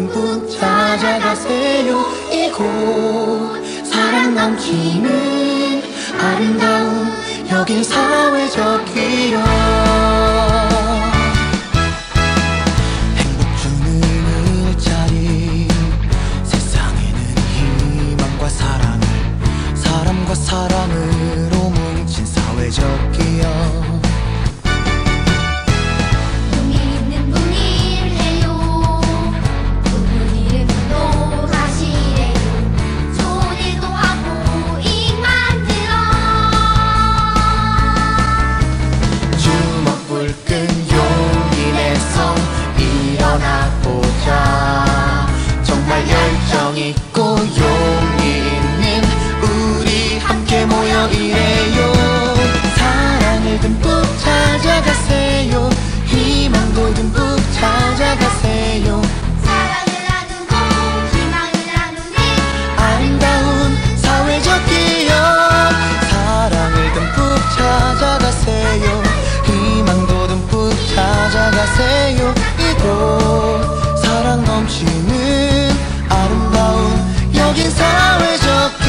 듬뿍 찾아가세요. 이곳 사랑 넘치는 아름다운 여긴 사회적 기업. 행복 주는 일자리, 세상에는 희망과 사랑을, 사람과 사랑으로 뭉친 사회적 기업. 있고 용기 있는 우리 함께 모여 이래요. 사랑을 듬뿍 찾아가세요. 희망도 듬뿍 찾아가세요. 사랑을 나누고 희망을 나누는 아름다운 사회적 기업. 사랑을 듬뿍 찾아가세요. 희망도 듬뿍 찾아가세요. 이곳 사랑 넘치는 아름다운 여긴 사회적 기업.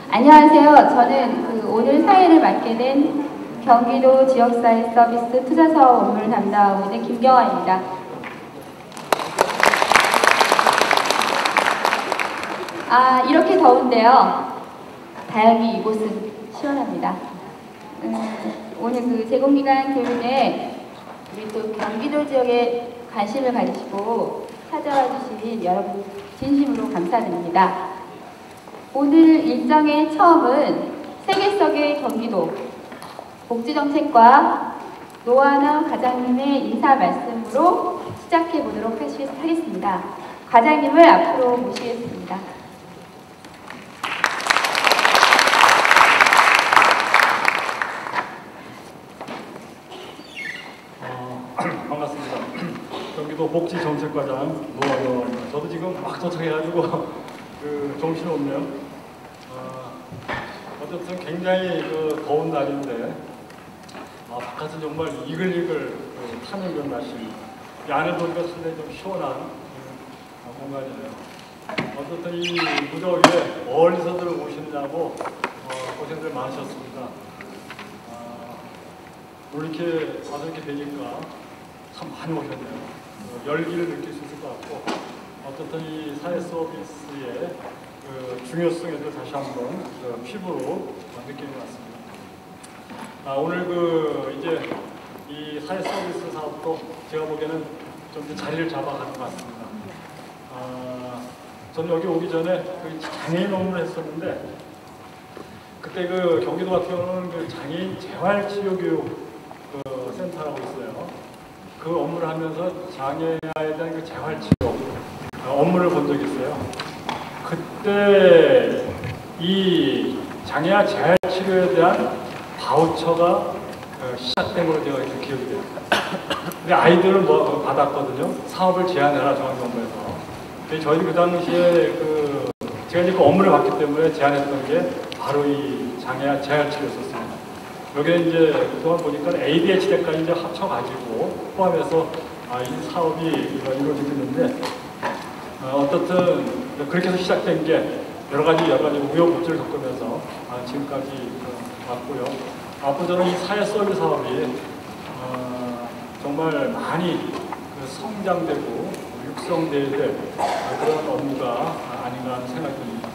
안녕하세요. 저는 오늘 사회를 맡게 된 경기도 지역사회 서비스 투자사업 업무를 담당하고 있는 김경아입니다. 이렇게 더운데요. 다행히 이곳은 시원합니다. 오늘 제공기간 교육에 우리 또 경기도 지역에 관심을 가지시고 찾아와 주신 여러분 진심으로 감사드립니다. 오늘 일정의 처음은 세계 속의 경기도 복지정책과 노하나 과장님의 인사 말씀으로 시작해 보도록 하겠습니다. 과장님을 앞으로 모시겠습니다. 반갑습니다. 경기도 복지정책과장 노하입니다. 저도 지금 막 도착해가지고 정신이 없네요. 어쨌든 굉장히 더운 날인데 바깥은 정말 이글이글 타는 그런 날씨. 이 안에 보니까 상당히 좀 시원한 공간이네요. 어쨌든 이 무더위에 멀리서들 오시느냐고 고생들 많으셨습니다. 오늘 이렇게 와서 이렇게 되니까 참 많이 오셨네요. 열기를 느낄 수 있을 것 같고, 어쨌든 이 사회 서비스의 중요성에도 다시 한번 피부로 느끼는 것 같습니다. 오늘 이제 이 사회 서비스 사업도 제가 보기에는 좀 자리를 잡아가는 것 같습니다. 저는 여기 오기 전에 장애인 업무를 했었는데, 그때 경기도 같은 경우는 장애인 재활치료교육 센터라고 있어요. 그 업무를 하면서 장애아에 대한 재활치료 업무를 본 적이 있어요. 그때 이 장애아 재활치료에 대한 바우처가 시작된 걸로 제가 기억이 돼요. 근데 아이들은 받았거든요. 사업을 제안해라, 중앙정부에서. 저희는 그 당시에 제가 이제 그 업무를 봤기 때문에 제안했던 게 바로 이 장애아 재활치료였었습니다. 여기는 이제 그동안 보니까 ADHD까지 이제 합쳐가지고 포함해서 이 사업이 이루어지고 있는데, 어떻든 그렇게 해서 시작된 게 여러 가지 우여곡절을 겪으면서 지금까지 왔고요. 앞으로 저는 이 사회 서비스 사업이 정말 많이 성장되고 육성돼야 될 그런 업무가 아닌가 하는 생각이 듭니다.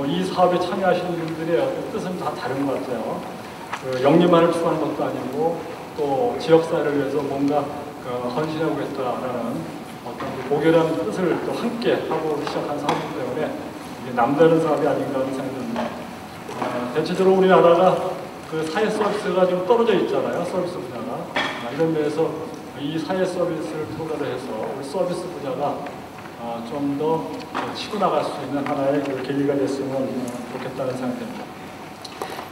이 사업에 참여하시는 분들의 뜻은 다 다른 것 같아요. 영리만을 추구하는 것도 아니고 또 지역사회를 위해서 뭔가 헌신해보겠다라는 어떤 고결한 뜻을 또 함께 하고 시작한 사업이기 때문에 이게 남다른 사업이 아닌가 하는 생각이 듭니다. 대체적으로 우리나라가 사회 서비스가 좀 떨어져 있잖아요. 서비스 분야가. 이런 면에서 이 사회 서비스를 토대로 해서 우리 서비스 분야가 좀 더 치고 나갈 수 있는 하나의 계기가 됐으면 좋겠다는 생각이 듭니다.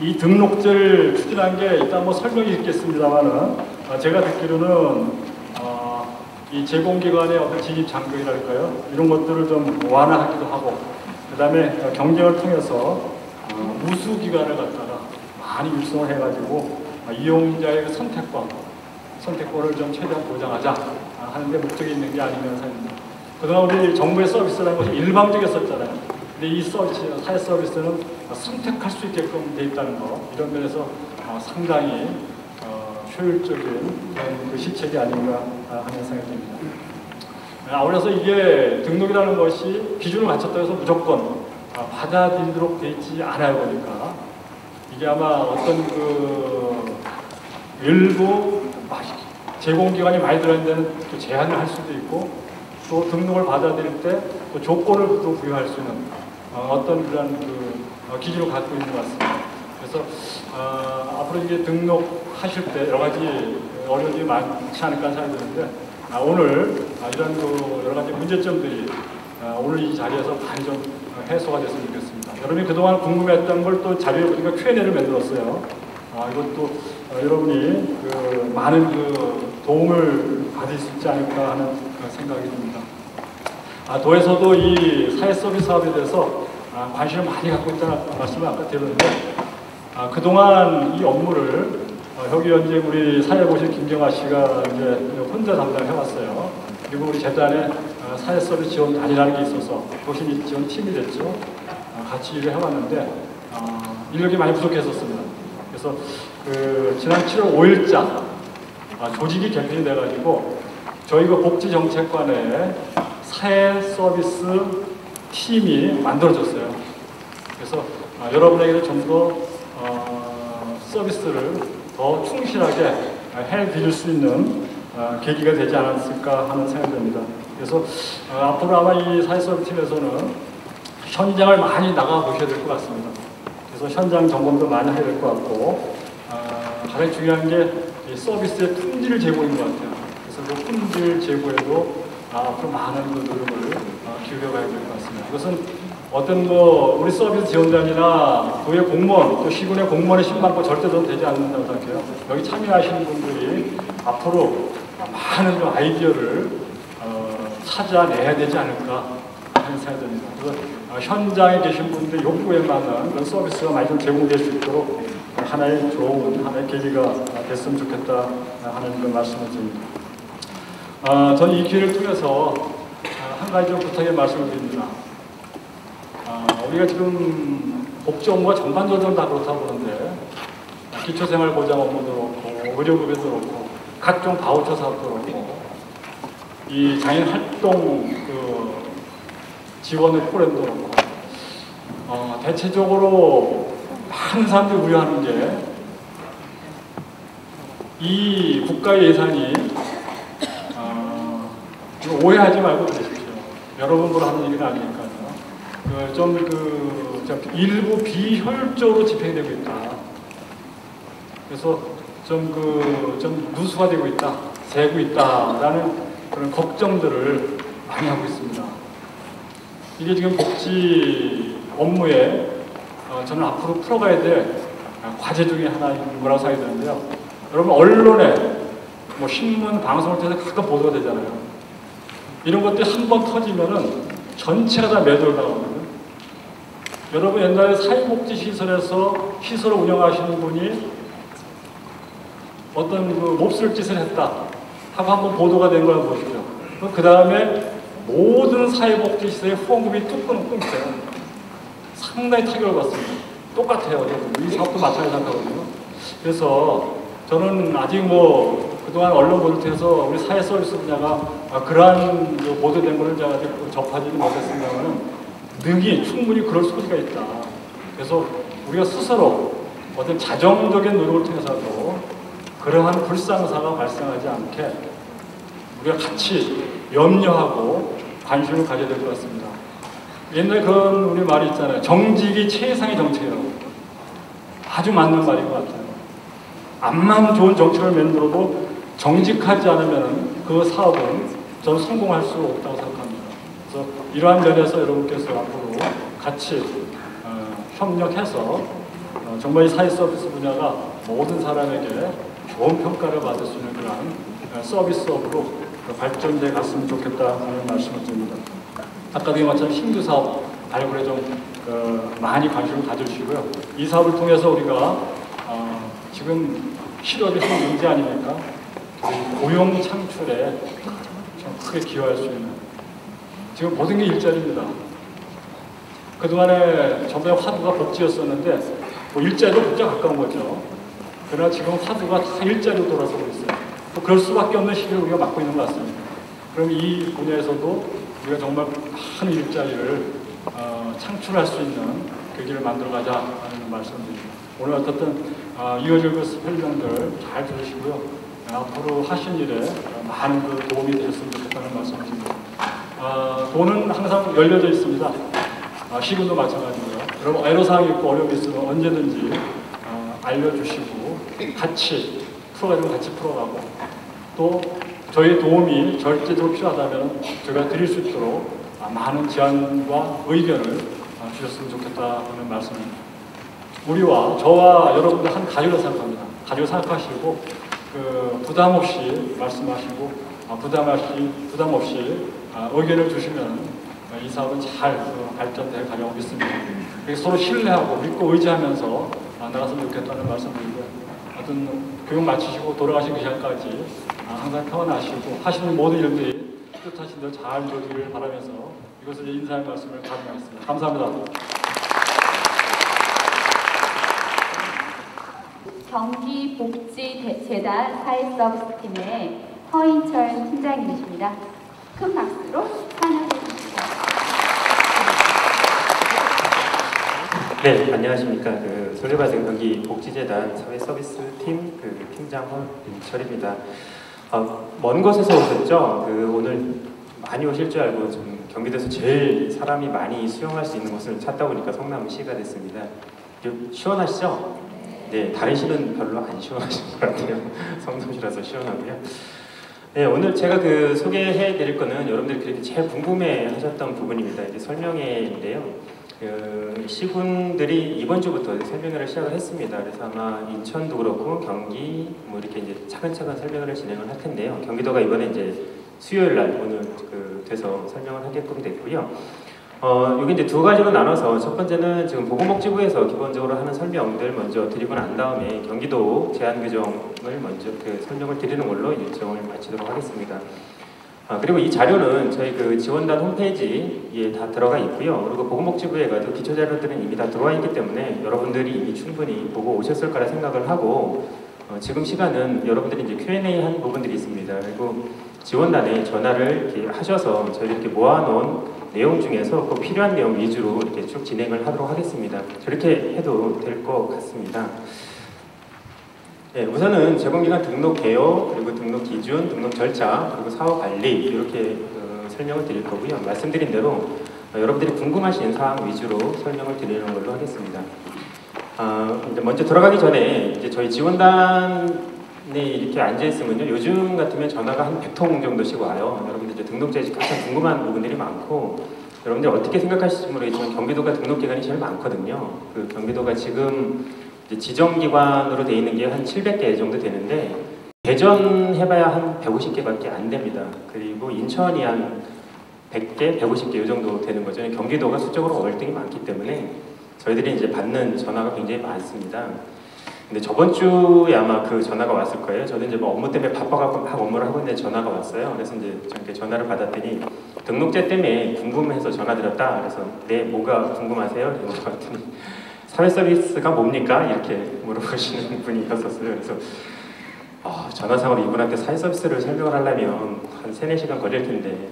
이 등록제를 추진한 게 일단 설명이 있겠습니다만은, 제가 듣기로는 이 제공기관의 어떤 진입 장벽이랄까요, 이런 것들을 좀 완화하기도 하고, 그 다음에 경쟁을 통해서 우수 기관을 갖다가 많이 육성을 해가지고 이용자의 선택과 선택권을 좀 최대한 보장하자 하는데 목적이 있는 게 아닌가 생각합니다. 그동안 우리 정부의 서비스라는 것이 일방적이었었잖아요. 근데 이 사회 서비스는 선택할 수 있게끔 돼 있다는 거, 이런 면에서 상당히 효율적인 그런 그 시책이 아닌가 하는 생각이 듭니다. 아울러서 이게 등록이라는 것이 기준을 갖췄다고 해서 무조건 받아들이도록 돼 있지 않아요. 보니까 이게 아마 어떤 그 일부 제공기관이 많이 들어있는 데는 또 제한을 할 수도 있고, 또 등록을 받아들일 때 또 조건을 또 부여할 수 있는 어떤 그런 그 기준을 갖고 있는 것 같습니다. 그래서 앞으로 이게 등록하실 때 여러 가지 어려움이 많지 않을까 생각이 드는데, 오늘 이런 그 여러 가지 문제점들이 오늘 이 자리에서 많이 좀 해소가 됐으면 좋겠습니다. 여러분이 그동안 궁금했던 걸 또 자료에 보니까 Q&A를 만들었어요. 이것도 여러분이 그 많은 그 도움을 받을 수 있지 않을까 하는 생각이 듭니다. 도에서도 이 사회 서비스 사업에 대해서 관심을 많이 갖고 있다는 말씀을 아까 드렸는데, 그동안 이 업무를 여기 현재 우리 사회보실 김경아 씨가 이제 혼자 담당을 해왔어요. 그리고 우리 재단에 사회 서비스 지원 단이라는 게 있어서 보신 지원 팀이 됐죠. 같이 일을 해왔는데 인력이 많이 부족했었습니다. 그래서 그 지난 7월 5일자 조직이 개편이 돼가지고 저희가 복지정책관에 사회 서비스 팀이 만들어졌어요. 그래서 여러분에게도 좀 더 서비스를 더 충실하게 해드릴 수 있는 계기가 되지 않았을까 하는 생각이 듭니다. 그래서 앞으로 아마 이 사회 서비스 팀에서는 현장을 많이 나가 보셔야 될 것 같습니다. 그래서 현장 점검도 많이 해야 될 것 같고, 가장 중요한 게 이 서비스의 품질 제고인 것 같아요. 그래서 그 품질 제고에도 앞으로 많은 그 노력을 기울여가야 될 것 같습니다. 이것은 어떤 뭐 우리 서비스 지원단이나 도의 공무원, 또 시군의 공무원의 신망과 절대로 되지 않는다고 생각해요. 여기 참여하시는 분들이 앞으로 많은 그 아이디어를 찾아내야 되지 않을까 하는 생각이 듭니다. 그래서 현장에 계신 분들 욕구에 맞는 그런 서비스가 많이 좀 제공될 수 있도록 하나의 좋은 하나의 계기가 됐으면 좋겠다 하는 그런 말씀을 드립니다. 저는 이 기회를 통해서 한 가지 좀 부탁의 말씀을 드립니다. 우리가 지금 복지 업무가 전반적으로 다 그렇다고 보는데, 기초생활보장 업무도 그렇고 의료급여도 그렇고 각종 바우처 사업도 그렇고 이 장애인 활동 그 지원의 프로그램도 그렇고 대체적으로 많은 사람들이 우려하는 게 이 국가의 예산이 오해하지 말고 들으십시오. 여러분으로 하는 얘기는 아니니까요. 좀 일부 비효율적으로 집행되고 있다. 그래서 좀 누수화되고 있다, 새고 있다라는 그런 걱정들을 많이 하고 있습니다. 이게 지금 복지 업무에 저는 앞으로 풀어가야 될 과제 중에 하나인 거라고 생각이 드는데요. 여러분 언론에 뭐 신문, 방송을 통해서 가끔 보도가 되잖아요. 이런 것들이 한 번 터지면은 전체가 다 매도를 당하거든요. 여러분 옛날에 사회복지시설에서 시설을 운영하시는 분이 어떤 그 몹쓸 짓을 했다 하고 한번 보도가 된 걸 보십시오. 그 다음에 모든 사회복지시설의 후원금이 뚝 끊겨요. 상당히 타격을 받습니다. 똑같아요. 이 사업도 마찬가지 생각하거든요. 그래서 저는 아직 뭐 그동안 언론 보도를 통해서 우리 사회 서비스 분야가 그러한 보도된 것을 제가 아직 접하지는 못했습니다만 능히 충분히 그럴 소지가 있다. 그래서 우리가 스스로 어떤 자정적인 노력을 통해서도 그러한 불상사가 발생하지 않게 우리가 같이 염려하고 관심을 가져야 될 것 같습니다. 옛날에 그런 우리 말이 있잖아요. 정직이 최상의 정책이라고. 아주 맞는 말인 것 같아요. 암만 좋은 정책을 만들어도 정직하지 않으면 그 사업은 저는 성공할 수 없다고 생각합니다. 그래서 이러한 면에서 여러분께서 앞으로 같이 협력해서 정말 이 사회 서비스 분야가 모든 사람에게 좋은 평가를 받을 수 있는 그런 서비스업으로 발전돼 갔으면 좋겠다 하는 말씀을 드립니다. 아까도 얘기한 것처럼 신규 사업 발굴에 좀 많이 관심을 가져주시고요. 이 사업을 통해서 우리가 지금 실업이 한 문제 아닙니까? 고용 창출에 좀 크게 기여할 수 있는, 지금 모든 게 일자리입니다. 그동안에 전부 다 화두가 복지였었는데 뭐 일자리도 복지가 가까운 거죠. 그러나 지금 화두가 다 일자리로 돌아서고 있어요. 또 그럴 수밖에 없는 시기를 우리가 맞고 있는 것 같습니다. 그럼 이 분야에서도 우리가 정말 많은 일자리를 창출할 수 있는 계기를 만들어가자는 말씀드립니다. 오늘 어떻든 이어질 그 설명들 잘 들으시고요. 앞으로 하신 일에 많은 그 도움이 되셨으면 좋겠다는 말씀드립니다. 돈은 항상 열려져 있습니다. 시군도 마찬가지고요. 여러분 애로사항이 있고 어려움이 있으면 언제든지 알려주시고 같이 풀어가지고 같이 풀어가고, 또 저희의 도움이 절대적으로 필요하다면 저희가 드릴 수 있도록 많은 제안과 의견을 주셨으면 좋겠다는 말씀입니다. 우리와 저와 여러분들 한 가족을 생각합니다. 가족을 생각하시고 부담 없이 말씀하시고 부담 없이 의견을 주시면 이 사업은 잘 발전될 가려고 믿습니다. 서로 신뢰하고 믿고 의지하면서 나갔으면 좋겠다는 말씀드리고요. 하여튼 교육 마치시고 돌아가신 그 시간까지 항상 평안하시고 하시는 모든 일들이 뜻하신 대로 잘 이루어지기를 바라면서 이것을 인사의 말씀을 가져가겠습니다. 감사합니다. 경기복지재단 사회서비스팀의 허인철 팀장님이십니다. 큰 박수로 환영해 주십니다. 네, 안녕하십니까. 소개받은 경기복지재단 사회서비스팀 팀장 허인철입니다. 먼 곳에서 오셨죠? 오늘 많이 오실 줄 알고 좀 경기도에서 제일 사람이 많이 수용할 수 있는 곳을 찾다 보니까 성남시가 됐습니다. 시원하시죠? 네, 다른 시는 별로 안 시원하신 것 같아요. 성남시라서 시원하고요. 네, 오늘 제가 소개해 드릴 거는 여러분들이 그렇게 제일 궁금해 하셨던 부분입니다. 이제 설명회인데요. 시군들이 이번 주부터 설명회를 시작을 했습니다. 그래서 아마 인천도 그렇고 경기 이렇게 이제 차근차근 설명회를 진행을 할 텐데요. 경기도가 이번에 이제 수요일 날 오늘 돼서 설명을 하게끔 됐고요. 여기 이제 두 가지로 나눠서 첫 번째는 지금 보건복지부에서 기본적으로 하는 설명들 먼저 드리고 난 다음에 경기도 제한 규정을 먼저 설명을 드리는 걸로 일정을 마치도록 하겠습니다. 그리고 이 자료는 저희 지원단 홈페이지에 다 들어가 있고요. 그리고 보건복지부에 가도 기초 자료들은 이미 다 들어와 있기 때문에 여러분들이 이미 충분히 보고 오셨을 거라 생각을 하고, 지금 시간은 여러분들이 이제 Q&A 한 부분들이 있습니다. 그리고 지원단에 전화를 이렇게 하셔서 저희 이렇게 모아놓은 내용 중에서 꼭 필요한 내용 위주로 이렇게 쭉 진행을 하도록 하겠습니다. 저렇게 해도 될 것 같습니다. 네, 우선은 제공기관 등록 개요, 그리고 등록 기준, 등록 절차, 그리고 사후 관리 이렇게 설명을 드릴 거고요. 말씀드린 대로 여러분들이 궁금하신 사항 위주로 설명을 드리는 걸로 하겠습니다. 이제 먼저 들어가기 전에 이제 저희 지원단에 이렇게 앉아 있으면요, 요즘 같으면 전화가 한 100통 정도씩 와요. 여러분들 이제 등록자에 가장 궁금한 부분들이 많고, 여러분들 어떻게 생각하실지 모르겠지만 경기도가 등록기관이 제일 많거든요. 경기도가 지금 지정기관으로 되어 있는 게 한 700개 정도 되는데, 대전 해봐야 한 150개밖에 안 됩니다. 그리고 인천이 한 100개, 150개 이 정도 되는 거죠. 경기도가 수적으로 월등히 많기 때문에 저희들이 이제 받는 전화가 굉장히 많습니다. 근데 저번 주에 아마 전화가 왔을 거예요. 저도 이제 업무 때문에 바빠갖고 막 업무를 하고 있는데 전화가 왔어요. 그래서 이제 저렇게 전화를 받았더니 등록제 때문에 궁금해서 전화드렸다. 그래서 네, 뭐가 궁금하세요? 이렇게 물어봤더니 사회 서비스가 뭡니까? 이렇게 물어보시는 분이 있었어요. 그래서 전화상으로 이분한테 사회 서비스를 설명을 하려면 한 3-4시간 걸릴 텐데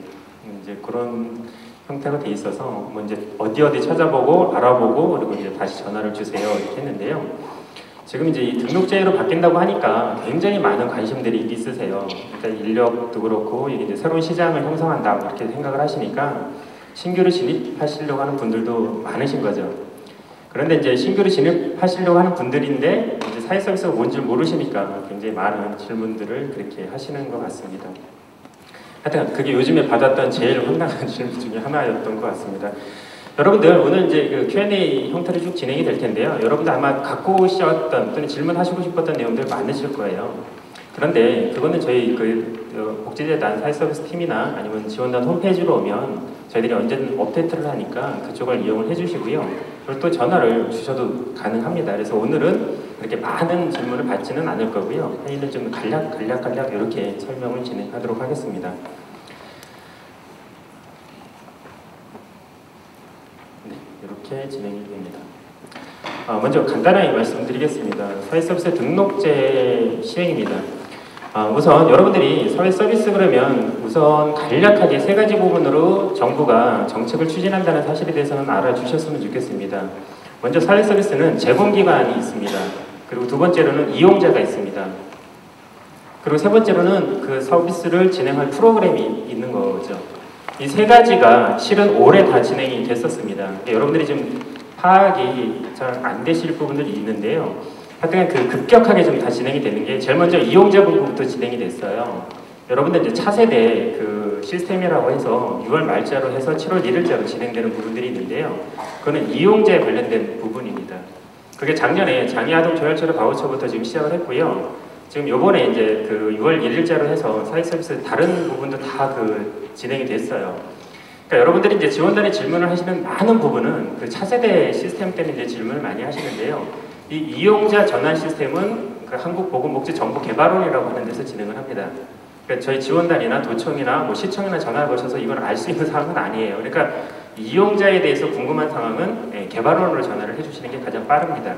이제 그런 형태가 돼 있어서 이제 어디 찾아보고 알아보고 그리고 이제 다시 전화를 주세요 이렇게 했는데요. 지금 이제 이 등록제로 바뀐다고 하니까 굉장히 많은 관심들이 있으세요. 일단 인력도 그렇고 이제 새로운 시장을 형성한다 이렇게 생각을 하시니까 신규로 진입하시려고 하는 분들도 많으신 거죠. 그런데 이제 신규로 진입하시려고 하는 분들인데 이제 사회 서비스가 뭔지 모르시니까 굉장히 많은 질문들을 그렇게 하시는 것 같습니다. 하여튼 그게 요즘에 받았던 제일 황당한 질문 중에 하나였던 것 같습니다. 여러분들 오늘 이제 Q&A 형태로 쭉 진행이 될 텐데요. 여러분들 아마 갖고 오셨던 또는 질문하시고 싶었던 내용들 많으실 거예요. 그런데 그거는 저희 복지재단 사회서비스 팀이나 아니면 지원단 홈페이지로 오면 저희들이 언제든 업데이트를 하니까 그쪽을 이용을 해주시고요. 그리고 또 전화를 주셔도 가능합니다. 그래서 오늘은 그렇게 많은 질문을 받지는 않을 거고요. 회의는 좀 간략 이렇게 설명을 진행하도록 하겠습니다. 네, 이렇게 진행이 됩니다. 먼저 간단하게 말씀드리겠습니다. 사회서비스 등록제 시행입니다. 우선 여러분들이 사회서비스 그러면 우선 간략하게 세 가지 부분으로 정부가 정책을 추진한다는 사실에 대해서는 알아주셨으면 좋겠습니다. 먼저 사회서비스는 제공기관이 있습니다. 그리고 두 번째로는 이용자가 있습니다. 그리고 세 번째로는 그 서비스를 진행할 프로그램이 있는 거죠. 이 세 가지가 실은 올해 다 진행이 됐었습니다. 여러분들이 좀 파악이 잘 안 되실 부분들이 있는데요. 하여튼 그 급격하게 좀 다 진행이 되는 게 제일 먼저 이용자 부분부터 진행이 됐어요. 여러분들 이제 차세대 그 시스템이라고 해서 6월 말자로 해서 7월 1일자로 진행되는 부분들이 있는데요. 그거는 이용자에 관련된 부분입니다. 그게 작년에 장애아동 조혈처리 바우처부터 지금 시작을 했고요. 지금 요번에 이제 그 6월 1일자로 해서 사회서비스 다른 부분도 다 그 진행이 됐어요. 그러니까 여러분들이 이제 지원단에 질문을 하시는 많은 부분은 그 차세대 시스템 때문에 이제 질문을 많이 하시는데요. 이 이용자 전환 시스템은 그 한국보건복지정보개발원이라고 하는 데서 진행을 합니다. 그러니까 저희 지원단이나 도청이나 뭐 시청이나 전화를 거셔서 이건 알 수 있는 사항은 아니에요. 그러니까 이용자에 대해서 궁금한 상황은 개발원으로 전화를 해주시는 게 가장 빠릅니다.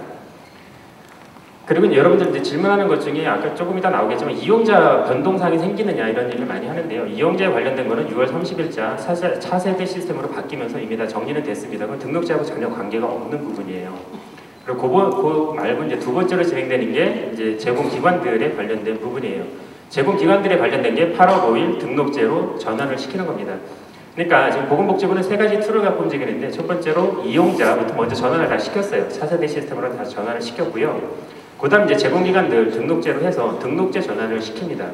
그리고 여러분들 이제 질문하는 것 중에 아까 조금 이따 나오겠지만 이용자 변동사항이 생기느냐 이런 얘기를 많이 하는데요. 이용자에 관련된 거는 6월 30일자 차세대 시스템으로 바뀌면서 이미 다 정리는 됐습니다. 그건 등록자하고 전혀 관계가 없는 부분이에요. 그리고 그 말고 이제 두 번째로 진행되는 게 이제 제공기관들에 관련된 부분이에요. 제공기관들에 관련된 게 8월 5일 등록제로 전환을 시키는 겁니다. 그러니까 지금 보건복지부는 세 가지 툴을 갖고 움직이는 있는데 첫 번째로 이용자부터 먼저 전환을 다 시켰어요. 차세대 시스템으로 다 전환을 시켰고요. 그 다음 이제 제공기관들 등록제로 해서 등록제 전환을 시킵니다.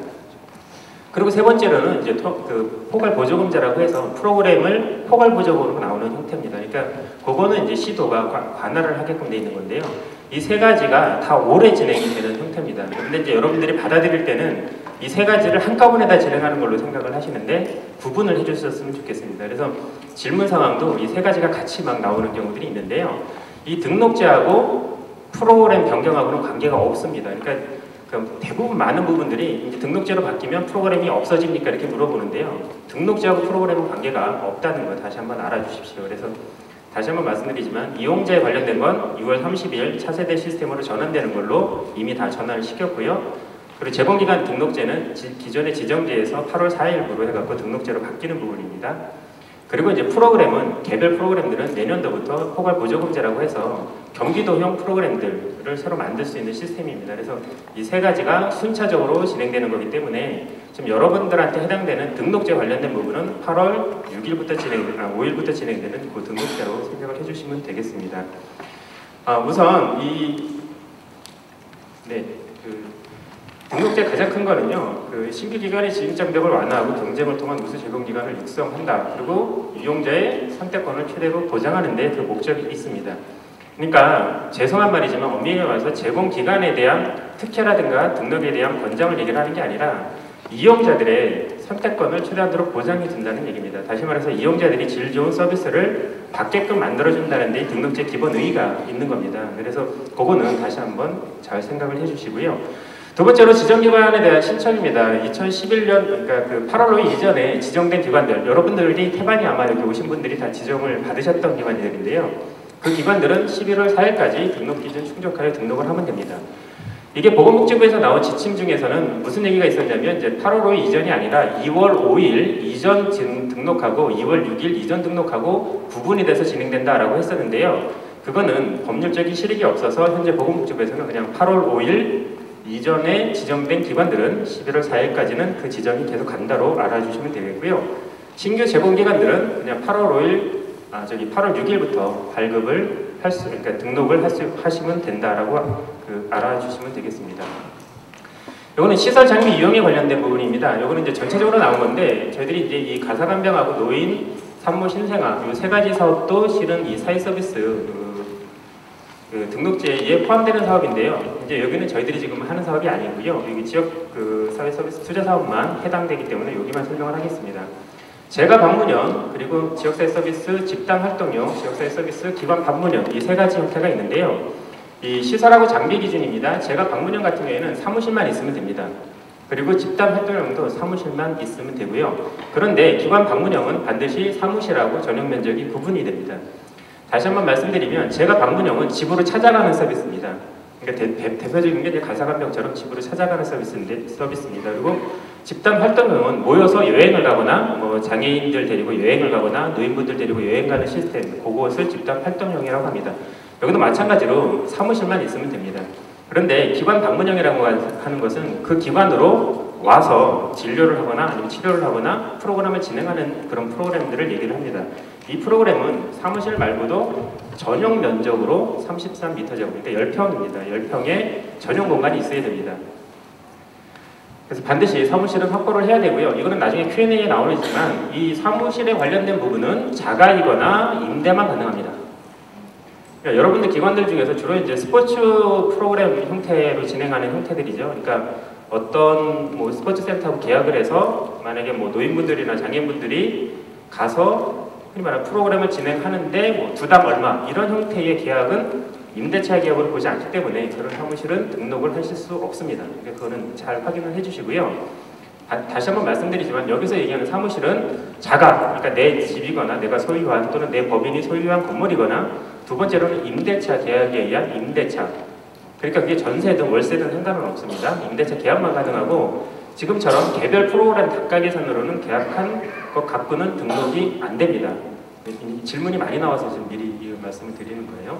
그리고 세 번째로는 이제 그 포괄보조금제라고 해서 프로그램을 포괄보조금으로 나오는 형태입니다. 그러니까 그거는 이제 시도가 관할을 하게끔 돼 있는 건데요. 이 세 가지가 다 올해 진행이 되는 형태입니다. 그런데 이제 여러분들이 받아들일 때는 이 세 가지를 한꺼번에 다 진행하는 걸로 생각을 하시는데 구분을 해주셨으면 좋겠습니다. 그래서 질문 상황도 이 세 가지가 같이 막 나오는 경우들이 있는데요. 이 등록제하고 프로그램 변경하고는 관계가 없습니다. 그러니까 대부분 많은 부분들이 이제 등록제로 바뀌면 프로그램이 없어집니까? 이렇게 물어보는데요. 등록제하고 프로그램은 관계가 없다는 거 다시 한번 알아주십시오. 그래서 다시 한번 말씀드리지만 이용자에 관련된 건 6월 30일 차세대 시스템으로 전환되는 걸로 이미 다 전환을 시켰고요. 그리고 제공기관 등록제는 기존의 지정제에서 8월 4일부로 해갖고 등록제로 바뀌는 부분입니다. 그리고 이제 프로그램은 개별 프로그램들은 내년도부터 포괄보조금제라고 해서 경기도형 프로그램들을 새로 만들 수 있는 시스템입니다. 그래서 이 세 가지가 순차적으로 진행되는 거기 때문에 지금 여러분들한테 해당되는 등록제 관련된 부분은 8월 6일부터 5일부터 진행되는 그 등록제로 생각을 해주시면 되겠습니다. 우선 등록제 가장 큰 거는요, 그 신규 기관의 진입장벽을 완화하고 경쟁을 통한 우수 제공 기관을 육성한다. 그리고 이용자의 선택권을 최대로 보장하는 데 그 목적이 있습니다. 그러니까 죄송한 말이지만 엄밀히 말해서 제공 기관에 대한 특혜라든가 등록에 대한 권장을 얘기를 하는 게 아니라 이용자들의 선택권을 최대한도록 보장해 준다는 얘기입니다. 다시 말해서 이용자들이 질 좋은 서비스를 받게끔 만들어준다는 데 등록제 기본 의의가 있는 겁니다. 그래서 그거는 다시 한번 잘 생각을 해주시고요. 두 번째로 지정기관에 대한 신청입니다. 2011년, 그러니까 그 8월 5일 이전에 지정된 기관들, 여러분들이 태반이 아마 여기 오신 분들이 다 지정을 받으셨던 기관들인데요. 그 기관들은 11월 4일까지 등록 기준 충족하여 등록을 하면 됩니다. 이게 보건복지부에서 나온 지침 중에서는 무슨 얘기가 있었냐면 이제 8월 5일 이전이 아니라 2월 5일 이전 등록하고 2월 6일 이전 등록하고 구분이 돼서 진행된다라고 했었는데요. 그거는 법률적인 실익이 없어서 현재 보건복지부에서는 그냥 8월 5일 이전에 지정된 기관들은 11월 4일까지는 그 지정이 계속 간다로 알아주시면 되겠고요. 신규 제공기관들은 그냥 8월 6일부터 발급을 그러니까 등록을 하시면 된다라고 알아주시면 되겠습니다. 이거는 시설 장비 이용에 관련된 부분입니다. 이거는 이제 전체적으로 나온 건데 저희들이 이제 이 가사간병하고 노인, 산모, 신생아 이 세 가지 사업도 실은 이 사회서비스 등록제에 포함되는 사업인데요. 이제 여기는 저희들이 지금 하는 사업이 아니고요. 여기 지역 사회서비스 투자 사업만 해당되기 때문에 여기만 설명을 하겠습니다. 재가 방문형 그리고 지역사회서비스 집단활동용 지역사회서비스 기관 방문형 이 세 가지 형태가 있는데요. 이 시설하고 장비 기준입니다. 제가 방문형 같은 경우에는 사무실만 있으면 됩니다. 그리고 집단 활동용도 사무실만 있으면 되고요. 그런데 기관 방문형은 반드시 사무실하고 전용 면적이 구분이 됩니다. 다시 한번 말씀드리면 제가 방문형은 집으로 찾아가는 서비스입니다. 그러니까 대표적인 게 가사관병처럼 집으로 찾아가는 서비스입니다. 그리고 집단 활동형은 모여서 여행을 가거나 뭐 장애인들 데리고 여행을 가거나 노인분들 데리고 여행 가는 시스템, 그것을 집단 활동형이라고 합니다. 여기도 마찬가지로 사무실만 있으면 됩니다. 그런데 기관 방문형이라고 하는 것은 그 기관으로 와서 진료를 하거나 아니면 치료를 하거나 프로그램을 진행하는 그런 프로그램들을 얘기를 합니다. 이 프로그램은 사무실 말고도 전용 면적으로 33m제곱, 그러니까 10평입니다. 10평에 전용 공간이 있어야 됩니다. 그래서 반드시 사무실은 확보를 해야 되고요. 이거는 나중에 Q&A에 나오겠지만 이 사무실에 관련된 부분은 자가이거나 임대만 가능합니다. 그러니까 여러분들 기관들 중에서 주로 이제 스포츠 프로그램 형태로 진행하는 형태들이죠. 그러니까 어떤 뭐 스포츠 센터하고 계약을 해서 만약에 뭐 노인분들이나 장애인분들이 가서 흔히 말하는 프로그램을 진행하는데 뭐 두당 얼마 이런 형태의 계약은 임대차 계약으로 보지 않기 때문에 그런 사무실은 등록을 하실 수 없습니다. 그러니까 그거는 잘 확인을 해주시고요. 다시 한번 말씀드리지만 여기서 얘기하는 사무실은 자가, 그러니까 내 집이거나 내가 소유한 또는 내 법인이 소유한 건물이거나 두 번째로는 임대차 계약에 의한 임대차. 그러니까 그게 전세든 월세든 상관은 없습니다. 임대차 계약만 가능하고 지금처럼 개별 프로그램 각각예산으로는 계약한 것 갖고는 등록이 안 됩니다. 질문이 많이 나와서 지금 미리 이 말씀을 드리는 거예요.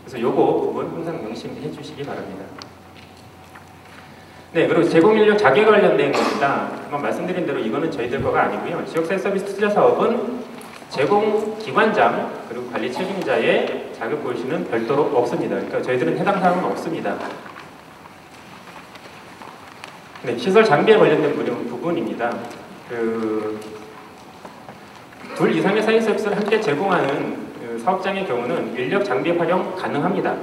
그래서 요거 부분 항상 명심해 주시기 바랍니다. 네, 그리고 제공인력 자격 관련된 겁니다. 한번 말씀드린 대로 이거는 저희들 거가 아니고요. 지역사회 서비스 투자 사업은 제공 기관장 그리고 관리 책임자의 자격 보유시는 별도로 없습니다. 그러니까 저희들은 해당 사항은 없습니다. 네, 시설 장비에 관련된 부분입니다. 둘 이상의 사회 서비스를 함께 제공하는 사업장의 경우는 인력 장비 활용 가능합니다.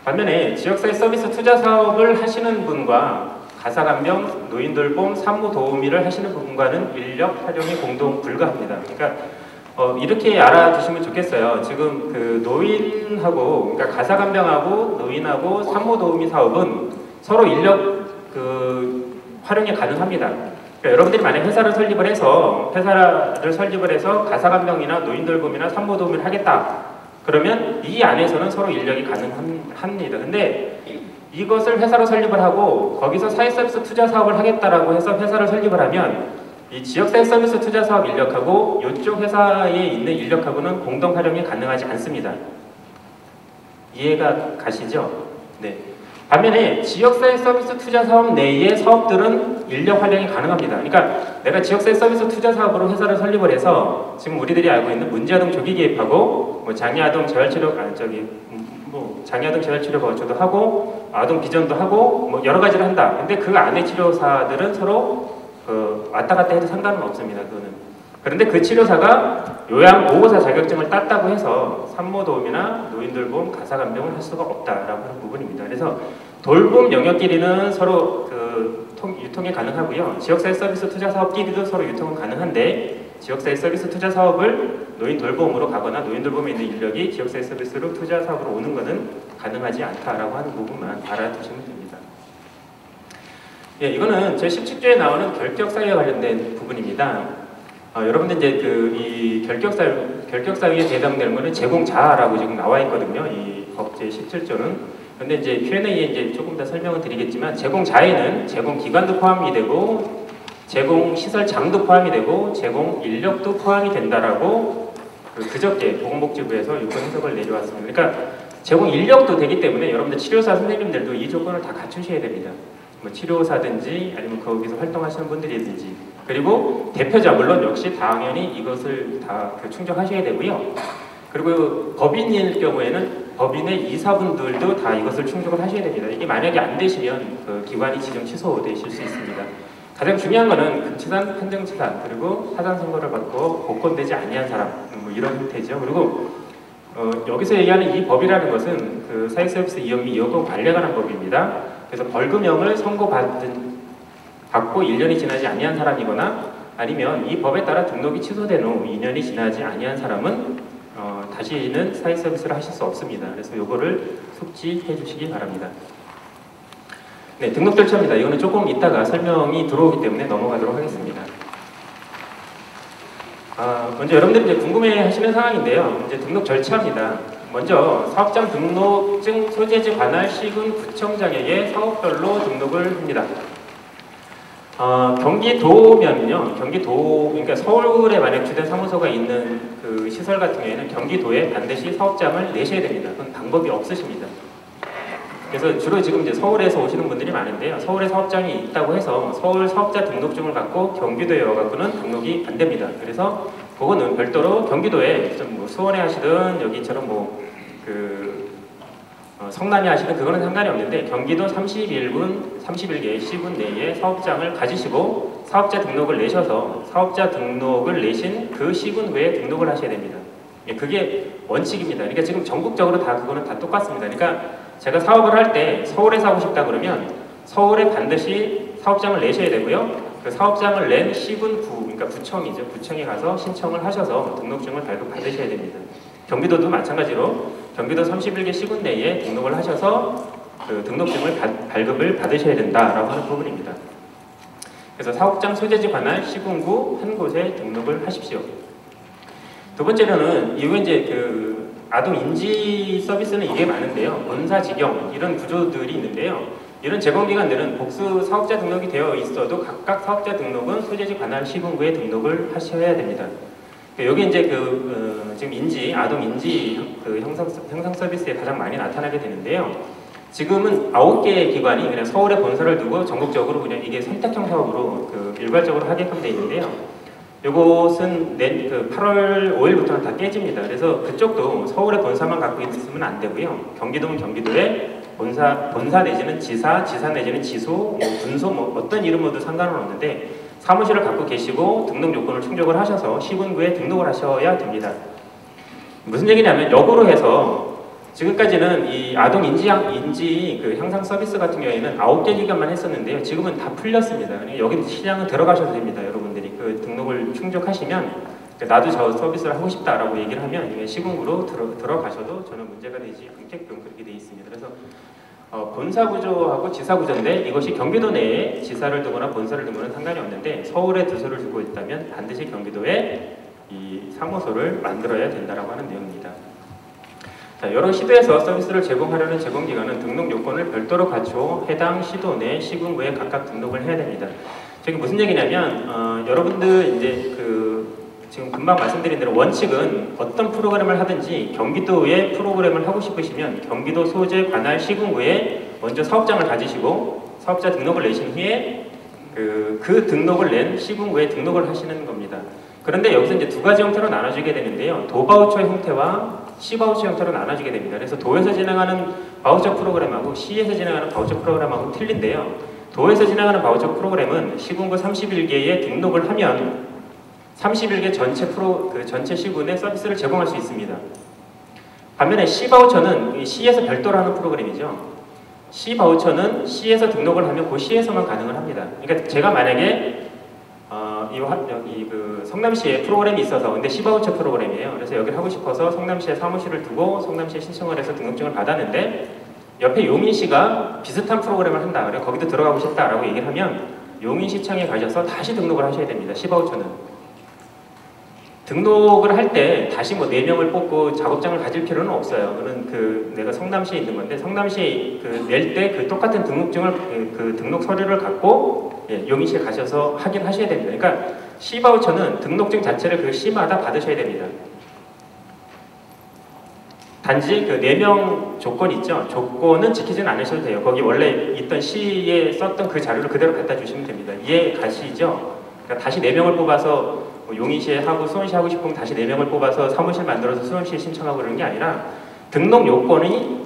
반면에 지역사회 서비스 투자 사업을 하시는 분과 가사간병, 노인돌봄, 산모도우미를 하시는 분과는 인력 활용이 공동 불가합니다. 그러니까 이렇게 알아두시면 좋겠어요. 지금 그 노인하고, 그러니까 가사간병하고 노인하고 산모도우미 사업은 서로 인력 활용이 가능합니다. 그러니까 여러분들이 만약 회사를 설립을 해서 가사간병이나 노인돌봄이나 산모도우미를 하겠다. 그러면 이 안에서는 서로 인력이 가능합니다. 근데 이것을 회사로 설립을 하고 거기서 사회서비스 투자 사업을 하겠다라고 해서 회사를 설립을 하면 이 지역사회서비스 투자 사업 인력하고 이쪽 회사에 있는 인력하고는 공동 활용이 가능하지 않습니다. 이해가 가시죠? 네. 반면에 지역사회 서비스 투자 사업 내의 사업들은 인력 활용이 가능합니다. 그러니까 내가 지역사회 서비스 투자 사업으로 회사를 설립을 해서 지금 우리들이 알고 있는 문제아동 조기 개입하고 뭐 장애아동 재활치료 장애아동 재활치료 거주도 하고 아동 비전도 하고 뭐 여러 가지를 한다. 근데 그 안에 치료사들은 서로 왔다 갔다 해도 상관은 없습니다. 그거는. 그런데 그 치료사가 요양보호사 자격증을 땄다고 해서 산모도움이나 노인돌봄, 가사간병을 할 수가 없다라고 하는 부분입니다. 그래서 돌봄 영역끼리는 서로 유통이 가능하고요. 지역사회 서비스 투자 사업끼리도 서로 유통은 가능한데 지역사회 서비스 투자 사업을 노인돌봄으로 가거나 노인돌봄에 있는 인력이 지역사회 서비스로 투자 사업으로 오는 것은 가능하지 않다라고 하는 부분만 알아두시면 됩니다. 예, 이거는 제 17조에 나오는 결격사유에 관련된 부분입니다. 여러분들 이제 이 결격사유에 해당되는 거는 제공자라고 지금 나와 있거든요. 이 법 제 17조는. 근데 이제 Q&A에 이제 조금 더 설명을 드리겠지만 제공자에는 제공기관도 포함이 되고 제공시설장도 포함이 되고 제공인력도 포함이 된다라고 그저께 보건복지부에서 이번 해석을 내려왔습니다. 그러니까 제공인력도 되기 때문에 여러분들 치료사 선생님들도 이 조건을 다 갖추셔야 됩니다. 뭐 치료사든지 아니면 거기서 활동하시는 분들이든지 그리고 대표자 물론 역시 당연히 이것을 다 충족하셔야 되고요. 그리고 법인일 경우에는 법인의 이사분들도 다 이것을 충족을 하셔야 됩니다. 이게 만약에 안 되시면 그 기관이 지정 취소되실 수 있습니다. 가장 중요한 거는 금치산, 한정치산 그리고 사전 선고를 받고 복권되지 아니한 사람 뭐 이런 형태죠. 그리고 여기서 얘기하는 이 법이라는 것은 그 사회서비스 이용 및 여건 관리에 관한 법입니다. 그래서 벌금형을 선고받고 1년이 지나지 아니한 사람이거나 아니면 이 법에 따라 등록이 취소된 후 2년이 지나지 아니한 사람은 다시는 사회 서비스를 하실 수 없습니다. 그래서 요거를 숙지해 주시기 바랍니다. 네, 등록 절차입니다. 이거는 조금 이따가 설명이 들어오기 때문에 넘어가도록 하겠습니다. 먼저 여러분들이 이제 궁금해하시는 상황인데요. 이제 등록 절차입니다. 먼저 사업장 등록증 소재지 관할 시군 구청장에게 사업별로 등록을 합니다. 경기도면요, 그러니까 서울에 만약 주된 사무소가 있는 그 시설 같은 경우에는 경기도에 반드시 사업장을 내셔야 됩니다. 그건 방법이 없으십니다. 그래서 주로 지금 이제 서울에서 오시는 분들이 많은데요. 서울에 사업장이 있다고 해서 서울 사업자 등록증을 갖고 경기도에 와갖고는 등록이 안 됩니다. 그래서 그거는 별도로 경기도에 좀 뭐 수원에 하시든 여기처럼 성남에 하시든 그거는 상관이 없는데 경기도 31개 시군 내에 사업장을 가지시고 사업자 등록을 내셔서 사업자 등록을 내신 그 시군구에 등록을 하셔야 됩니다. 그게 원칙입니다. 그러니까 지금 전국적으로 그거는 다 똑같습니다. 그러니까 제가 사업을 할 때 서울에서 하고 싶다 그러면 서울에 반드시 사업장을 내셔야 되고요. 그 사업장을 낸 시군구, 그러니까 구청이죠. 구청에 가서 신청을 하셔서 등록증을 발급받으셔야 됩니다. 경기도도 마찬가지로 경기도 31개 시군 내에 등록을 하셔서 그 등록증을 발급을 받으셔야 된다라고 하는 부분입니다. 그래서 사업장 소재지 관할 시군구 한 곳에 등록을 하십시오. 두 번째로는 이후 이제 그 아동 인지 서비스는 이게 많은데요. 본사 직영 이런 구조들이 있는데요. 이런 제공기관들은 복수 사업자 등록이 되어 있어도 각각 사업자 등록은 소재지 관할 시군구에 등록을 하셔야 됩니다. 여기 이제 지금 아동 인지 형상 서비스에 가장 많이 나타나게 되는데요. 지금은 9개의 기관이 그냥 서울에 본사를 두고 전국적으로 그냥 이게 선택형 사업으로 일괄적으로 하게끔 되어 있는데요. 요것은 8월 5일부터는 다 깨집니다. 그래서 그쪽도 서울에 본사만 갖고 있으면 안 되고요. 경기도는 경기도에 본사 내지는 지사 내지는 지소, 분소 어떤 이름으로도 상관은 없는데 사무실을 갖고 계시고 등록 요건을 충족을 하셔서 시군구에 등록을 하셔야 됩니다. 무슨 얘기냐면 역으로 해서 지금까지는 이 아동 인지 향상 서비스 같은 경우에는 9개 기관만 했었는데요. 지금은 다 풀렸습니다. 여기 시장은 들어가셔도 됩니다. 여러분들이 그 등록을 충족하시면 나도 저 서비스를 하고 싶다라고 얘기를 하면 시군구로 들어가셔도 저는 문제가 되지 않게끔 그렇게 되어 있습니다. 그래서 본사 구조하고 지사 구조인데 이것이 경기도 내에 지사를 두거나 본사를 두거나 상관이 없는데 서울에 두소를 두고 있다면 반드시 경기도에 이 사무소를 만들어야 된다라고 하는 내용입니다. 자, 여러 시도에서 서비스를 제공하려는 제공기관은 등록 요건을 별도로 갖추어 해당 시도 내 시군구에 각각 등록을 해야 됩니다. 저게 무슨 얘기냐면 여러분들 이제 지금 금방 말씀드린 대로 원칙은 어떤 프로그램을 하든지 경기도에 프로그램을 하고 싶으시면 경기도 소재 관할 시군구에 먼저 사업장을 가지시고 사업자 등록을 내신 후에 그 등록을 낸 시군구에 등록을 하시는 겁니다. 그런데 여기서 이제 두 가지 형태로 나눠지게 되는데요. 도바우처 형태와 시바우처 형태로 나눠지게 됩니다. 그래서 도에서 진행하는 바우처 프로그램하고 시에서 진행하는 바우처 프로그램하고 틀린데요. 도에서 진행하는 바우처 프로그램은 시군구 31개에 등록을 하면 31개 전체 시군에 서비스를 제공할 수 있습니다. 반면에 C바우처는 C에서 별도로 하는 프로그램이죠. C바우처는 C에서 등록을 하면 그 C에서만 가능을 합니다. 그러니까 제가 만약에 성남시에 프로그램이 있어서 근데 C바우처 프로그램이에요. 그래서 여기를 하고 싶어서 성남시에 사무실을 두고 성남시에 신청을 해서 등록증을 받았는데 옆에 용인시가 비슷한 프로그램을 한다. 그래서 거기도 들어가고 싶다라고 얘기를 하면 용인시청에 가셔서 다시 등록을 하셔야 됩니다. C바우처는. 등록을 할 때 다시 4명을 뽑고 작업장을 가질 필요는 없어요. 그는 내가 성남시에 있는 건데 성남시에 낼 때 똑같은 등록증을 등록 서류를 갖고 용인시에 가셔서 확인하셔야 됩니다. 그러니까 C바우처는 등록증 자체를 그 시마다 받으셔야 됩니다. 단지 4명 조건 있죠. 조건은 지키지는 않으셔도 돼요. 거기 원래 있던 시에 썼던 그 자료를 그대로 갖다 주시면 됩니다. 이해 가시죠? 그러니까 다시 4명을 뽑아서 용인시에 하고 수원시에 하고 싶으면 다시 4명을 뽑아서 사무실 만들어서 수원시에 신청하고 그러는 게 아니라 등록 요건이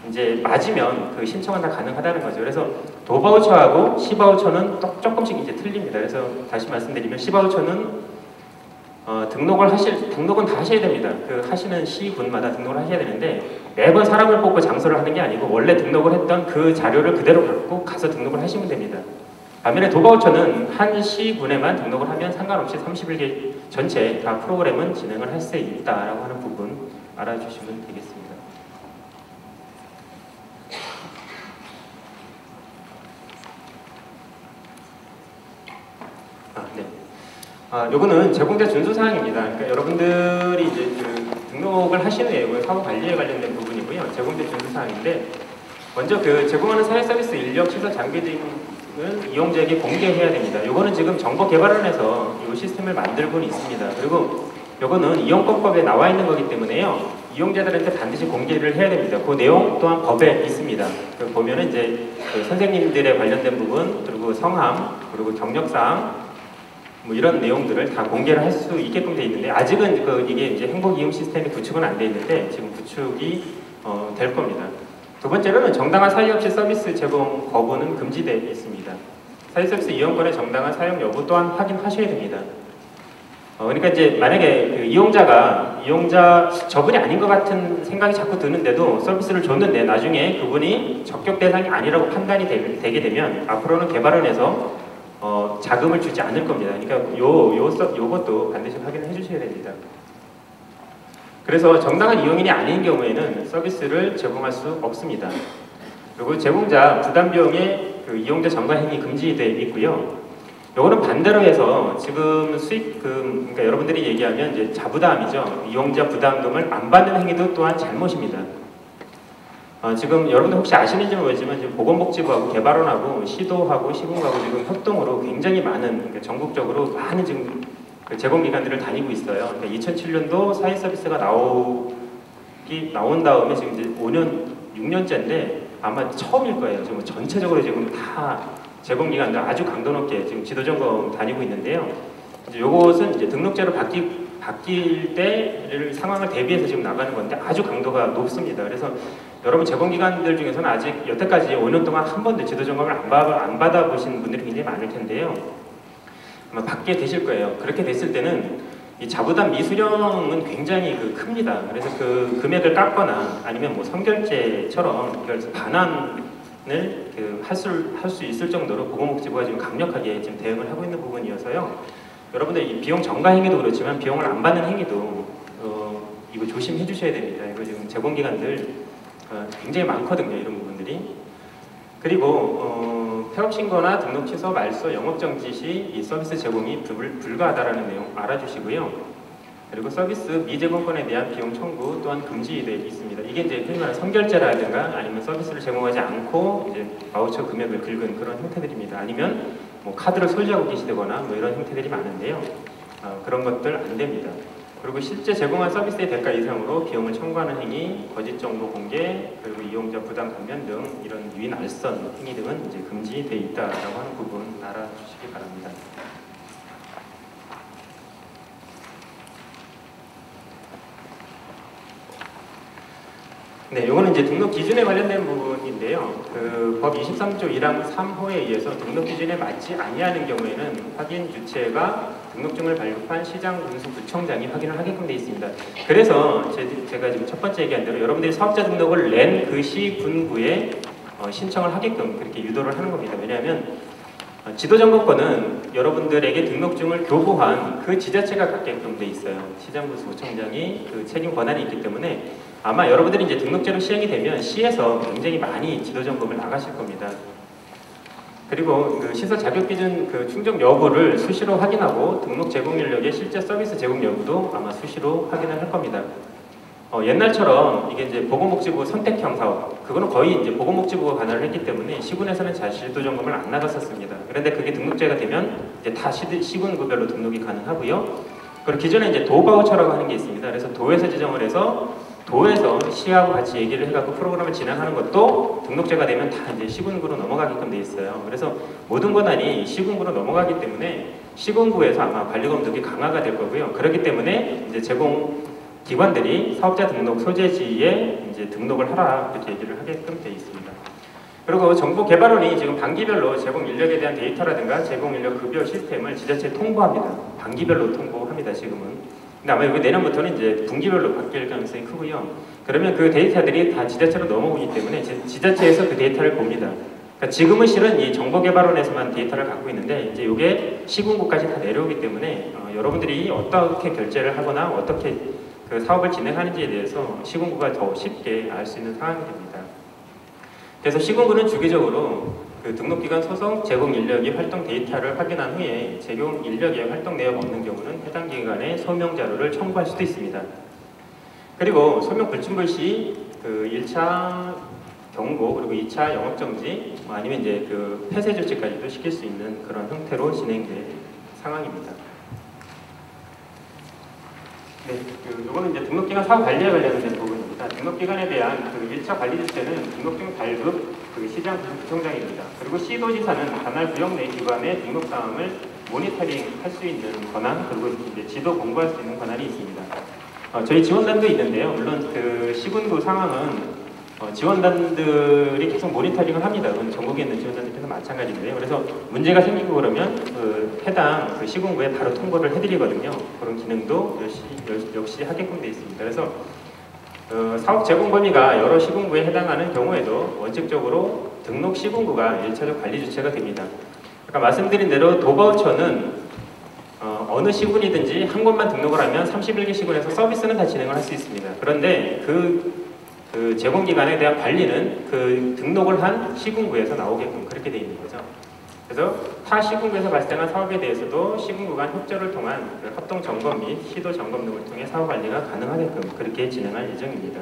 이제 맞으면 그 신청은 다 가능하다는 거죠. 그래서 도바우처하고 C바우처는 조금씩 이제 틀립니다. 그래서 다시 말씀드리면 C바우처는 등록은 다 하셔야 됩니다. 하시는 시군마다 등록을 하셔야 되는데 매번 사람을 뽑고 장소를 하는 게 아니고 원래 등록을 했던 그 자료를 그대로 갖고 가서 등록을 하시면 됩니다. 반면에 도바우처는 한 시군에만 등록을 하면 상관없이 31개 전체 다 프로그램은 진행을 할 수 있다라고 하는 부분 알아주시면 되겠습니다. 요거는 제공자 준수사항입니다. 그러니까 여러분들이 이제 그 등록을 하시는 내용은 사고 관리에 관련된 부분이고요. 제공자 준수사항인데, 먼저 그 제공하는 사회 서비스 인력, 시설, 장비 등은 이용자에게 공개해야 됩니다. 요거는 지금 정보개발원에서 이 시스템을 만들고는 있습니다. 그리고 요거는 이용권법에 나와 있는 거기 때문에요. 이용자들한테 반드시 공개를 해야 됩니다. 그 내용 또한 법에 있습니다. 보면은 이제 그 선생님들에 관련된 부분, 그리고 성함, 그리고 경력사항, 뭐 이런 내용들을 다 공개를 할 수 있게끔 돼 있는데, 아직은 이게 이제 행복 이용 시스템이 구축은 안 돼 있는데 지금 구축이 될 겁니다. 두 번째로는 정당한 사유 없이 서비스 제공 거부는 금지되어 있습니다. 사유 서비스 이용권의 정당한 사용 여부 또한 확인하셔야 됩니다. 그러니까 이제 만약에 그 이용자 저분이 아닌 것 같은 생각이 자꾸 드는데도 서비스를 줬는데 나중에 그분이 적격 대상이 아니라고 판단이 되게 되면 앞으로는 개발원에서 자금을 주지 않을 겁니다. 그러니까 요것도 반드시 확인을 해주셔야 됩니다. 그래서 정당한 이용인이 아닌 경우에는 서비스를 제공할 수 없습니다. 그리고 제공자 부담 비용의 그 이용자 전가 행위 금지되어 있고요. 요거는 반대로 해서 지금 수익금, 그러니까 여러분들이 얘기하면 이제 자부담이죠. 이용자 부담금을 안 받는 행위도 또한 잘못입니다. 지금 여러분들 혹시 아시는지 모르지만 지금 보건복지부하고 개발원하고 시도하고 시군하고 지금 협동으로 굉장히 많은, 그러니까 전국적으로 많은 지금 그 제공기관들을 다니고 있어요. 그러니까 2007년도 사회서비스가 나온 다음에 지금 이제 6년째인데 아마 처음일 거예요. 지금 전체적으로 지금 다 제공기관들 아주 강도 높게 지금 지도점검 다니고 있는데요. 이제 요것은 이제 등록제로 바뀔 때를 상황을 대비해서 지금 나가는 건데 아주 강도가 높습니다. 그래서 여러분 제공기관들 중에서는 아직 여태까지 5년 동안 한 번도 지도점검을 안 받아보신 분들이 굉장히 많을 텐데요. 아마 받게 되실 거예요. 그렇게 됐을 때는 이 자부담 미수령은 굉장히 큽니다. 그래서 그 금액을 깎거나 아니면 뭐 선결제처럼 반환을 할 수 있을 정도로 보건복지부가 지금 강력하게 지금 대응을 하고 있는 부분이어서요. 여러분들 이 비용 전가 행위도 그렇지만 비용을 안 받는 행위도 이거 조심해 주셔야 됩니다. 이거 지금 제공기관들 굉장히 많거든요. 이런 부분들이. 그리고 폐업신고나 등록 취소, 말소, 영업정지 시 이 서비스 제공이 불가하다라는 내용 알아주시고요. 그리고 서비스 미제공권에 대한 비용 청구 또한 금지되어 있습니다. 이게 이제 흔히 말하는 선결제라든가 아니면 서비스를 제공하지 않고 이제 바우처 금액을 긁은 그런 형태들입니다. 아니면 뭐 카드를 소지하고 계시거나 뭐 이런 형태들이 많은데요. 그런 것들 안 됩니다. 그리고 실제 제공한 서비스의 대가 이상으로 비용을 청구하는 행위, 거짓 정보 공개, 그리고 이용자 부담 감면 등 이런 유인 알선 행위 등은 이제 금지되어 있다라고 하는 부분 알아주시기 바랍니다. 네, 이거는 이제 등록 기준에 관련된 부분인데요. 그 법 23조 1항 3호에 의해서 등록 기준에 맞지 아니하는 경우에는 확인 주체가 등록증을 발급한 시장군수구청장이 확인을 하게끔 되어 있습니다. 그래서 제가 지금 첫 번째 얘기한 대로 여러분들이 사업자 등록을 낸 그 시군구에 신청을 하게끔 그렇게 유도를 하는 겁니다. 왜냐하면 지도점검권은 여러분들에게 등록증을 교부한 그 지자체가 갖게끔 돼 있어요. 시장군수구청장이 그 책임 권한이 있기 때문에 아마 여러분들이 이제 등록제로 시행이 되면 시에서 굉장히 많이 지도점검을 나가실 겁니다. 그리고 그 시설 자격기준 그 충족 여부를 수시로 확인하고 등록 제공 인력의 실제 서비스 제공 여부도 아마 수시로 확인을 할 겁니다. 옛날처럼 이게 이제 보건복지부 선택형 사업, 그거는 거의 이제 보건복지부가 관할을 했기 때문에 시군에서는 잘 지도점검을 안 나갔었습니다. 그런데 그게 등록제가 되면 이제 다 시군구별로 등록이 가능하고요. 그리고 기존에 이제 도바우처라고 하는 게 있습니다. 그래서 도에서 지정을 해서 도에서 시하고 같이 얘기를 해갖고 프로그램을 진행하는 것도 등록제가 되면 다 이제 시군구로 넘어가게끔 돼 있어요. 그래서 모든 권한이 시군구로 넘어가기 때문에 시군구에서 아마 관리 감독이 강화가 될 거고요. 그렇기 때문에 이제 제공 기관들이 사업자 등록 소재지에 이제 등록을 하라 이렇게 얘기를 하게끔 돼 있습니다. 그리고 정보개발원이 지금 반기별로 제공 인력에 대한 데이터라든가 제공 인력 급여 시스템을 지자체에 통보합니다. 반기별로 통보합니다. 지금은. 근데 아마 여기 내년부터는 이제 분기별로 바뀔 가능성이 크고요. 그러면 그 데이터들이 다 지자체로 넘어오기 때문에 지자체에서 그 데이터를 봅니다. 그러니까 지금은 실은 이 정보개발원에서만 데이터를 갖고 있는데 이제 이게 시군구까지 다 내려오기 때문에 여러분들이 어떻게 결제를 하거나 어떻게 그 사업을 진행하는지에 대해서 시군구가 더 쉽게 알 수 있는 상황이 됩니다. 그래서 시군구는 주기적으로 그 등록기관 소속 제공 인력이 활동 데이터를 확인한 후에 제공 인력의 활동 내역 없는 경우는 해당 기관에 소명 자료를 첨부할 수도 있습니다. 그리고 소명 불충분 시 그 1차 경고 그리고 2차 영업정지 아니면 이제 그 폐쇄 조치까지도 시킬 수 있는 그런 형태로 진행될 상황입니다. 네, 이거는 이제 등록기관 사업 관리에 관련된 부분입니다. 등록기관에 대한 그 1차 관리 주체는 등록증 발급 그 시장 구청장입니다. 그리고 시도지사는 관할 구역 내 기관의 등록 사항을 모니터링할 수 있는 권한 그리고 이제 지도 공부할 수 있는 권한이 있습니다. 저희 지원단도 있는데요. 물론 그 시군구 상황은 지원단들이 계속 모니터링을 합니다. 그건 전국에 있는 지원단들께서 마찬가지인데요. 그래서 문제가 생기고 그러면 그 해당 그 시군구에 바로 통보를 해드리거든요. 그런 기능도 역시 하게끔 되어 있습니다. 그래서 사업 제공 범위가 여러 시군구에 해당하는 경우에도 원칙적으로 등록 시군구가 1차적 관리 주체가 됩니다. 아까 말씀드린 대로 도바우처는 어느 시군이든지 한 곳만 등록을 하면 31개 시군에서 서비스는 다 진행을 할 수 있습니다. 그런데 그 제공기관에 대한 관리는 그 등록을 한 시군구에서 나오게끔 그렇게 되어 있는 거죠. 그래서 타 시군구에서 발생한 사업에 대해서도 시군구 간 협조를 통한 그 합동 점검 및 시도 점검 등을 통해 사업 관리가 가능하게끔 그렇게 진행할 예정입니다.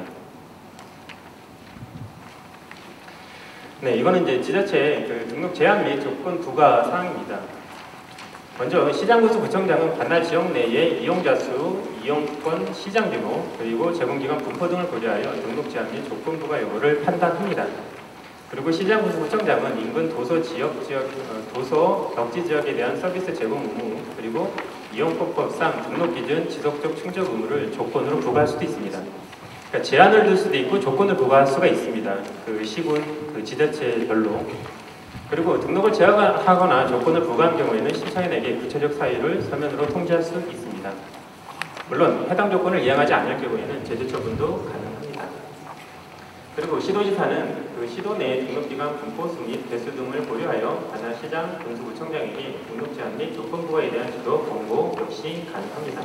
네, 이거는 이제 지자체 그 등록 제한 및 조건 부과 사항입니다. 먼저 시장군수구청장은 관할 지역 내의 이용자 수, 이용권, 시장 규모, 그리고 제공기관 분포 등을 고려하여 등록 제한 및 조건 부과 여부를 판단합니다. 그리고 시장군수구청장은 인근 도서 덕지 지역에 대한 서비스 제공 의무, 그리고 이용법상 등록 기준 지속적 충족 의무를 조건으로 부과할 수도 있습니다. 그러니까 제한을 둘 수도 있고 조건을 부과할 수가 있습니다. 그 시군, 그 지자체별로. 그리고 등록을 제한하거나 조건을 부과한 경우에는 신청인에게 구체적 사유를 서면으로 통지할 수 있습니다. 물론 해당 조건을 이행하지 않을 경우에는 제재 처분도 가능합니다. 그리고 시도지사는 그 시도 내 등록기관 분포 수 및 대수 등을 고려하여 관할 시장, 군수구청장에게 등록 제한 및 조건 부과에 대한 지도, 권고 역시 가능합니다.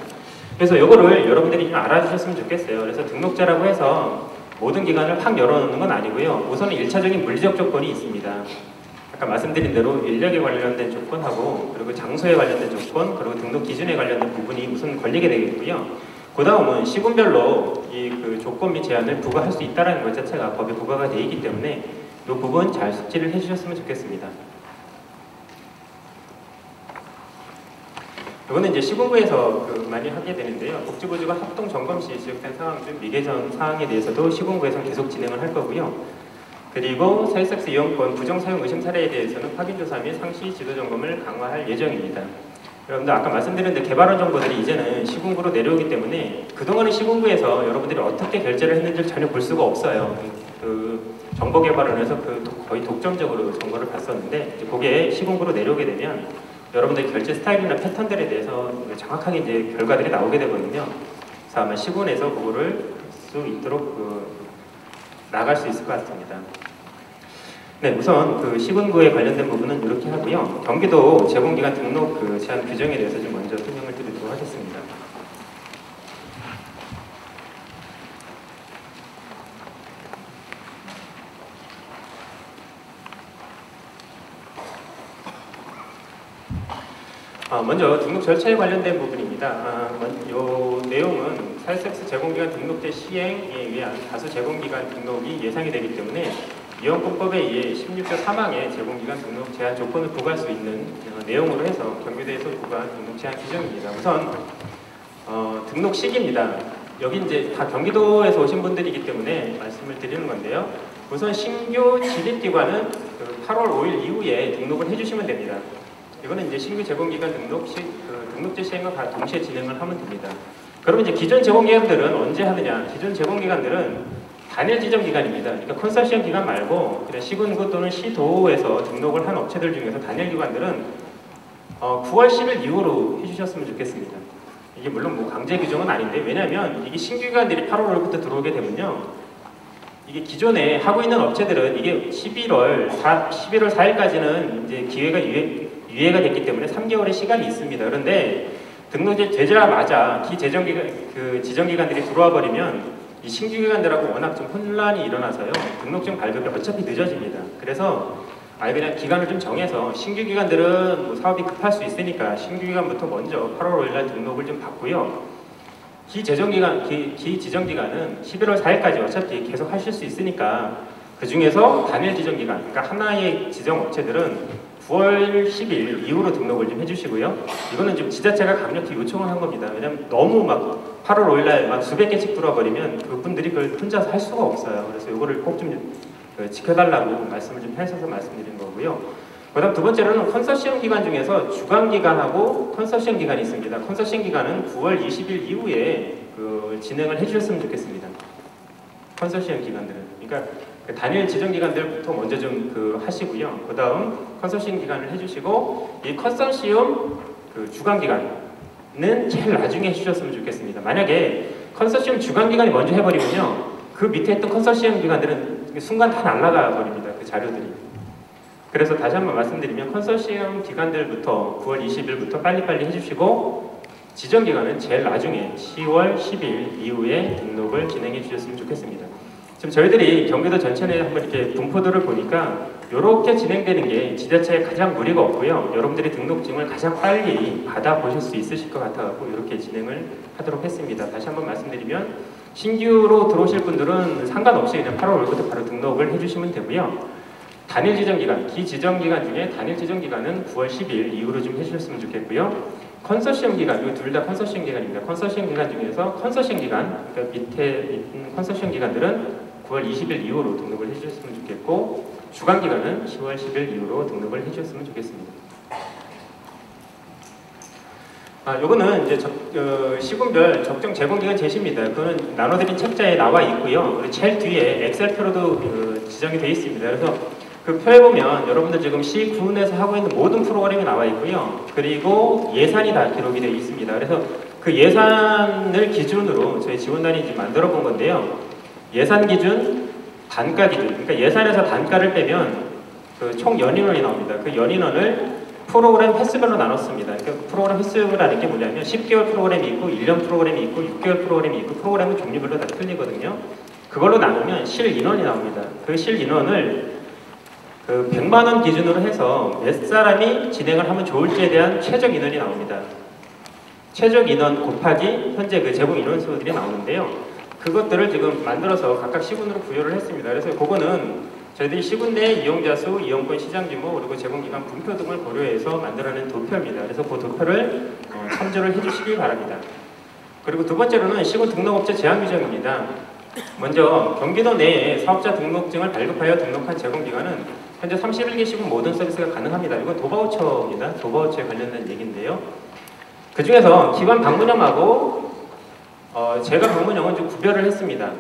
그래서 이거를 여러분들이 좀 알아주셨으면 좋겠어요. 그래서 등록제라고 해서 모든 기관을 확 열어놓는 건 아니고요. 우선은 1차적인 물리적 조건이 있습니다. 아까 말씀드린 대로 인력에 관련된 조건하고 그리고 장소에 관련된 조건 그리고 등록 기준에 관련된 부분이 우선 걸리게 되겠고요. 그 다음은 시군별로 이 그 조건 및 제한을 부과할 수 있다는 것 자체가 법에 부과가 되어 있기 때문에 이 부분 잘 숙지를 해주셨으면 좋겠습니다. 이거는 이제 시군구에서 많이 하게 되는데요. 복지부주가 합동 점검 시 지적된 상황 중 미개정 사항에 대해서도 시군구에서 계속 진행을 할 거고요. 그리고 사회섹스 이용권 부정사용 의심 사례에 대해서는 확인조사 및 상시 지도점검을 강화할 예정입니다. 여러분들 아까 말씀드린 데 개발원 정보들이 이제는 시군구로 내려오기 때문에 그동안은 시군구에서 여러분들이 어떻게 결제를 했는지 전혀 볼 수가 없어요. 그 정보 개발원에서 거의 독점적으로 정보를 봤었는데 이제 그게 시군구로 내려오게 되면 여러분들의 결제 스타일이나 패턴들에 대해서 정확하게 이제 결과들이 나오게 되거든요. 그래서 아마 시군에서 그거를 할 수 있도록 나갈 수 있을 것 같습니다. 네, 우선 그 시군구에 관련된 부분은 이렇게 하고요. 경기도 제공기관 등록 그 제한 규정에 대해서 좀 먼저 설명을 드리도록 하겠습니다. 먼저 등록 절차에 관련된 부분입니다. 이 내용은 사회섹스 제공기관 등록제 시행에 의한 다수 제공기관 등록이 예상이 되기 때문에 이용권법에 의해 16조 3항의 제공기관 등록 제한 조건을 부과할 수 있는 내용으로 해서 경기도에서 부과한 등록 제한 규정입니다. 우선 등록 시기입니다. 여기 이제 다 경기도에서 오신 분들이기 때문에 말씀을 드리는 건데요. 우선 신규 진입기관은 8월 5일 이후에 등록을 해주시면 됩니다. 이거는 이제 신규 제공기관 등록제 시행과 다 동시에 진행을 하면 됩니다. 그러면 이제 기존 제공기관들은 언제 하느냐? 기존 제공기관들은 단일 지정 기관입니다. 그러니까 컨소시엄 기관 말고 그냥 시군구 또는 시도에서 등록을 한 업체들 중에서 단일 기관들은 9월 10일 이후로 해주셨으면 좋겠습니다. 이게 물론 뭐 강제 규정은 아닌데 왜냐하면 이게 신규 기관들이 8월 5일부터 들어오게 되면요. 이게 기존에 하고 있는 업체들은 이게 11월 4일까지는 이제 기회가 유예가 됐기 때문에 3개월의 시간이 있습니다. 그런데 등록이 되자마자 지정기관들이 들어와 버리면 이 신규기관들하고 워낙 좀 혼란이 일어나서요. 등록증 발급이 어차피 늦어집니다. 그래서 아예 그냥 기간을 좀 정해서 신규기관들은 뭐 사업이 급할 수 있으니까 신규기관부터 먼저 8월 5일날 등록을 좀 받고요. 기지정기관은 11월 4일까지 어차피 계속 하실 수 있으니까 그 중에서 단일 지정기관, 그러니까 하나의 지정업체들은 9월 10일 이후로 등록을 좀 해주시고요. 이거는 좀 지자체가 강력히 요청을 한 겁니다. 왜냐면 너무 막 8월 5일날 막 수백 개씩 들어와 버리면 그분들이 그걸 혼자서 할 수가 없어요. 그래서 이거를 꼭 좀 지켜달라고 말씀을 좀 해서 말씀드린 거고요. 그다음 두 번째로는 컨소시엄 기관 중에서 주관 기관하고 컨소시엄 기관이 있습니다. 컨소시엄 기관은 9월 20일 이후에 진행을 해주셨으면 좋겠습니다. 컨소시엄 기관들은, 그러니까 그 단일 지정 기관들부터 먼저 좀 하시고요. 그다음 컨소시엄 기관을 해주시고 이 컨소시엄 주관 기관은 제일 나중에 해주셨으면 좋겠습니다. 만약에 컨소시엄 주관 기관이 먼저 해버리면요, 그 밑에 있던 컨소시엄 기관들은 순간 다 날아가 버립니다. 그 자료들이. 그래서 다시 한번 말씀드리면 컨소시엄 기관들부터 9월 20일부터 빨리빨리 해주시고 지정기관은 제일 나중에 10월 10일 이후에 등록을 진행해 주셨으면 좋겠습니다. 지금 저희들이 경기도 전체에 한번 이렇게 분포도를 보니까 이렇게 진행되는 게 지자체에 가장 무리가 없고요. 여러분들이 등록증을 가장 빨리 받아보실 수 있으실 것 같아서 이렇게 진행을 하도록 했습니다. 다시 한번 말씀드리면 신규로 들어오실 분들은 상관없이 그냥 8월 5일부터 바로 등록을 해주시면 되고요. 단일 지정기관, 기지정기관 중에 단일 지정기관은 9월 10일 이후로 좀 해주셨으면 좋겠고요. 컨소시엄 기관, 이 둘 다 컨소시엄 기관입니다. 컨소시엄 기관 중에서 컨소시엄 기관, 그러니까 밑에 있는 컨소시엄 기관들은 9월 20일 이후로 등록을 해주셨으면 좋겠고 주관 기관은 10월 10일 이후로 등록을 해주셨으면 좋겠습니다. 요거는 이제 시군별 적정 제공기간 제시입니다. 그거는 나눠드린 책자에 나와 있고요. 그리고 제일 뒤에 엑셀표로도 지정이 되어 있습니다. 그래서 그 표에 보면 여러분들 지금 시군에서 하고 있는 모든 프로그램이 나와 있고요. 그리고 예산이 다 기록이 되어 있습니다. 그래서 그 예산을 기준으로 저희 지원단이 이제 만들어 본 건데요. 예산 기준, 단가 기준. 그러니까 예산에서 단가를 빼면 그 총 연인원이 나옵니다. 그 연인원을 프로그램 횟수별로 나눴습니다. 그러니까 프로그램 횟수라는 게 뭐냐면 10개월 프로그램이 있고 1년 프로그램이 있고 6개월 프로그램이 있고 프로그램은 종류별로 다 틀리거든요. 그걸로 나누면 실인원이 나옵니다. 그 실인원을 100만 원 기준으로 해서 몇 사람이 진행을 하면 좋을지에 대한 최적 인원이 나옵니다. 최적 인원 곱하기 현재 그 제공 인원 수들이 나오는데요. 그것들을 지금 만들어서 각각 시군으로 부여를 했습니다. 그래서 그거는 저희들이 시군 내 이용자 수, 이용권 시장 규모, 그리고 제공기관 분표 등을 고려해서 만들어낸 도표입니다. 그래서 그 도표를 참조를 해주시기 바랍니다. 그리고 두 번째로는 시군 등록업체 제한 규정입니다. 먼저 경기도 내에 사업자 등록증을 발급하여 등록한 제공기관은 현재 31개 시군 모든 서비스가 가능합니다. 이건 도바우처입니다. 도바우처에 관련된 얘기인데요. 그 중에서 기관 방문형하고 재가 방문형은 좀 구별을 했습니다.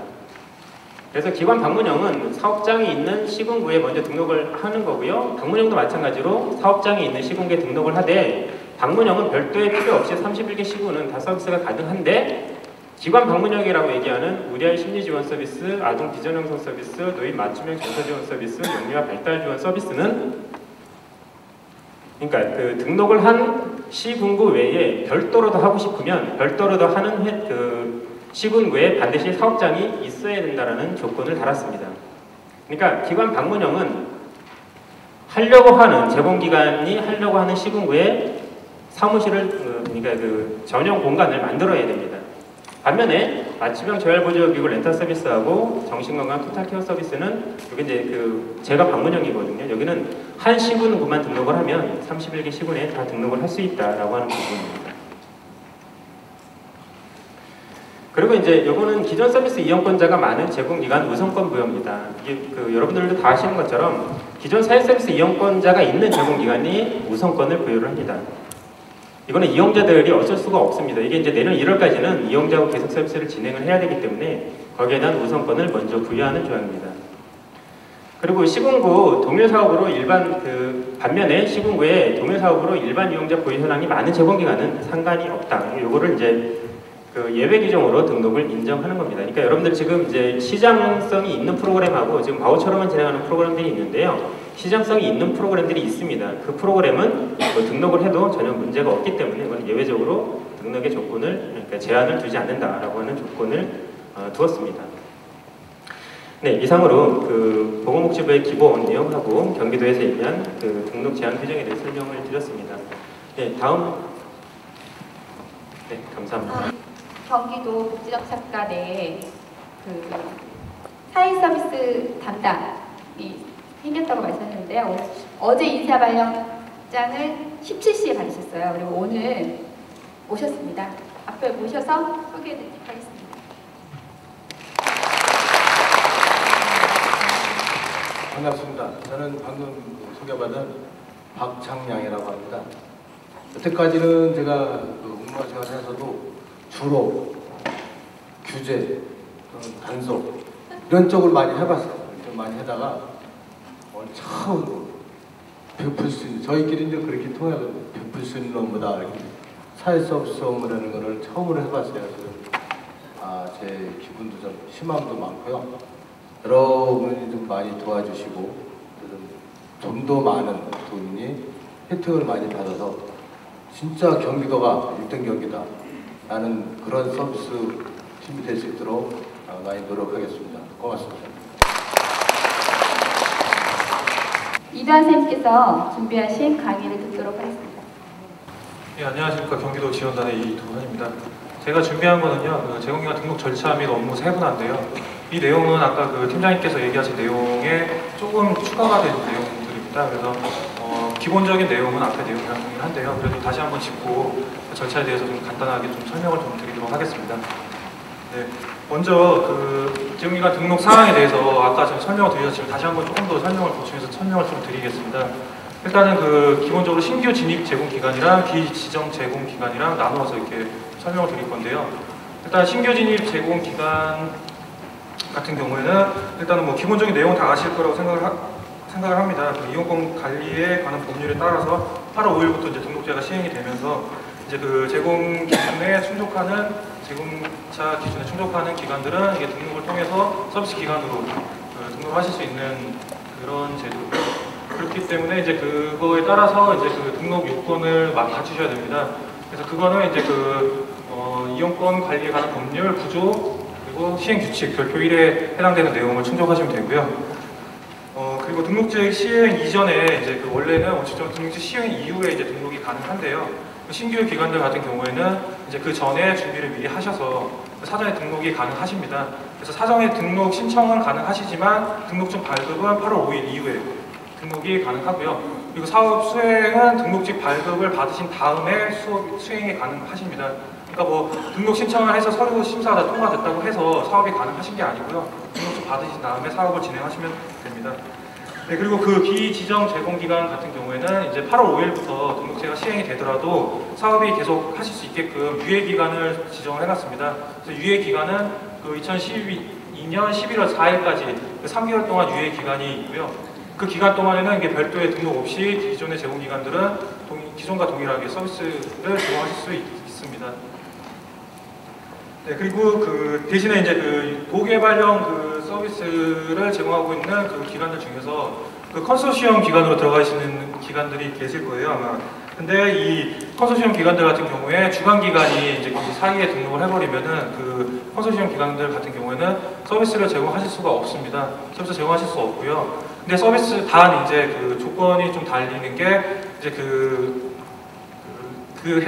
그래서 기관 방문형은 사업장이 있는 시군구에 먼저 등록을 하는 거고요. 방문형도 마찬가지로 사업장이 있는 시군구에 등록을 하되 방문형은 별도의 필요 없이 31개 시군은 다 서비스가 가능한데 기관 방문형이라고 얘기하는 우리아이 심리지원 서비스, 아동 비전형성 서비스, 노인 맞춤형 정서지원 서비스, 영유아 발달 지원 서비스는 그러니까 그 등록을 한 시군구 외에 별도로도 하고 싶으면 별도로도 하는 시군구에 반드시 사업장이 있어야 된다는 조건을 달았습니다. 그러니까 기관 방문형은 하려고 하는 제공기관이 하려고 하는 시군구에 사무실을 그러니까 그 전용 공간을 만들어야 됩니다. 반면에 맞춤형 재활보조기구 렌탈 서비스하고 정신건강 토탈케어 서비스는 여기 이제 제가 방문형이거든요. 여기는 한 시군구만 등록을 하면 31개 시군에 다 등록을 할 수 있다라고 하는 부분입니다. 그리고 이제 요거는 기존 서비스 이용권자가 많은 제공기관 우선권 부여입니다. 이게 여러분들도 다 아시는 것처럼 기존 사회 서비스 이용권자가 있는 제공기관이 우선권을 부여를 합니다. 이거는 이용자들이 어쩔 수가 없습니다. 이게 이제 내년 1월까지는 이용자하고 계속 서비스를 진행을 해야 되기 때문에 거기에 대한 우선권을 먼저 부여하는 조항입니다. 그리고 시군구 동일사업으로 반면에 시군구에 동일사업으로 일반 이용자 보유 현황이 많은 제공기관은 상관이 없다. 요거를 이제 예외 규정으로 등록을 인정하는 겁니다. 그러니까 여러분들 지금 이제 시장성이 있는 프로그램하고 지금 바우처로만 진행하는 프로그램들이 있는데요. 시장성이 있는 프로그램들이 있습니다. 그 프로그램은 등록을 해도 전혀 문제가 없기 때문에 이건 예외적으로 등록의 조건을 그러니까 제한을 두지 않는다라고 하는 조건을 두었습니다. 네, 이상으로 그 보건복지부의 기본 내용하고 경기도에서 얘기한 그 등록 제한 규정에 대해 설명을 드렸습니다. 네, 다음. 네, 감사합니다. 경기도 복지정착과 내에 그 사회서비스 담당이 생겼다고 말씀하셨는데요. 어제 인사발령장을 17시에 받으셨어요. 그리고 오늘 오셨습니다. 앞에 모셔서 소개해드리도록 하겠습니다. 반갑습니다. 저는 방금 소개받은 박창량이라고 합니다. 여태까지는 제가 업무 생활에서도 주로 규제, 단속 이런 쪽을 많이 해봤어요. 좀 많이 하다가 오늘 처음 베풀 수 있는, 저희끼리 이제 그렇게 통하거든요. 베풀 수 있는 업무다. 이렇게 사회서비스 업무라는 거를 처음으로 해봤어요. 그래서 제 기분도 좀 희망도 많고요. 여러분이 좀 많이 도와주시고 좀 더 많은 도민이 혜택을 많이 받아서 진짜 경기도가 1등 경기다 라는 그런 서비스 팀이 될 수 있도록 많이 노력하겠습니다. 고맙습니다. 이도환 선생님께서 준비하신 강의를 듣도록 하겠습니다. 네, 안녕하십니까. 경기도 지원단의 이도환입니다. 제가 준비한 거는요, 제공기관 등록 절차 및 업무 세분화인데요. 이 내용은 아까 그 팀장님께서 얘기하신 내용에 조금 추가가 된 내용들입니다. 그래서 기본적인 내용은 앞에 내용이랑 동일한데요. 그래도 다시 한번 짚고 그 절차에 대해서 좀 간단하게 좀 설명을 좀 드리도록 하겠습니다. 네, 먼저 그 제공기관 등록 사항에 대해서 아까 좀 설명을 드렸지만 다시 한번 조금 더 설명을 보충해서 설명을 좀 드리겠습니다. 일단은 그 기본적으로 신규 진입 제공기관이랑 비지정 제공기관이랑 나누어서 이렇게 설명을 드릴 건데요. 일단 신규 진입 제공기관 같은 경우에는 일단은 뭐 기본적인 내용 다 아실 거라고 생각을 합니다. 그 이용권 관리에 관한 법률에 따라서 8월 5일부터 이제 등록제가 시행이 되면서 이제 그 제공 기준에 충족하는 제공자 기준에 충족하는 기관들은 이게 등록을 통해서 서비스 기관으로 등록을 하실 수 있는 그런 제도고요. 그렇기 때문에 이제 그거에 따라서 이제 그 등록 요건을 갖추셔야 됩니다. 그래서 그거는 이제 그 이용권 관리에 관한 법률 구조 그리고 시행 규칙 별표 1에 해당되는 내용을 충족하시면 되고요. 그리고 등록제 시행 이전에 이제 그 원래는 원칙적으로 등록제 시행 이후에 이제 등록이 가능한데요. 신규 기관들 같은 경우에는 이제 그 전에 준비를 미리 하셔서 사전에 등록이 가능하십니다. 그래서 사전에 등록 신청은 가능하시지만 등록증 발급은 8월 5일 이후에 등록이 가능하고요. 그리고 사업 수행은 등록직 발급을 받으신 다음에 수행이 가능하십니다. 그러니까 뭐 등록 신청을 해서 서류 심사가 통과됐다고 해서 사업이 가능하신 게 아니고요. 등록증 받으신 다음에 사업을 진행하시면 됩니다. 네, 그리고 그 비지정 제공기관 같은 경우에는 이제 8월 5일부터 등록제가 시행이 되더라도 사업이 계속 하실 수 있게끔 유예기간을 지정을 해놨습니다. 그래서 유예기간은 그 2012년 11월 4일까지 3개월 동안 유예기간이 있고요. 그 기간 동안에는 이게 별도의 등록 없이 기존의 제공기관들은 기존과 동일하게 서비스를 제공하실 수 있습니다. 네, 그리고 그 대신에 이제 그 도개발형 그 서비스를 제공하고 있는 그 기관들 중에서 그 컨소시엄 기관으로 들어가시는 기관들이 계실 거예요, 아마. 근데 이 컨소시엄 기관들 같은 경우에 주관 기관이 이제 그 사이에 등록을 해버리면은 그 컨소시엄 기관들 같은 경우에는 서비스를 제공하실 수가 없습니다. 서비스 제공하실 수 없고요. 근데 서비스 단 이제 그 조건이 좀 달리는 게 이제 그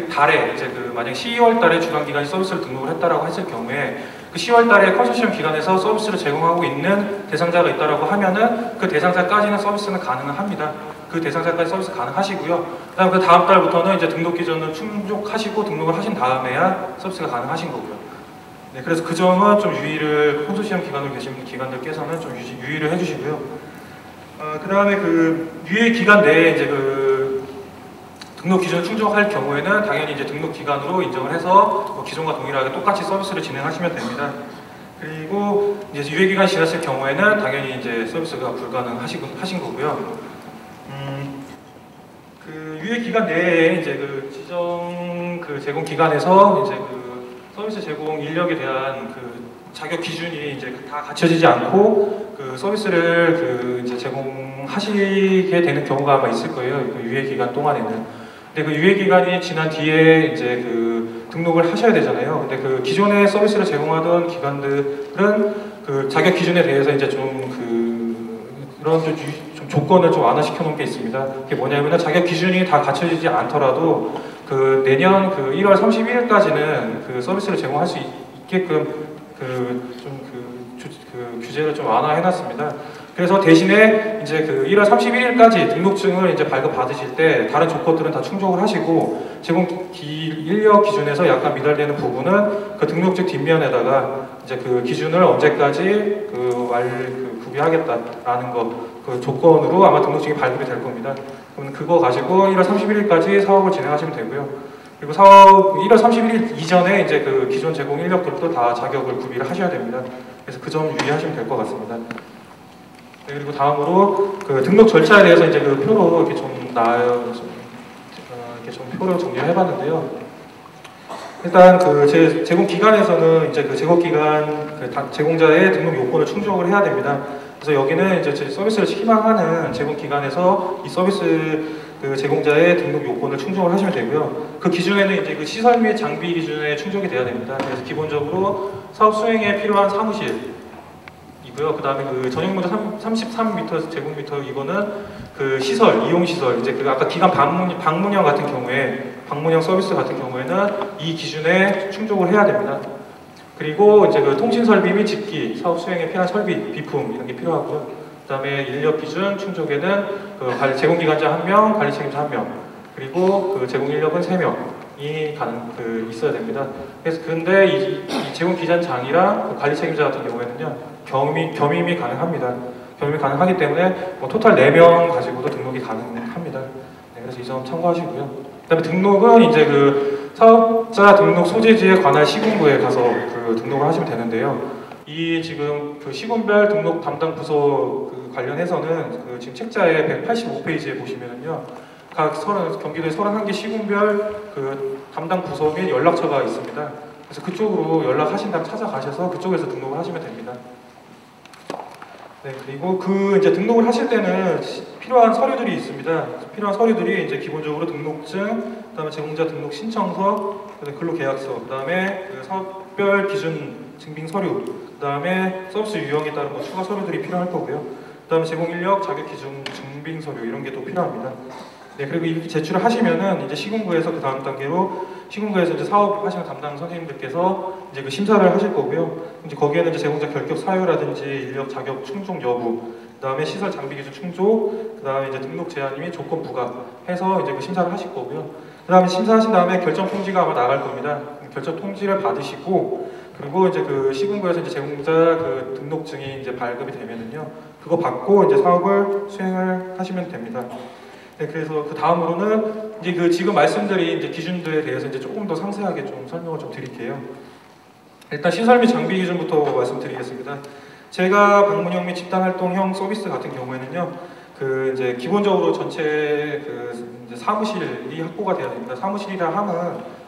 달에 이제 그 만약 12월 달에 주간 기관이 서비스를 등록을 했다라고 했을 경우에 그 10월 달에 컨소시엄 기관에서 서비스를 제공하고 있는 대상자가 있다라고 하면은 그 대상자까지는 서비스는 가능합니다. 그 대상자까지 서비스 가능하시고요. 그다음 그 다음 달부터는 이제 등록 기준을 충족하시고 등록을 하신 다음에야 서비스가 가능하신 거고요. 네, 그래서 그 점은 좀 유의를 컨소시엄 기관으로 계신 기관들께서는 좀 유의를 해주시고요. 그 다음에 그 유예 기간 내에 이제 그 등록 기준을 충족할 경우에는 당연히 이제 등록 기관으로 인정을 해서 뭐 기존과 동일하게 똑같이 서비스를 진행하시면 됩니다. 그리고 이제 유예 기간이 지났을 경우에는 당연히 이제 서비스가 불가능하신 거고요. 그 유예 기간 내에 이제 그 지정 그 제공 기관에서 이제 그 서비스 제공 인력에 대한 그 자격 기준이 이제 다 갖춰지지 않고 그 서비스를 그 이제 제공하시게 되는 경우가 아마 있을 거예요. 그 유예 기간 동안에는. 근데 그 유예 기간이 지난 뒤에 이제 그 등록을 하셔야 되잖아요. 근데 그 기존에 서비스를 제공하던 기관들은 그 자격 기준에 대해서 이제 그런 좀 조건을 좀 완화시켜 놓은 게 있습니다. 그게 뭐냐면은 자격 기준이 다 갖춰지지 않더라도 그 내년 그 1월 31일까지는 그 서비스를 제공할 수 있게끔 규제를 좀 완화해 놨습니다. 그래서 대신에 이제 그 1월 31일까지 등록증을 이제 발급받으실 때 다른 조건들은 다 충족을 하시고 제공 인력 기준에서 약간 미달되는 부분은 그 등록증 뒷면에다가 이제 그 기준을 언제까지 구비하겠다라는 그 조건으로 아마 등록증이 발급이 될 겁니다. 그럼 그거 가지고 1월 31일까지 사업을 진행하시면 되고요. 그리고 사업 1월 31일 이전에 이제 그 기존 제공 인력들도 다 자격을 구비를 하셔야 됩니다. 그래서 그 점 유의하시면 될 것 같습니다. 네, 그리고 다음으로 그 등록 절차에 대해서 이제 그 표로 이렇게 이렇게 좀 표로 정리를 해봤는데요. 일단 그 제공 기관에서는 이제 그 제공 기관 제공자의 등록 요건을 충족을 해야 됩니다. 그래서 여기는 이제 서비스를 희망하는 제공 기관에서 이 서비스 그 제공자의 등록 요건을 충족을 하시면 되고요. 그 기준에는 이제 그 시설 및 장비 기준에 충족이 돼야 됩니다. 그래서 기본적으로 사업 수행에 필요한 사무실. 그 다음에 그 전용무조 33m 제곱미터 이거는 그 시설, 이용 시설 이제 그 아까 기관 방문형 같은 경우에 방문형 서비스 같은 경우에는 이 기준에 충족을 해야 됩니다. 그리고 이제 그 통신 설비 및 집기, 사업 수행에 필요한 설비, 비품 이런 게 필요하고요. 그다음에 인력 기준 충족에는 그 제공 기관자 1명, 관리 책임자 1명, 그리고 그 제공 인력은 3명이 있어야 됩니다. 그래서 근데 이 제공 기관장이랑 그 관리 책임자 같은 경우에는요. 겸임이 가능합니다. 겸임이 가능하기 때문에 토탈 4명 가지고도 등록이 가능합니다. 네, 그래서 이 점 참고하시고요. 그다음에 등록은 이제 그 사업자 등록 소재지에 관할 시군구에 가서 그 등록을 하시면 되는데요. 이 지금 그 시군별 등록 담당 부서 그 관련해서는 그 지금 책자의 185페이지에 보시면은요. 경기도의 31개 시군별 그 담당 부서 및 연락처가 있습니다. 그래서 그쪽으로 연락하신다면 찾아가셔서 그쪽에서 등록을 하시면 됩니다. 네, 그리고 그 이제 등록을 하실 때는 필요한 서류들이 있습니다. 필요한 서류들이 이제 기본적으로 등록증, 그다음에 제공자 등록 신청서, 그다음에 근로계약서, 그다음에 그 사업별 기준 증빙 서류, 그다음에 서비스 유형에 따른 뭐 추가 서류들이 필요할 거고요. 그다음에 제공 인력 자격 기준 증빙 서류 이런 게 또 필요합니다. 네, 그리고 이렇게 제출을 하시면은 이제 시군구에서 그 다음 단계로 시군구에서 이제 사업하시는 담당 선생님들께서 이제 그 심사를 하실 거고요. 이제 거기에는 이제 제공자 결격 사유라든지 인력 자격 충족 여부, 그다음에 시설 장비 기준 충족, 그다음에 이제 등록 제한 및 조건 부과해서 이제 그 심사를 하실 거고요. 그다음에 심사하신 다음에 결정 통지가 아마 나갈 겁니다. 결정 통지를 받으시고 그리고 이제 그 시군구에서 이제 제공자 그 등록증이 이제 발급이 되면은요, 그거 받고 이제 사업을 수행을 하시면 됩니다. 네, 그래서 그 다음으로는 이제 그 지금 말씀드린 이제 기준들에 대해서 이제 조금 더 상세하게 좀 설명을 좀 드릴게요. 일단 시설 및 장비 기준부터 말씀드리겠습니다. 제가 방문형 및 집단 활동형 서비스 같은 경우에는요, 그 이제 기본적으로 전체 그 이제 사무실이 확보가 돼야 됩니다. 사무실이라 함은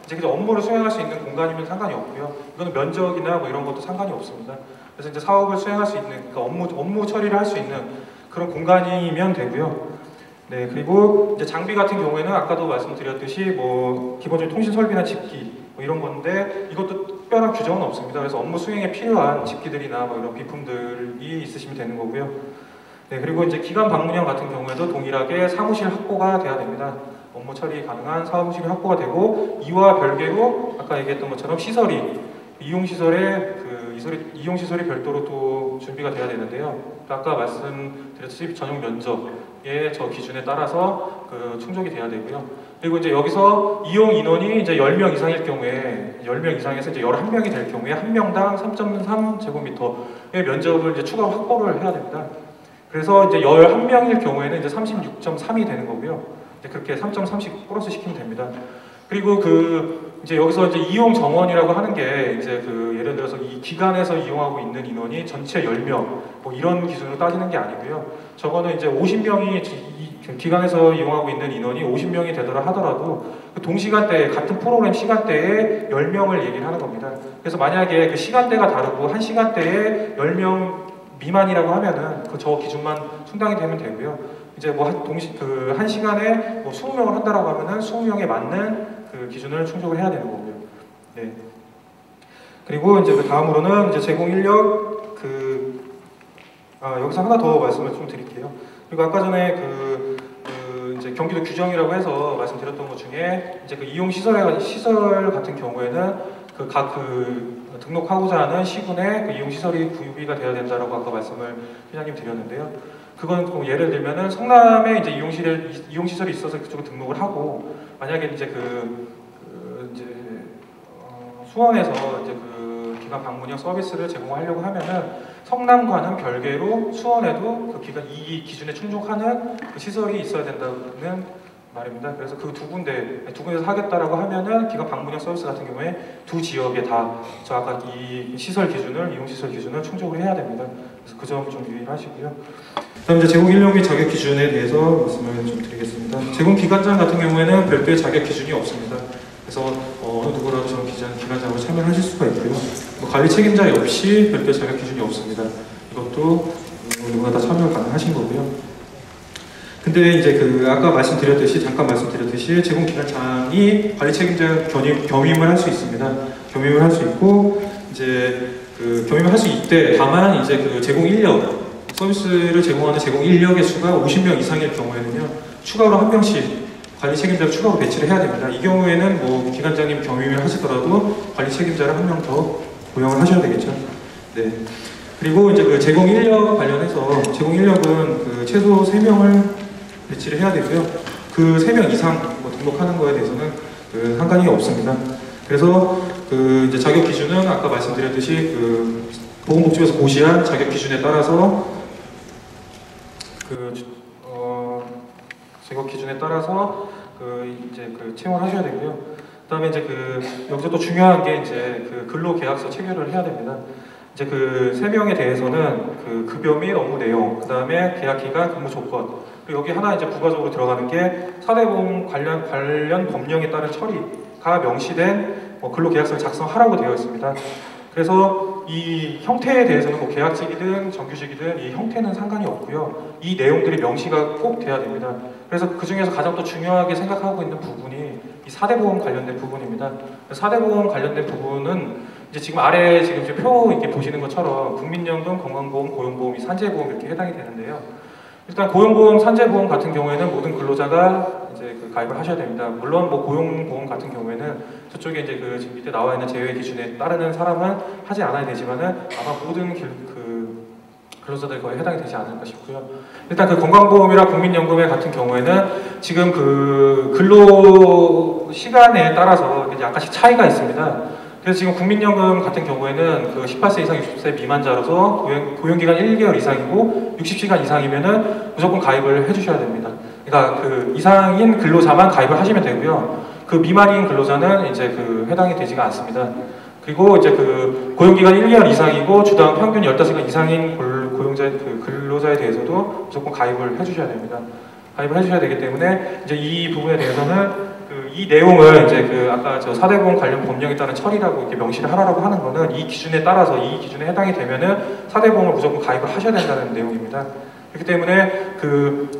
이제 그냥 업무를 수행할 수 있는 공간이면 상관이 없고요. 이거는 면적이나 뭐 이런 것도 상관이 없습니다. 그래서 이제 사업을 수행할 수 있는, 그러니까 업무 처리를 할 수 있는 그런 공간이면 되고요. 네, 그리고 이제 장비 같은 경우에는 아까도 말씀드렸듯이 뭐 기본적인 통신 설비나 집기 뭐 이런 건데 이것도 특별한 규정은 없습니다. 그래서 업무 수행에 필요한 집기들이나 뭐 이런 비품들이 있으시면 되는 거고요. 네, 그리고 이제 기관 방문형 같은 경우에도 동일하게 사무실 확보가 돼야 됩니다. 업무 처리 가능한 사무실이 확보가 되고 이와 별개로 아까 얘기했던 것처럼 시설이 이용시설이 별도로 또 준비가 돼야 되는데요. 아까 말씀드렸듯이 전용 면적의 저 기준에 따라서 그 충족이 돼야 되고요. 그리고 이제 여기서 이용 인원이 이제 10명 이상일 경우에 10명 이상에서 이제 11명이 될 경우에 한 명당 3.3제곱미터의 면적을 이제 추가 확보를 해야 됩니다. 그래서 이제 11명일 경우에는 이제 36.3이 되는 거고요. 이제 그렇게 3.3씩 플러스 시키면 됩니다. 그리고 이제 여기서 이제 이용 정원이라고 하는 게 이제 예를 들어서 이 기관에서 이용하고 있는 인원이 전체 10명 뭐 이런 기준으로 따지는 게 아니고요. 저거는 이제 50명이 기관에서 이용하고 있는 인원이 50명이 되더라 하더라도 그 동시간대에 같은 프로그램 시간대에 10명을 얘기를 하는 겁니다. 그래서 만약에 그 시간대가 다르고 한 시간대에 10명 미만이라고 하면은 저 기준만 충당이 되면 되고요. 이제 뭐 한 시간에 뭐 20명을 한다라고 하면은 20명에 맞는 그 기준을 충족을 해야 되는 거고요. 네. 그리고 이제 그 다음으로는 이제 제공 인력 여기서 하나 더 말씀을 좀 드릴게요. 그리고 아까 전에 이제 경기도 규정이라고 해서 말씀드렸던 것 중에 이제 그 이용 시설 같은 경우에는 각 등록하고자 하는 시군에 그 이용 시설이 구비가 돼야 된다라고 아까 말씀을 회장님 드렸는데요. 그건 예를 들면은 성남에 이제 이용 시설이 있어서 그쪽에 등록을 하고 만약에 이제 수원에서 이제 기관 방문형 서비스를 제공하려고 하면은 성남과는 별개로 수원에도 이 기준에 충족하는 그 시설이 있어야 된다는 말입니다. 그래서 그 두 군데서 하겠다라고 하면은 기관 방문형 서비스 같은 경우에 두 지역에 다 저 아까 이 시설 기준을 이용 시설 기준을 충족을 해야 됩니다. 그래서 그 점 좀 유의하시고요. 그다음 이제 제공 인력 및 자격 기준에 대해서 말씀을 좀 드리겠습니다. 제공 기관장 같은 경우에는 별도의 자격 기준이 없습니다. 그래서 어느 누구라도 저런 기관장으로 참여하실 수가 있고요. 관리 책임자 없이 별도의 자격 기준이 없습니다. 이것도 누구나 다 참여 가능하신 거고요. 근데 이제 아까 잠깐 말씀드렸듯이 제공 기관장이 관리 책임자 겸임을 할 수 있습니다. 겸임을 할 수 있고 이제 겸임을 할 수 있대. 다만 이제 제공 인력 서비스를 제공하는 제공 인력의 수가 50명 이상일 경우에는요, 추가로 한 명씩 관리 책임자를 추가로 배치를 해야 됩니다. 이 경우에는 뭐 기관장님 겸임을 하시더라도 관리 책임자를 한 명 더 고용을 하셔야 되겠죠. 네. 그리고 이제 제공 인력 관련해서 제공 인력은 최소 3명을 배치를 해야 되고요. 3명 이상 등록하는 거에 대해서는 상관이 없습니다. 그래서 이제 자격 기준은 아까 말씀드렸듯이 보건복지부에서 고시한 자격 기준에 따라서 제거 기준에 따라서 이제 채용을 하셔야 되고요. 그다음에 이제 여기서 또 중요한 게 이제 근로계약서 체결을 해야 됩니다. 이제 3명에 대해서는 급여 및 업무 내용, 그다음에 계약 기간, 근무 조건, 그리고 여기 하나 이제 부가적으로 들어가는 게 사대보험 관련 법령에 따른 처리가 명시된 근로계약서를 작성하라고 되어 있습니다. 그래서 이 형태에 대해서는 뭐 계약직이든 정규직이든 이 형태는 상관이 없고요. 이 내용들이 명시가 꼭 돼야 됩니다. 그래서 그 중에서 가장 또 중요하게 생각하고 있는 부분이 이 4대 보험 관련된 부분입니다. 4대 보험 관련된 부분은 이제 지금 아래 표 이렇게 보시는 것처럼 국민연금, 건강보험, 고용보험, 이 산재보험 이렇게 해당이 되는데요. 일단 고용보험, 산재보험 같은 경우에는 모든 근로자가 이제 가입을 하셔야 됩니다. 물론 뭐 고용보험 같은 경우에는 저쪽에 이제 지금 밑에 나와 있는 제외 기준에 따르는 사람은 하지 않아야 되지만은 아마 모든 근로자들이 거의 해당이 되지 않을까 싶고요. 일단 건강보험이랑 국민연금에 같은 경우에는 지금 근로 시간에 따라서 약간씩 차이가 있습니다. 그래서 지금 국민연금 같은 경우에는 18세 이상 60세 미만자로서 고용기간 1개월 이상이고 60시간 이상이면은 무조건 가입을 해주셔야 됩니다. 그러니까 이상인 근로자만 가입을 하시면 되고요. 미만인 근로자는 이제 해당이 되지가 않습니다. 그리고 이제 고용기간 1개월 이상이고 주당 평균 15시간 이상인 근로자에 대해서도 무조건 가입을 해주셔야 됩니다. 가입을 해주셔야 되기 때문에 이제 이 부분에 대해서는 이 내용을 이제 아까 4대 보험 관련 법령에 따른 처리라고 이렇게 명시를 하라고 하는 거는 이 기준에 따라서 이 기준에 해당이 되면은 4대 보험을 무조건 가입을 하셔야 된다는 내용입니다. 그렇기 때문에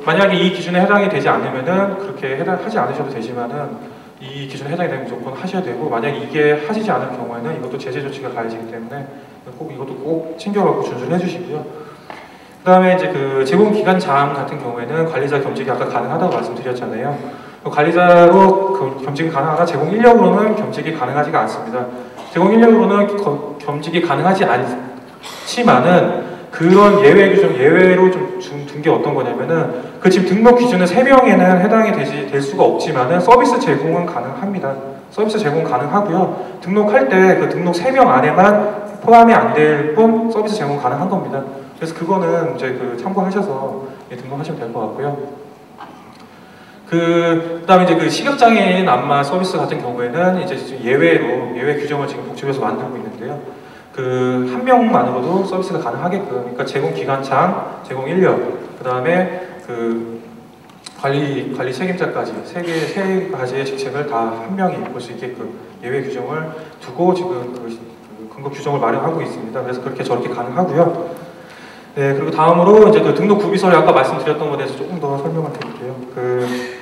만약에 이 기준에 해당이 되지 않으면은 그렇게 하지 않으셔도 되지만은 이 기준에 해당이 되면 무조건 하셔야 되고, 만약에 이게 하시지 않을 경우에는 이것도 제재 조치가 가해지기 때문에 이것도 꼭 챙겨갖고 준수를 해주시고요. 그 다음에 이제 제공 기관장 같은 경우에는 관리자 겸직이 아까 가능하다고 말씀드렸잖아요. 관리자로 겸직이 가능하나 제공 인력으로는 겸직이 가능하지가 않습니다. 제공 인력으로는 겸직이 가능하지 않지만은 그런 예외 규정, 예외로 좀 둔 게 어떤 거냐면은 지금 등록 기준은 3명에는 해당이 될 수가 없지만은 서비스 제공은 가능합니다. 서비스 제공 가능하고요. 등록할 때 등록 3명 안에만 포함이 안 될 뿐 서비스 제공 가능한 겁니다. 그래서 그거는 이제 참고하셔서 등록하시면 될 것 같고요. 그다음에 이제 시각장애인 안마 서비스 같은 경우에는 이제 예외 규정을 지금 복지부에서 만들고 있는데요. 한 명만으로도 서비스가 가능하게끔, 그러니까 제공 기관장, 제공 인력, 그다음에 관리 책임자까지 세 가지의 직책을 다 한 명이 볼 수 있게끔 예외 규정을 두고 지금 근거 규정을 마련하고 있습니다. 그래서 그렇게 저렇게 가능하고요. 네, 그리고 다음으로 이제 등록 구비서를 아까 말씀드렸던 것에 대해서 조금 더 설명을 드릴게요.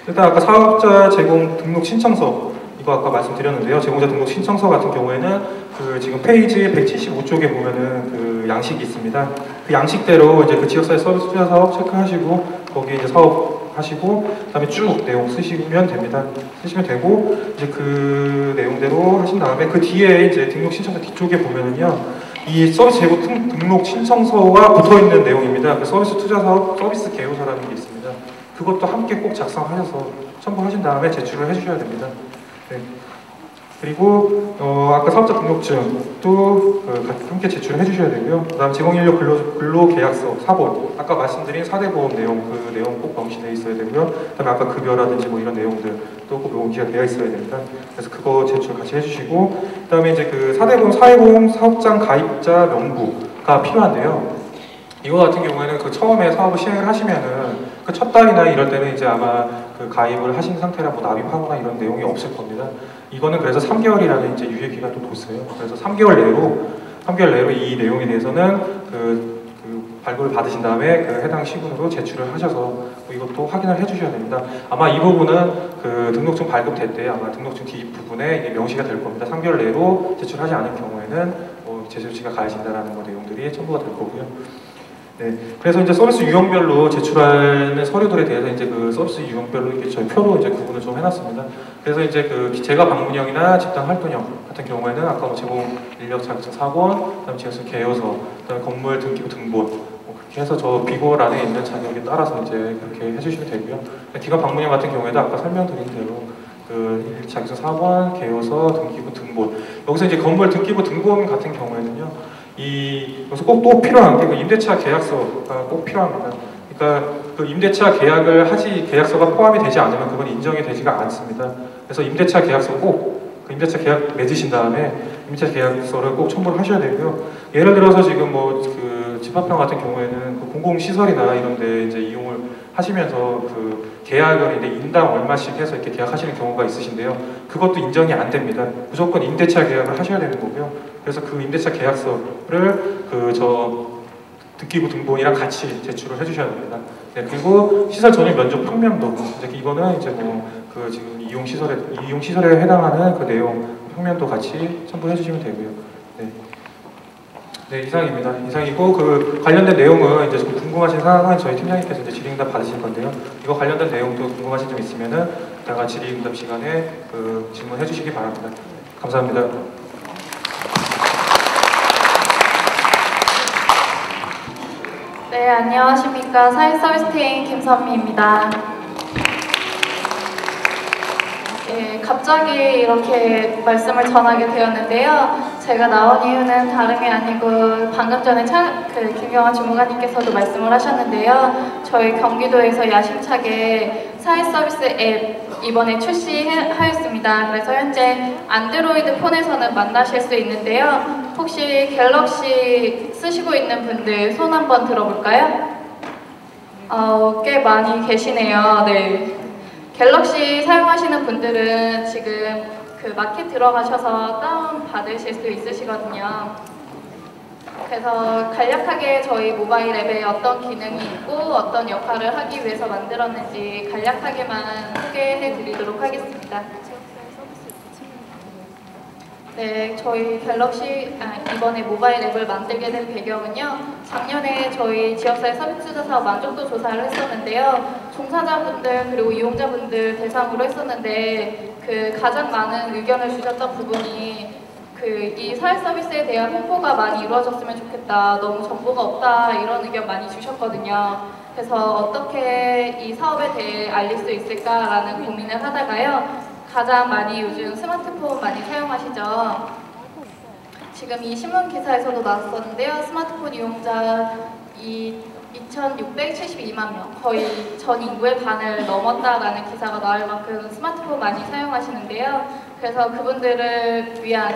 일단 아까 사업자 제공 등록 신청서, 그거 아까 말씀드렸는데요. 제공자 등록 신청서 같은 경우에는 그 지금 페이지 175쪽에 보면은 그 양식이 있습니다. 그 양식대로 이제 그 지역사회 서비스 투자 사업 체크하시고 거기에 이제 사업 하시고 그다음에 쭉 내용 쓰시면 됩니다. 쓰시면 되고 이제 그 내용대로 하신 다음에 그 뒤에 이제 등록 신청서 뒤쪽에 보면은요. 이 서비스 제공 등록 신청서와 붙어 있는 내용입니다. 그 서비스 투자 사업 서비스 개요서라는 게 있습니다. 그것도 함께 꼭 작성하셔서 첨부하신 다음에 제출을 해주셔야 됩니다. 네. 그리고 아까 사업자 등록증도 함께 제출을 해주셔야 되고요. 그다음 제공인력 근로계약서 4본 아까 말씀드린 4대 보험 내용 그 내용 꼭 명시되어 있어야 되고요. 그다음에 아까 급여라든지 뭐 이런 내용들 또 꼭 명시가 되어 있어야 됩니다. 그래서 그거 제출 같이 해주시고 그다음에 이제 그 4대 보험 사회보험 사업장 가입자 명부가 필요한데요. 이거 같은 경우에는 그 처음에 사업을 시행을 하시면은 그 첫 달이나 이럴 때는 이제 아마 그 가입을 하신 상태라 뭐 납입하거나 이런 내용이 없을 겁니다. 이거는 그래서 3개월이라는 이제 유예 기간도 뒀어요. 그래서 3개월 내로 이 내용에 대해서는 그 발급을 받으신 다음에 그 해당 시군으로 제출을 하셔서 이것도 확인을 해주셔야 됩니다. 아마 이 부분은 그 등록증 발급될 때 아마 등록증 뒷 부분에 이게 명시가 될 겁니다. 3개월 내로 제출하지 않은 경우에는 제수치가 가해진다라는 내용들이 첨부가 될 거고요. 네, 그래서 이제 서비스 유형별로 제출하는 서류들에 대해서 이제 그 서비스 유형별로 이렇게 저희 표로 이제 구분을 좀 해놨습니다. 그래서 이제 그 제가 방문형이나 집단 활동형 같은 경우에는 아까 뭐 제공 인력 자격증 4권, 그다음 지역수 개요서, 그다음 건물 등기부 등본 그렇게 해서 저 비고 안에 있는 자격에 따라서 이제 그렇게 해주시면 되고요. 기관 방문형 같은 경우에도 아까 설명드린 대로 그 자격증 4권, 개요서, 등기부 등본 여기서 이제 건물 등기부 등본 같은 경우에는요. 여기서 꼭 필요한 게 그 임대차 계약서가 꼭 필요합니다. 그러니까 그 임대차 계약서가 포함이 되지 않으면 그건 인정이 되지가 않습니다. 그래서 임대차 계약서 그 임대차 계약 맺으신 다음에 임대차 계약서를 꼭 첨부를 하셔야 되고요. 예를 들어서 지금 뭐 그 집합형 같은 경우에는 그 공공시설이나 이런 데 이제 이용을 하시면서 그 계약을 이제 인당 얼마씩 해서 이렇게 계약하시는 경우가 있으신데요. 그것도 인정이 안 됩니다. 무조건 임대차 계약을 하셔야 되는 거고요. 그래서 그 임대차 계약서를 등기부 등본이랑 같이 제출을 해주셔야 됩니다. 네, 그리고 시설 전용 면적 평면도 이제 이거는 이제 그 지금 이용 시설에 해당하는 그 내용 평면도 같이 첨부해 주시면 되고요. 네. 네, 이상입니다. 이상이고 그 관련된 내용은 이제 좀 궁금하신 사항은 저희 팀장님께서 이제 질의응답 받으실 건데요. 이거 관련된 내용도 궁금하신 점 있으면은 이따가 질의응답 시간에 그 질문해 주시기 바랍니다. 감사합니다. 네, 안녕하십니까. 사회서비스팀 김선미입니다. 예, 갑자기 이렇게 말씀을 전하게 되었는데요. 제가 나온 이유는 다름이 아니고 방금 전에 김경환 주무관님께서도 말씀을 하셨는데요. 저희 경기도에서 야심차게 사회서비스 앱 이번에 출시하였습니다. 그래서 현재 안드로이드 폰에서는 만나실 수 있는데요. 혹시 갤럭시 쓰시고 있는 분들 손 한번 들어볼까요? 꽤 많이 계시네요. 네. 갤럭시 사용하시는 분들은 지금 그 마켓 들어가셔서 다운 받으실 수 있으시거든요. 그래서 간략하게 저희 모바일 앱에 어떤 기능이 있고 어떤 역할을 하기 위해서 만들었는지 간략하게만 소개해 드리도록 하겠습니다. 네, 저희 갤럭시 이번에 모바일 앱을 만들게 된 배경은요. 작년에 저희 지역사회 서비스 투자 사업 만족도 조사를 했었는데요. 종사자분들 그리고 이용자분들 대상으로 했었는데 그 가장 많은 의견을 주셨던 부분이 이 사회 서비스에 대한 홍보가 많이 이루어졌으면 좋겠다. 너무 정보가 없다. 이런 의견 많이 주셨거든요. 그래서 어떻게 이 사업에 대해 알릴 수 있을까라는 고민을 하다가요. 가장 많이 요즘 스마트폰 많이 사용하시죠. 지금 이 신문 기사에서도 나왔었는데요. 스마트폰 이용자 2,672만 명, 거의 전 인구의 반을 넘었다라는 기사가 나올 만큼 스마트폰 많이 사용하시는데요. 그래서 그분들을 위한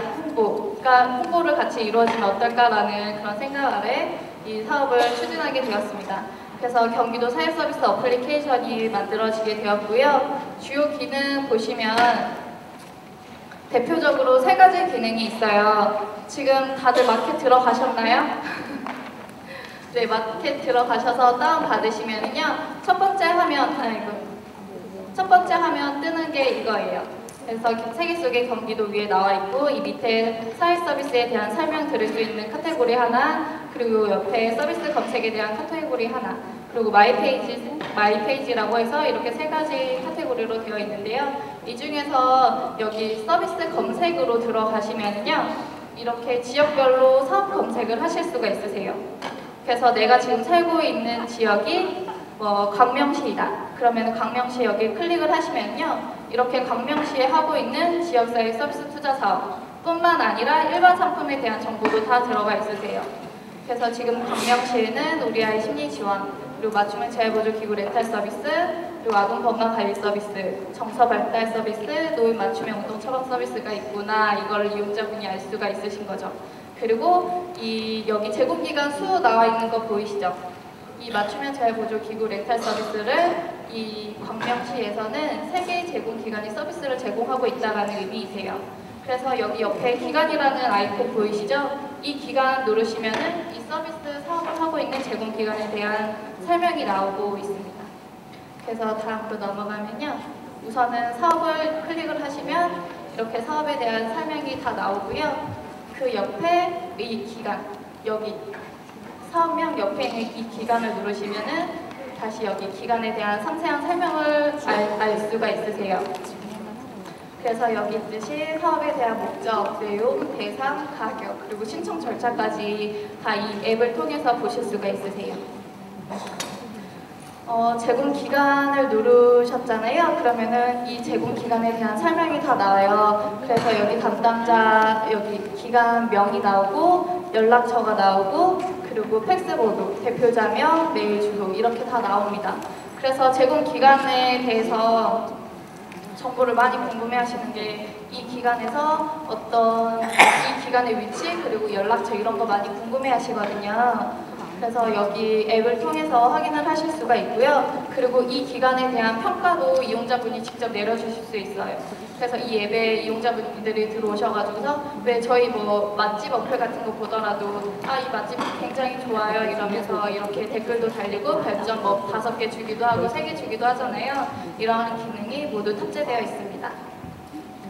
홍보를 같이 이루어지면 어떨까라는 그런 생각 아래 이 사업을 추진하게 되었습니다. 그래서 경기도 사회서비스 어플리케이션이 만들어지게 되었고요. 주요 기능 보시면 대표적으로 3가지 기능이 있어요. 지금 다들 마켓 들어가셨나요? 네, 마켓 들어가셔서 다운받으시면은요. 첫 번째 화면 뜨는 게 이거예요. 그래서 세계 속의 경기도 위에 나와 있고 이 밑에 사회 서비스에 대한 설명 들을 수 있는 카테고리 하나, 그리고 옆에 서비스 검색에 대한 카테고리 하나, 그리고 마이 페이지라고 해서 이렇게 세 가지 카테고리로 되어 있는데요. 이 중에서 여기 서비스 검색으로 들어가시면은요, 이렇게 지역별로 사업 검색을 하실 수가 있으세요. 그래서 내가 지금 살고 있는 지역이 뭐 광명시이다. 그러면 광명시 여기 클릭을 하시면요, 이렇게 광명시에 하고 있는 지역사회 서비스 투자 사업 뿐만 아니라 일반 상품에 대한 정보도 다 들어가 있으세요. 그래서 지금 광명시에는 우리 아이 심리 지원, 그리고 맞춤형 재활보조 기구 렌탈 서비스, 그리고 아동 건강 관리 서비스, 정서 발달 서비스, 노인 맞춤형 운동 처방 서비스가 있구나, 이걸 이용자분이 알 수가 있으신 거죠. 그리고 여기 제공기간 수 나와 있는 거 보이시죠? 이 맞춤형 재활보조 기구 렌탈 서비스를 이 광명시에서는 3개의 제공기관이 서비스를 제공하고 있다는 의미이세요. 그래서 여기 옆에 기관이라는 아이콘 보이시죠? 이 기관 누르시면은 이 서비스 사업을 하고 있는 제공기관에 대한 설명이 나오고 있습니다. 그래서 다음으로 넘어가면요, 우선은 사업을 클릭을 하시면 이렇게 사업에 대한 설명이 다 나오고요. 그 옆에 이 기관, 여기 사업명 옆에 있는 이 기관을 누르시면은 다시 여기 기관에 대한 상세한 설명을 알 수가 있으세요. 그래서 여기 있듯이 사업에 대한 목적, 내용, 대상, 가격, 그리고 신청 절차까지 다 이 앱을 통해서 보실 수가 있으세요. 제공 기간을 누르셨잖아요. 그러면은 이 제공 기간에 대한 설명이 다 나와요. 그래서 여기 담당자, 여기 기관명이 나오고, 연락처가 나오고, 그리고 팩스번호, 대표자명, 메일 주소 이렇게 다 나옵니다. 그래서 제공 기간에 대해서 정보를 많이 궁금해하시는 게 이 기관에서 이 기관의 위치 그리고 연락처 이런 거 많이 궁금해하시거든요. 그래서 여기 앱을 통해서 확인을 하실 수가 있고요. 그리고 이 기관에 대한 평가도 이용자분이 직접 내려주실 수 있어요. 그래서 이 앱에 이용자분들이 들어오셔가지고서 왜 저희 뭐 맛집 어플 같은 거 보더라도 이 맛집 굉장히 좋아요 이러면서 이렇게 댓글도 달리고 별점 뭐 5개 주기도 하고 3개 주기도 하잖아요. 이러한 기능이 모두 탑재되어 있습니다.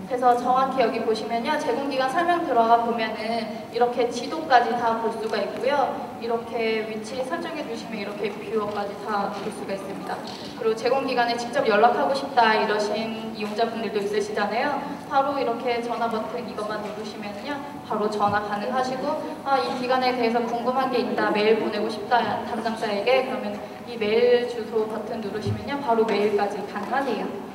그래서 정확히 여기 보시면요, 제공기간 설명 들어가 보면은 이렇게 지도까지 다 볼 수가 있고요. 이렇게 위치 설정해 주시면 이렇게 뷰어까지 다 볼 수가 있습니다. 그리고 제공기간에 직접 연락하고 싶다 이러신 이용자분들도 있으시잖아요. 바로 이렇게 전화 버튼 이것만 누르시면요, 바로 전화 가능하시고 이 기간에 대해서 궁금한 게 있다, 메일 보내고 싶다 담당자에게, 그러면 이 메일 주소 버튼 누르시면요, 바로 메일까지 가능하세요.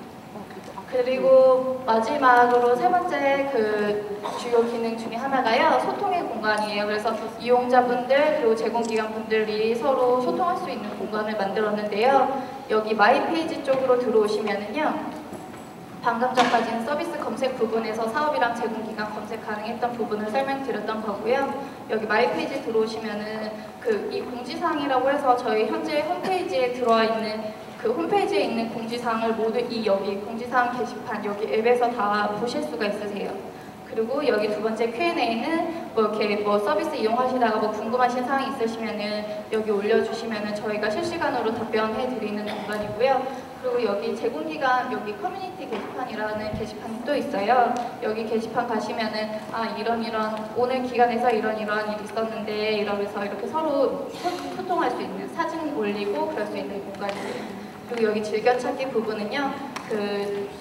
그리고 마지막으로 세 번째 그 주요 기능 중에 하나가요, 소통의 공간이에요. 그래서 이용자분들 그리고 제공기관분들이 서로 소통할 수 있는 공간을 만들었는데요. 여기 마이 페이지 쪽으로 들어오시면은요, 방금 전까지는 서비스 검색 부분에서 사업이랑 제공기관 검색 가능했던 부분을 설명드렸던 거고요. 여기 마이 페이지 들어오시면은 이 공지사항이라고 해서 저희 현재 홈페이지에 들어와 있는 그 홈페이지에 있는 공지사항을 모두 여기 공지사항 게시판 여기 앱에서 다 보실 수가 있으세요. 그리고 여기 두 번째 Q&A는 이렇게 서비스 이용하시다가 궁금하신 사항이 있으시면은 여기 올려주시면은 저희가 실시간으로 답변해 드리는 공간이고요. 그리고 여기 제공기간 여기 커뮤니티 게시판이라는 게시판이 또 있어요. 여기 게시판 가시면은 이런 오늘 기간에서 이런 일이 있었는데 이러면서 이렇게 서로 소통할 수 있는, 사진 올리고 그럴 수 있는 공간이에요. 그리고 여기 즐겨찾기 부분은요,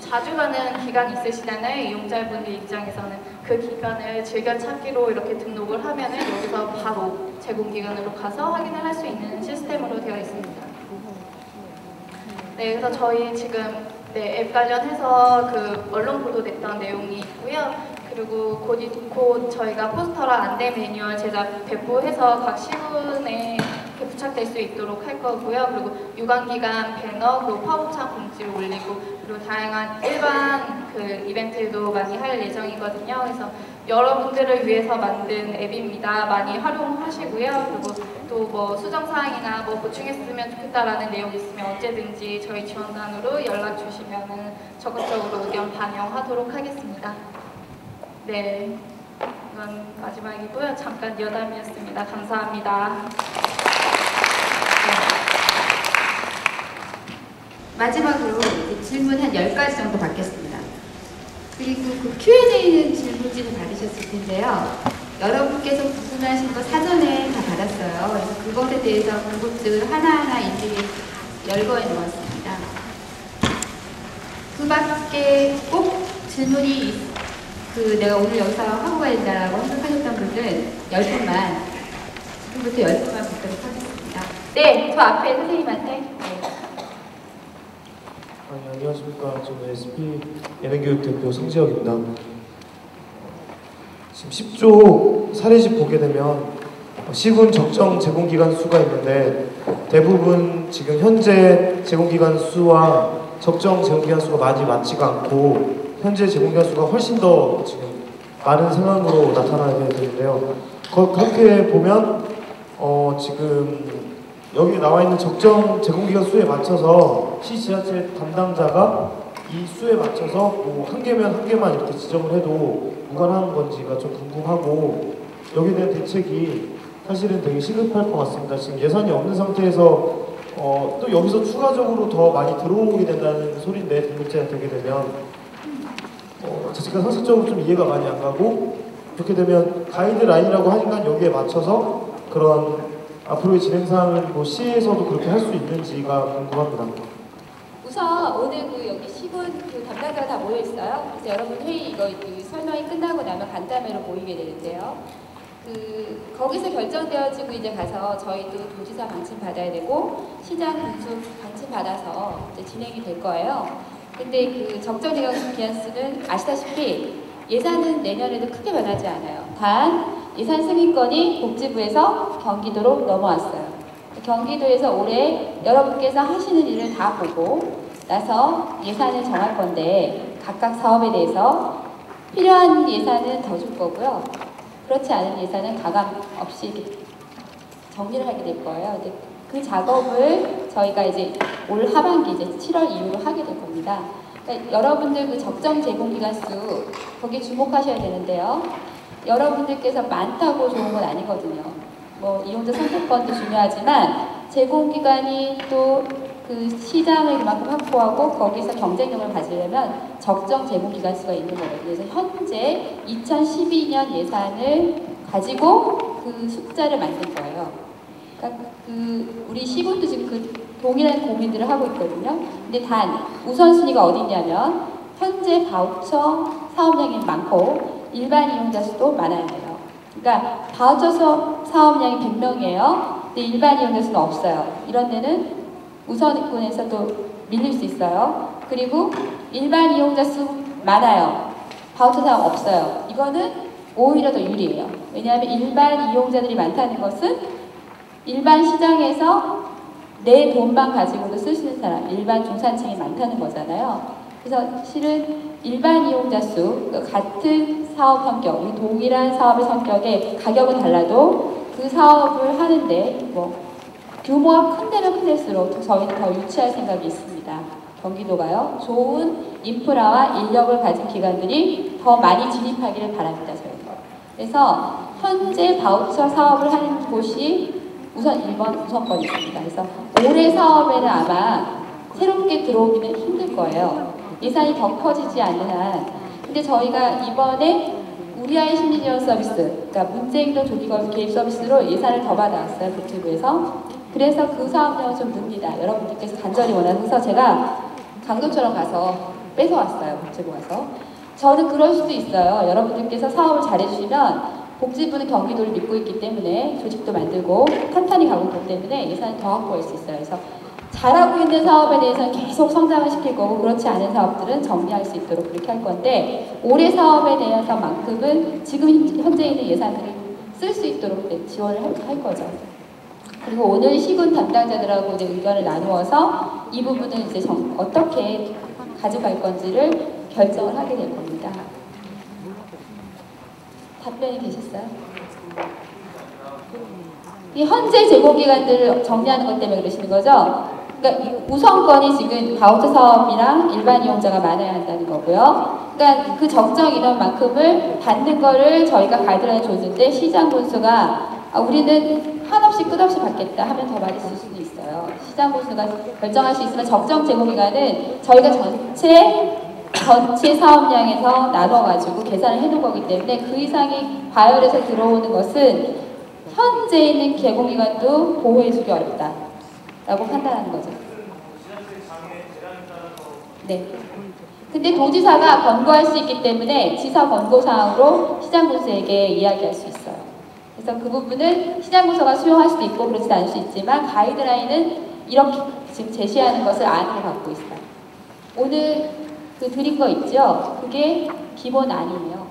자주 가는 기간 있으시잖아요. 이용자분들 입장에서는 그 기간을 즐겨찾기로 이렇게 등록을 하면은 여기서 바로 제공기간으로 가서 확인을 할 수 있는 시스템으로 되어 있습니다. 네, 그래서 저희 지금 앱 관련해서 언론 보도됐던 내용이 있고요. 그리고 곧 저희가 포스터랑 안내 매뉴얼 제작 배포해서 각 신문에 부착될 수 있도록 할 거고요. 그리고 유관기간 배너, 그리고 화보창 공지를 올리고, 그리고 다양한 일반 이벤트도 많이 할 예정이거든요. 그래서 여러분들을 위해서 만든 앱입니다. 많이 활용하시고요. 그리고 또 수정사항이나 보충했으면 좋겠다라는 내용이 있으면 언제든지 저희 지원단으로 연락 주시면 적극적으로 의견 반영하도록 하겠습니다. 네, 이건 마지막이고요. 잠깐 여담이었습니다. 감사합니다. 마지막으로 질문 한 10가지 정도 받겠습니다. 그리고 그 Q&A는 질문지를 받으셨을 텐데요. 여러분께서 궁금하신 거 사전에 다 받았어요. 그래서 그것에 대해서 궁금증을 하나하나 일일이 열거해 놓았습니다. 그 밖에 꼭 질문이 내가 오늘 여기서 하고 가야 된다라고 생각하셨던 분들은 10분만, 지금부터 10분만 듣도록 하겠습니다. 네, 저 앞에 선생님한테. 네. 안녕하십니까. 저는 SP 예능교육대표 성지혁입니다. 지금 10조 사례집 보게 되면 시군 적정 제공기간 수가 있는데 대부분 지금 현재 제공기간 수와 적정 제공기간 수가 많이 맞지가 않고 현재 제공기간 수가 훨씬 더 지금 많은 상황으로 나타나게 되는데요. 그렇게 보면 지금 여기 나와 있는 적정 제공기간 수에 맞춰서 시 지자체 담당자가 이 수에 맞춰서 뭐 한 개면 한 개만 이렇게 지정을 해도 무관하는 건지가 좀 궁금하고 여기에 대한 대책이 사실은 되게 시급할 것 같습니다. 지금 예산이 없는 상태에서 또 여기서 추가적으로 더 많이 들어오게 된다는 소리인데 등록제가 되게 되면 제가 상식적으로 좀 이해가 많이 안 가고 그렇게 되면 가이드라인이라고 하니까 여기에 맞춰서 그런 앞으로의 진행사항을 뭐 시에서도 그렇게 할 수 있는지가 궁금합니다. 우선 오늘 여기 시군 담당자가 다 모여 있어요. 그래서 여러분 회의 이거 설명이 끝나고 나면 간담회로 모이게 되는데요. 거기서 결정되어지고 이제 가서 저희도 도지사 방침 받아야 되고 시장 군수 방침 받아서 이제 진행이 될 거예요. 근데 그 적정 기간 수는 아시다시피 예산은 내년에도 크게 변하지 않아요. 단 예산 승인권이 복지부에서 경기도로 넘어왔어요. 경기도에서 올해 여러분께서 하시는 일을 다 보고 나서 예산을 정할 건데 각각 사업에 대해서 필요한 예산은 더 줄 거고요. 그렇지 않은 예산은 가감 없이 이렇게 정리를 하게 될 거예요. 근데 그 작업을 저희가 이제 올 하반기 이제 7월 이후로 하게 될 겁니다. 그러니까 여러분들 그 적정 제공기간 수 거기에 주목하셔야 되는데요. 여러분들께서 많다고 좋은 건 아니거든요. 뭐 이용자 선택권도 중요하지만 제공기간이 또 그 시장을 그만큼 확보하고 거기서 경쟁력을 가지려면 적정 제공기간 수가 있는 거거든요. 그래서 현재 2012년 예산을 가지고 그 숫자를 만든 거예요. 그러니까 우리 시군도 지금 그 동일한 고민들을 하고 있거든요. 근데 단 우선순위가 어디 있냐면 현재 바우처 사업량이 많고 일반 이용자 수도 많아야 돼요. 그러니까 바우처 사업량이 100명이에요. 근데 일반 이용자 수는 없어요. 이런 데는 우선권에서 또 밀릴 수 있어요. 그리고 일반 이용자 수 많아요. 바우처 사업 없어요. 이거는 오히려 더 유리해요. 왜냐하면 일반 이용자들이 많다는 것은 일반 시장에서 내 돈만 가지고도 쓸 수 있는 사람, 일반 중산층이 많다는 거잖아요. 그래서 실은 일반 이용자 수, 같은 사업 성격, 동일한 사업의 성격에 가격은 달라도 그 사업을 하는데 뭐 규모가 큰 데는 큰 데일수록 저희는 더 유치할 생각이 있습니다. 경기도가요. 좋은 인프라와 인력을 가진 기관들이 더 많이 진입하기를 바랍니다. 저희가. 그래서 현재 바우처 사업을 하는 곳이 우선 1번 우선권이 있습니다. 그래서 올해 사업에는 아마 새롭게 들어오기는 힘들 거예요. 예산이 더 커지지 않는 한. 근데 저희가 이번에 우리 아이 심리지원 서비스, 그러니까 문제행동 조기 개입 서비스로 예산을 더 받아왔어요. 복지부에서. 그래서 그 사업량은 좀 늡니다. 여러분들께서 간절히 원하셔서 제가 강도처럼 가서 뺏어왔어요. 복지부 가서. 저는 그럴 수도 있어요. 여러분들께서 사업을 잘해주시면 복지부는 경기도를 믿고 있기 때문에 조직도 만들고 탄탄히 가고 있기 때문에 예산을 더 확보할 수 있어요. 그래서 잘하고 있는 사업에 대해서는 계속 성장을 시킬 거고 그렇지 않은 사업들은 정리할 수 있도록 그렇게 할 건데 올해 사업에 대해서만큼은 지금 현재 있는 예산들을 쓸 수 있도록 지원을 할 거죠. 그리고 오늘 시군 담당자들하고 이제 의견을 나누어서 이 부분을 이제 어떻게 가져갈 건지를 결정을 하게 될 겁니다. 답변이 되셨어요? 이 현재 제공기관들을 정리하는 것 때문에 그러시는 거죠? 그러니까 우선권이 지금 바우처 사업이랑 일반 이용자가 많아야 한다는 거고요. 그러니까 그 적정 인원만큼을 받는 거를 저희가 가이드라인 줬는데 시장 군수가 우리는 한없이 끝없이 받겠다 하면 더 많이 쓸 수도 있어요. 시장 군수가 결정할 수 있으면 적정 제공기간은 저희가 전체 전체 사업량에서 나눠가지고 계산을 해놓은 거기 때문에 그 이상이 과열해서 들어오는 것은 현재 있는 개공기관도 보호해주기 어렵다라고 판단하는 거죠. 네. 근데 도지사가 권고할 수 있기 때문에 지사 권고사항으로 시장군수에게 이야기할 수 있어요. 그래서 그 부분을 시장군수가 수용할 수도 있고 그렇지 않을 수 있지만 가이드라인은 이렇게 지금 제시하는 것을 안으로 갖고 있어요. 오늘 그 드린 거 있죠? 그게 기본 안이에요.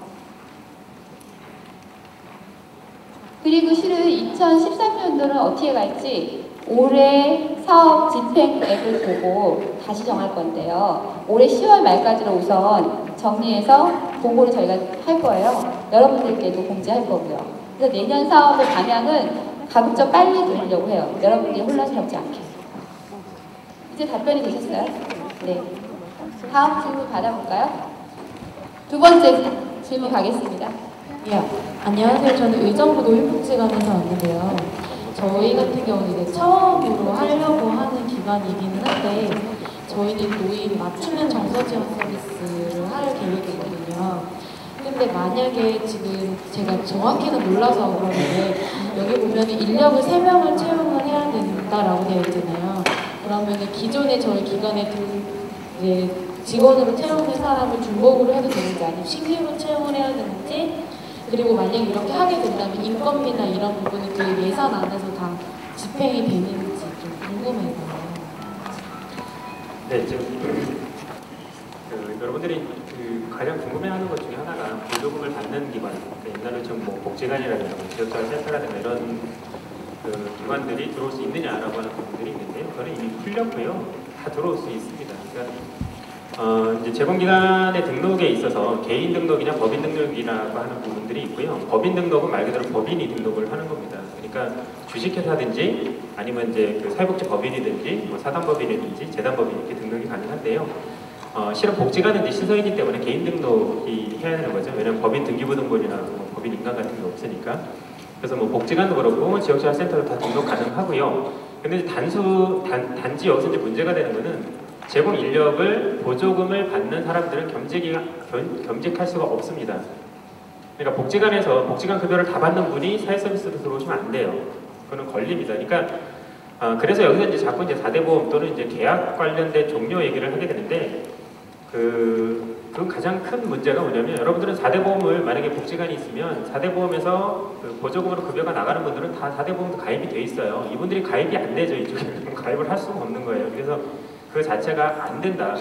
그리고 실은 2013년도는 어떻게 갈지 올해 사업 집행액을 보고 다시 정할 건데요. 올해 10월 말까지로 우선 정리해서 보고를 저희가 할 거예요. 여러분들께도 공지할 거고요. 그래서 내년 사업의 방향은 가급적 빨리 돌리려고 해요. 여러분들이 혼란스럽지 않게. 이제 답변이 되셨어요? 네. 다음 질문 받아볼까요? 두 번째 질문 가겠습니다. 예, 안녕하세요. 저는 의정부 노인복지관에서 왔는데요. 저희 같은 경우는 이제 처음으로 하려고 하는 기관이기는 한데 저희는 노인 맞춤형 정서 지원 서비스를 할 계획이거든요. 근데 만약에 지금 제가 정확히는 몰라서 그러는데 여기 보면 인력을 3명을 채용을 해야 된다라고 되어 있잖아요. 그러면 기존에 저희 기관에 이제 직원으로 채용된 사람을 중복으로 해도 되는지 아니면 신규로 채용을 해야 되는지 그리고 만약 이렇게 하게 된다면 인건비나 이런 부분은 그 예산 안에서 다 집행이 되는지 좀 궁금해요. 네, 지금 여러분들이 가장 궁금해하는 것 중에 하나가 보조금을 받는 기관, 옛날에 좀 뭐 복지관이라든가 지역자원센터라든가 이런 기관들이 들어올 수 있느냐라고 하는 부분들이 있는데요. 그거는 이미 풀렸고요. 다 들어올 수 있습니다. 그러니까 이제 제공기관의 등록에 있어서 개인 등록이냐 법인 등록이라고 하는 부분들이 있고요. 법인 등록은 말 그대로 법인이 등록을 하는 겁니다. 그러니까 주식회사든지 아니면 이제 그 사회복지법인이든지 뭐 사단법인이든지 재단법인 이렇게 등록이 가능한데요. 실은 복지관은 이제 시설이기 때문에 개인 등록이 해야 되는 거죠. 왜냐하면 법인 등기부등본이나 뭐 법인 인감 같은 게 없으니까. 그래서 뭐 복지관도 그렇고 지역자원센터도 다 등록 가능하고요. 근데 단지 여기서 이제 문제가 되는 거는 제공 인력을 보조금을 받는 사람들은 겸직할 수가 없습니다. 그러니까 복지관에서 복지관 급여를 다 받는 분이 사회서비스로 들어오시면 안 돼요. 그거는 걸립니다. 그러니까 그래서 여기서 이제 자꾸 이제 4대 보험 또는 이제 계약 관련된 종료 얘기를 하게 되는데 그 가장 큰 문제가 뭐냐면 여러분들은 4대 보험을 만약에 복지관이 있으면 4대 보험에서 그 보조금으로 급여가 나가는 분들은 다 4대 보험도 가입이 돼 있어요. 이분들이 가입이 안 되죠. 이쪽에 가입을 할 수가 없는 거예요. 그래서 그 자체가 안 된다.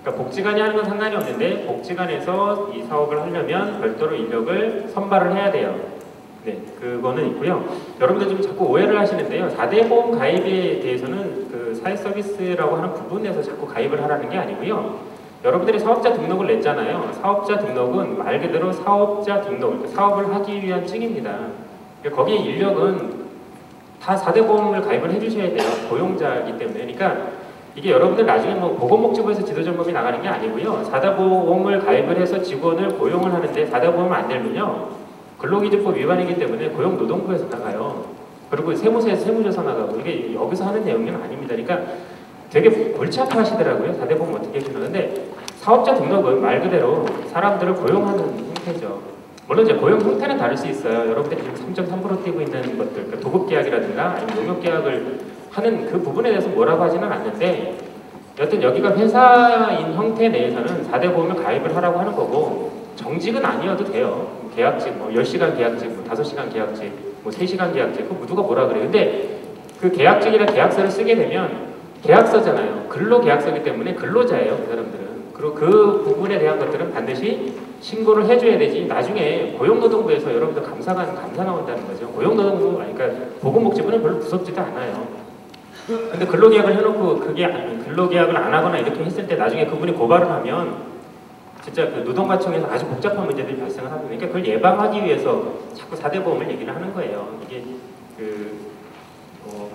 그러니까 복지관이 하는 건 상관이 없는데 복지관에서 이 사업을 하려면 별도로 인력을 선발을 해야 돼요. 네, 그거는 있고요. 여러분들 좀 자꾸 오해를 하시는데요. 4대 보험 가입에 대해서는 그 사회서비스라고 하는 부분에서 자꾸 가입을 하라는 게 아니고요. 여러분들이 사업자 등록을 냈잖아요. 사업자 등록은 말 그대로 사업자 등록, 사업을 하기 위한 증입니다. 거기에 인력은 다 4대 보험을 가입을 해주셔야 돼요. 고용자이기 때문에. 그러니까 이게 여러분들 나중에 뭐 보건복지부에서 지도점검이 나가는 게 아니고요. 4대 보험을 가입을 해서 직원을 고용을 하는데 4대 보험을 안 내면요. 근로기준법 위반이기 때문에 고용노동부에서 나가요. 그리고 세무서에서 세무조사 나가고 이게 여기서 하는 내용은 아닙니다. 그러니까 되게 골치 아파하시더라고요. 4대 보험 어떻게 해주는데 사업자 등록은 말 그대로 사람들을 고용하는 형태죠. 물론 이제 고용 형태는 다를 수 있어요. 여러분들이 지금 3.3% 뛰고 있는 것들, 그러니까 도급계약이라든가 아니면 농협계약을 하는 그 부분에 대해서 뭐라고 하지는 않는데 여튼 여기가 회사인 형태 내에서는 4대 보험을 가입을 하라고 하는 거고 정직은 아니어도 돼요. 계약직, 뭐 10시간 계약직, 뭐 5시간 계약직, 뭐 3시간 계약직, 그 누가 뭐라 그래요. 근데 그 계약직이나 계약서를 쓰게 되면 계약서잖아요. 근로계약서이기 때문에 근로자예요. 그 사람들은. 그리고 그 부분에 대한 것들은 반드시 신고를 해줘야 되지. 나중에 고용노동부에서 여러분들 감사 나온다는 거죠. 고용노동부, 그러니까 보건복지부는 별로 무섭지도 않아요. 근데 근로계약을 해놓고 그게 근로계약을 안 하거나 이렇게 했을 때 나중에 그분이 고발을 하면 진짜 그 노동과청에서 아주 복잡한 문제들이 발생을 합니다. 그러니까 그걸 예방하기 위해서 자꾸 4대 보험을 얘기를 하는 거예요. 이게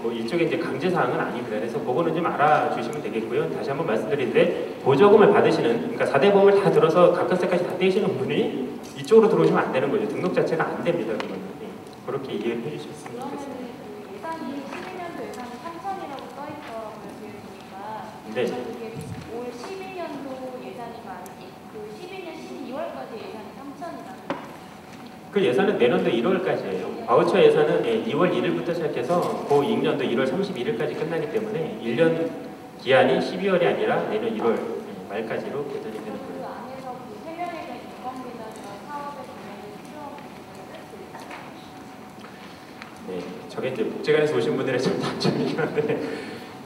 뭐 일종의 이제 강제사항은 아닙니다. 그래서 그거는 좀 알아주시면 되겠고요. 다시 한번 말씀드리는데 보조금을 받으시는, 그러니까 4대 보험을 다 들어서 각각세까지 다 떼시는 분이 이쪽으로 들어오시면 안 되는 거죠. 등록 자체가 안 됩니다. 그거는. 네. 그렇게 이해해 주셨으면 좋겠습니다. 예산이 11년도 예산은 3천이라고 써있더라고요. 뒤에 보니까. 네. 그게 올 11년도 예산 예산이면 그 12년 12월까지 예산이 3천이라는. 그 예산은 내년도 1월까지예요. 바우처 예산은 2월 1일부터 시작해서 그 이익년도 1월 31일까지 끝나기 때문에 1년 기한이 12월이 아니라 내년 1월 말까지로 개선이 되는 거예요. 그 안에서 그 3명에 대한 인건비나 사업에 진행이 필요한 부분들은 네, 저게 이제 복지관에서 오신 분들의 좀 단점이긴 한데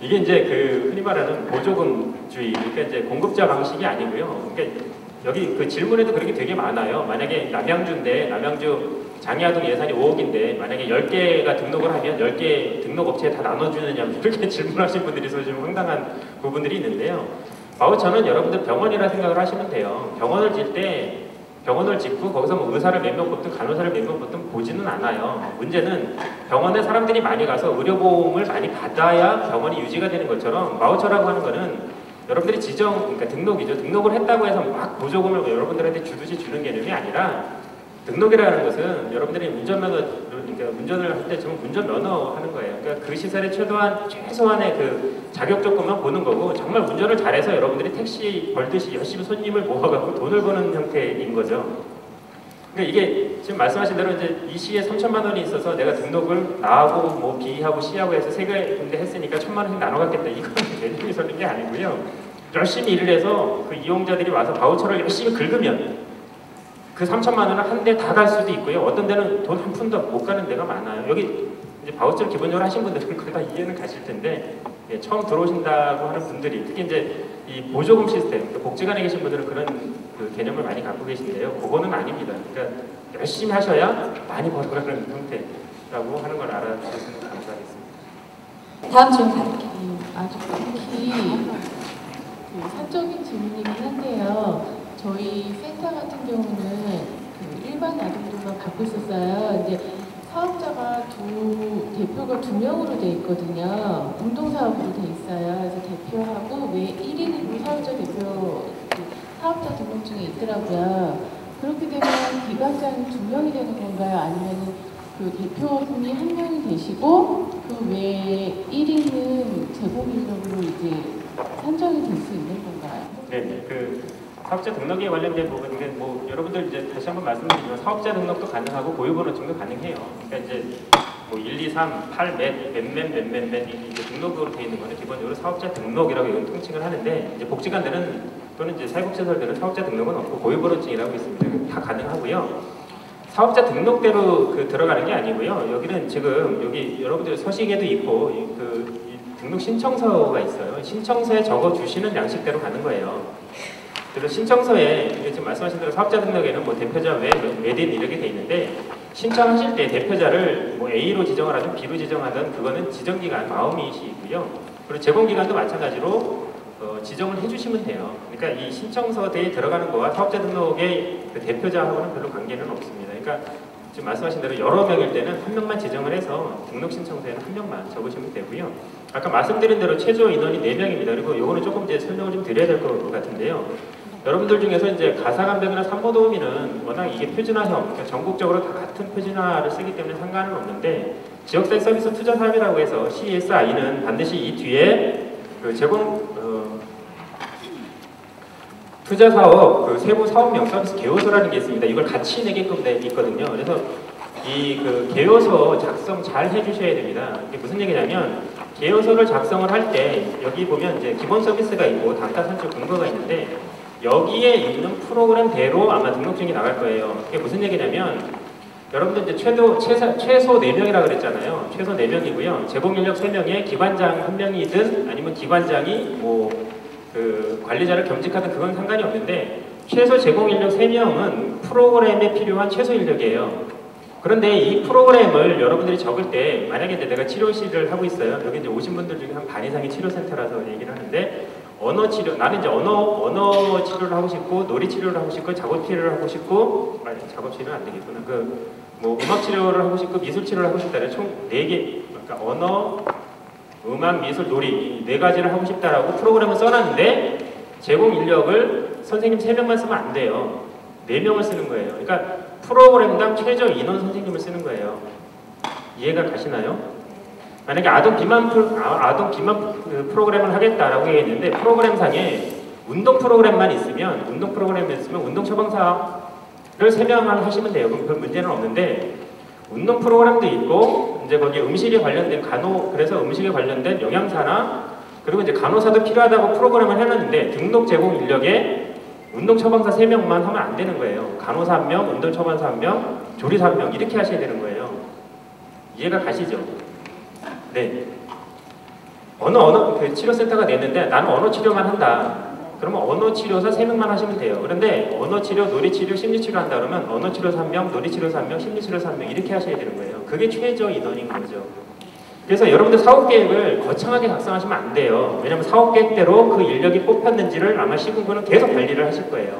이게 이제 그 흔히 말하는 보조금주의, 그러니까 이제 공급자 방식이 아니고요. 그러니까 여기 그 질문에도 그렇게 되게 많아요. 만약에 남양주인데 남양주 장애아동 예산이 5억인데 만약에 10개가 등록을 하면 10개 등록업체에 다 나눠주느냐 이렇게 질문하신 분들이 있어서 좀 황당한 부분들이 있는데요. 바우처는 여러분들 병원이라 생각을 하시면 돼요. 병원을 질 때 병원을 짓고 거기서 뭐 의사를 몇 명 뽑든 간호사를 몇 명 뽑든 보지는 않아요. 문제는 병원에 사람들이 많이 가서 의료보험을 많이 받아야 병원이 유지가 되는 것처럼 바우처라고 하는 거는 여러분들이 그러니까 등록이죠. 등록을 했다고 해서 막 보조금을 여러분들한테 주듯이 주는 개념이 아니라 등록이라는 것은 여러분들이 그러니까 운전을 할 때 지금 운전면허 하는 거예요. 그러니까 그 시설의 최소한의 그 자격 조건만 보는 거고 정말 운전을 잘해서 여러분들이 택시 벌듯이 열심히 손님을 모아갖고 돈을 버는 형태인 거죠. 그러니까 이게 지금 말씀하신 대로 이제 이 시에 3천만 원이 있어서 내가 등록을 나하고 뭐 B하고 C하고 해서 세 군데 했으니까 1,000만 원씩 나눠 갖겠다. 이건 개념이 서는 게 아니고요. 열심히 일을 해서 그 이용자들이 와서 바우처를 열심히 긁으면 그 3천만 원은 한 대 다 갈 수도 있고요. 어떤 데는 돈 한 푼도 못 가는 데가 많아요. 여기 이제 바우처를 기본적으로 하신 분들은 거의 다 이해는 가실 텐데 처음 들어오신다고 하는 분들이 특히 이제 이 보조금 시스템, 복지관에 계신 분들은 그런 그 개념을 많이 갖고 계신데요. 그거는 아닙니다. 그러니까 열심히 하셔야 많이 벌어가는 형태라고 하는 걸 알아주셨으면 감사하겠습니다. 다음 질문 받을게요. 아주 특히 그 사적인 질문이긴 한데요. 저희 센터 같은 경우는 그 일반 아동들만 받고 있었어요. 이제 사업자가 대표가 2명으로 돼 있거든요. 공동사업으로 돼 있어요. 그래서 대표하고 왜 1인으로 사업자 대표 사업자 등록증에 있더라고요. 그렇게 되면 기관장이 2명이 되는 건가요? 아니면 그 대표분이 1명이 되시고 그 외에 1인은 제공 인력으로 이제 산정이 될 수 있는 건가요? 네, 그 사업자 등록에 관련된 부분은 뭐 여러분들 이제 다시 한번 말씀드리지만 사업자 등록도 가능하고 고유번호증도 가능해요. 그러니까 이제 뭐 1, 2, 3, 8, 몇몇몇몇몇 이제 등록으로 되어 있는 거는 기본적으로 사업자 등록이라고 이건 통칭을 하는데 이제 복지관들은 또는 이제 사회복지시설들은 사업자 등록은 없고 고유번호증이라고 있습니다. 다 가능하고요. 사업자 등록대로 그 들어가는 게 아니고요. 여기는 지금 여기 여러분들 서식에도 있고 이 등록 신청서가 있어요. 신청서에 적어 주시는 양식대로 가는 거예요. 그래서 신청서에 지금 말씀하신 대로 사업자 등록에는 뭐 대표자 외대인 이렇게 돼 있는데 신청하실 때 대표자를 뭐 A로 지정을 하든 B로 지정하든 그거는 지정기간 마음이시고요. 그리고 제공기간도 마찬가지로 지정을 해주시면 돼요. 그러니까 이 신청서대에 들어가는 거와 사업자 등록의 그 대표자하고는 별로 관계는 없습니다. 그러니까 지금 말씀하신 대로 여러 명일 때는 1명만 지정을 해서 등록 신청서에는 1명만 적으시면 되고요. 아까 말씀드린 대로 최저 인원이 4명입니다. 그리고 요거는 조금 이제 설명을 좀 드려야 될 것 같은데요. 여러분들 중에서 이제 가사감백이나 산모도우미는 워낙 이게 표준화형, 그러니까 전국적으로 다 같은 표준화를 쓰기 때문에 상관은 없는데 지역사회 서비스 투자 사업이라고 해서 CSI는 반드시 이 뒤에 그 투자사업 그 세부 사업명 서비스 개요서라는 게 있습니다. 이걸 같이 내게끔 돼 있거든요. 그래서 이 그 개요서 작성 잘 해주셔야 됩니다. 이게 무슨 얘기냐면 개요서를 작성을 할 때 여기 보면 이제 기본 서비스가 있고 단가 산출 근거가 있는데 여기에 있는 프로그램대로 아마 등록증이 나갈 거예요. 이게 무슨 얘기냐면 여러분들 이제 최소 4명이라고 그랬잖아요. 최소 4명이고요. 제공인력 3명에 기관장 1명이든 아니면 기관장이 뭐 그 관리자를 겸직하든 그건 상관이 없는데 최소 제공인력 3명은 프로그램에 필요한 최소 인력이에요. 그런데 이 프로그램을 여러분들이 적을 때 만약에 이제 내가 치료실을 하고 있어요. 여기 이제 오신 분들 중에 한 반 이상이 치료센터라서 얘기를 하는데 언어 치료, 나는 이제 언어 치료를 하고 싶고 놀이 치료를 하고 싶고 작업 치료를 하고 싶고 작업 치료는 안 되겠구나. 그 뭐 음악 치료를 하고 싶고 미술 치료를 하고 싶다는 총 4개, 그러니까 언어, 음악, 미술, 놀이 4가지를 하고 싶다라고 프로그램을 써놨는데 제공 인력을 선생님 3명만 쓰면 안 돼요. 4명을 쓰는 거예요. 그러니까 프로그램당 최저 인원 선생님을 쓰는 거예요. 이해가 가시나요? 만약에 아동 비만 프로그램을 하겠다라고 얘기했는데 프로그램상에 운동 프로그램만 있으면 운동 처방사를 3명을 하시면 돼요. 그럼 별 문제는 없는데 운동 프로그램도 있고 이제 거기 음식에 관련된 그래서 음식에 관련된 영양사나 그리고 이제 간호사도 필요하다고 프로그램을 해놨는데 등록 제공 인력에 운동 처방사 3명만 하면 안 되는 거예요. 간호사 1명, 운동 처방사 1명, 조리사 1명 이렇게 하셔야 되는 거예요. 이해가 가시죠? 네. 그 치료센터가 냈는데 나는 언어 치료만 한다. 그러면 언어 치료사 3명만 하시면 돼요. 그런데 언어 치료, 놀이 치료, 심리 치료 한다 그러면 언어 치료사 1명, 놀이 치료사 1명, 심리 치료사 1명 이렇게 하셔야 되는 거예요. 그게 최저 인원인 거죠. 그래서 여러분들 사업계획을 거창하게 작성하시면 안 돼요. 왜냐면 사업계획대로 그 인력이 뽑혔는지를 아마 시군구는 계속 관리를 하실 거예요.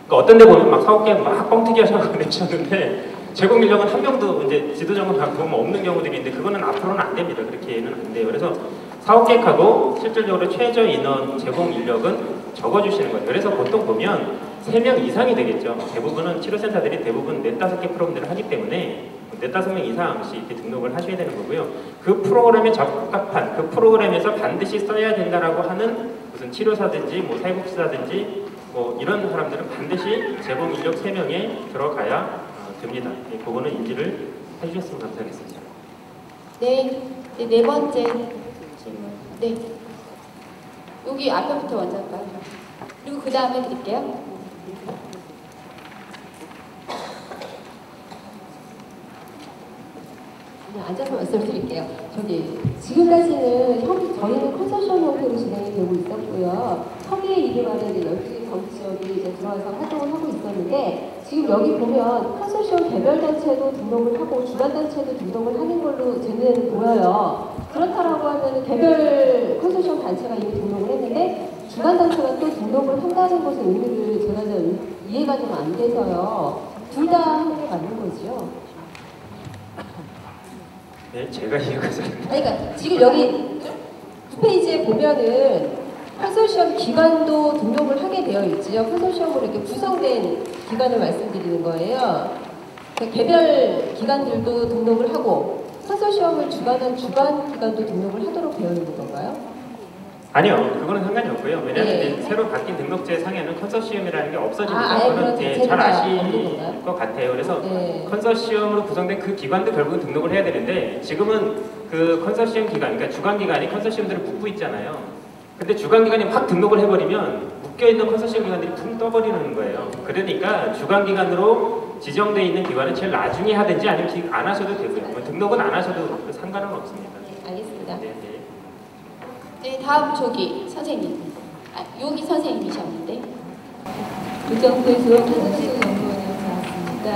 그러니까 어떤 데 보면 막 사업계획 막 뻥튀기 하셔서 내셨는데 제공 인력은 한 명도 이제 지도정은 보면 없는 경우들이 있는데 그거는 앞으로는 안 됩니다. 그렇게는 안 돼요. 그래서 사업계획하고 실질적으로 최저 인원 제공 인력은 적어주시는 거예요. 그래서 보통 보면 3명 이상이 되겠죠. 대부분은 치료센터들이 대부분 4-5개 프로그램들을 하기 때문에 4-5명 이상씩 이렇게 등록을 하셔야 되는 거고요. 그 프로그램에 적합한 그 프로그램에서 반드시 써야 된다라고 하는 무슨 치료사든지 뭐 사회복지사든지 뭐 이런 사람들은 반드시 제공 인력 3명에 들어가야 됩니다. 네, 그거는 인지를 해주셨으면 감사하겠습니다. 네, 네 번째 질문. 네. 여기 앞에부터 먼저 할까요? 그리고 그 다음에 드릴게요. 앉아서 말씀드릴게요. 지금까지는 저희는 컨소시엄 형태로 진행이 되고 있었고요. 협의회 이름 안에 12개 정치적이 들어와서 활동을 하고 있었는데 지금 여기 보면 컨소시엄 개별단체도 등록을 하고 주관단체도 등록을 하는 걸로 저는 보여요. 그렇다라고 하면 개별 컨소시엄 단체가 이미 등록을 했는데 주관단체가 또 등록을 한다는 것의 의미를 제가 이해가 좀 안 돼서요. 둘 다 하는 게 맞는 거죠? 네, 제가 이해가 잘. 그러니까 지금 여기 9페이지에 보면은 컨소시엄 기관도 등록을 하게 되어 있지요. 컨소시엄으로 이렇게 구성된 기관을 말씀드리는 거예요. 그러니까 개별 기관들도 등록을 하고 컨소시엄을 주관한 주관 기관도 등록을 하도록 되어 있는 건가요? 아니요, 그거는 상관이 없고요. 왜냐하면 네. 이제 새로 바뀐 등록제 상에는 컨소시엄이라는 게 없어지니까 아예 그거는 그런 잘 아실 건가요? 것 같아요. 그래서 네. 컨소시엄으로 구성된 그 기관도 결국은 등록을 해야 되는데 지금은 그 컨소시엄 기관, 그러니까 주관 기관이 컨소시엄들을 묶고 있잖아요. 근데 주관 기관이 확 등록을 해버리면 묶여 있는 컨소시엄 기관들이 붕 떠버리는 거예요. 그러니까 주관 기관으로 지정돼 있는 기관은 제일 나중에 하든지 아니면 안 하셔도 되고요. 뭐 등록은 안 하셔도 상관은 없습니다. 네, 알겠습니다. 네, 네. 네, 다음 저기 선생님. 여기 선생님이셨는데. 의정부에서 최순실 연구원에서 나왔습니다.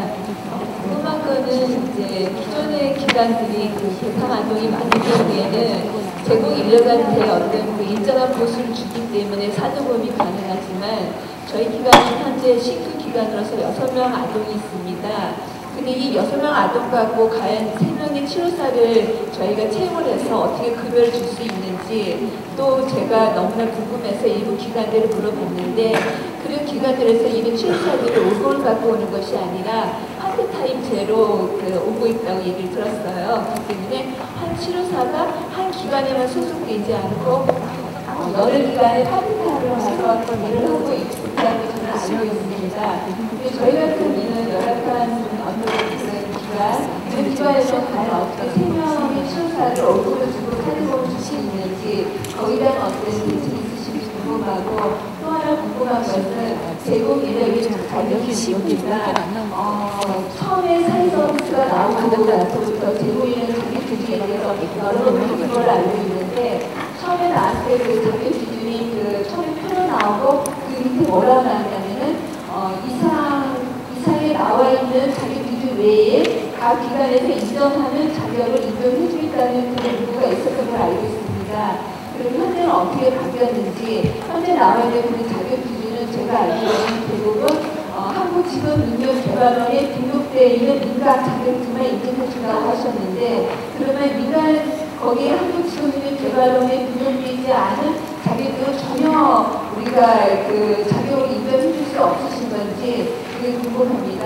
궁금한 거는 이제 기존의 기관들이 그 대상 안동이 많은 경우에는 제공 인력한테 어떤 그 일정한 보수를 주기 때문에 사도범이 가능하지만 저희 기관은 현재 신규 기관으로서 6명 아동이 있습니다. 근데 이 6명 아동 갖고 과연 3명의 치료사를 저희가 채용을 해서 어떻게 급여를 줄 수 있는지 또 제가 너무나 궁금해서 일부 기관들을 물어봤는데 그런 기관들에서 이런 치료사들을 올골 갖고 오는 것이 아니라 파트타임제로 오고 있다고 얘기를 들었어요. 그렇기 때문에 한 치료사가 한 기관에만 소속되지 않고 여러 기관에 파트타임으로 와서 일을 하고 있다고 저는 알고 있습니다. 근데 저희 같은 이는 열악한 이런 기관에서 과연 어떻게 3명의 치료사를 얼굴을 주고 사진을 줄 수 있는지 거기에 대한 어떤 대책이 있으신지 궁금하고 또 하나 궁금한 것은 제공 인력이 자격이 있습니다. 처음에 사회서비스가 나오고 나서부터 제공 인력 자격 기준에 대해서 여러 번 바뀐 걸 알고 있는데 처음에 나왔을 때 그 자격 기준이 처음에 표로 나오고 그 밑에 뭐라고 나왔냐면은 이상에 나와 있는 자격 기준 외에 각 기관에서 인정하는 자격을 인정해 주겠다는 그런 문구가 있었던 걸 알고 있습니다. 그럼 현재는 어떻게 바뀌었는지 현재 나와 있는 그 자격 기준은 제가 알기로는 대부분 한국직업능력개발원에 등록되어 있는 민간 자격증만 인정해 준다고 하셨는데 그러면 민간 거기에 한국직업능력개발원에 등록되지 않은 자격증을 전혀 우리가 그 자격을 인정해 줄 수 없으신 건지 그게 궁금합니다.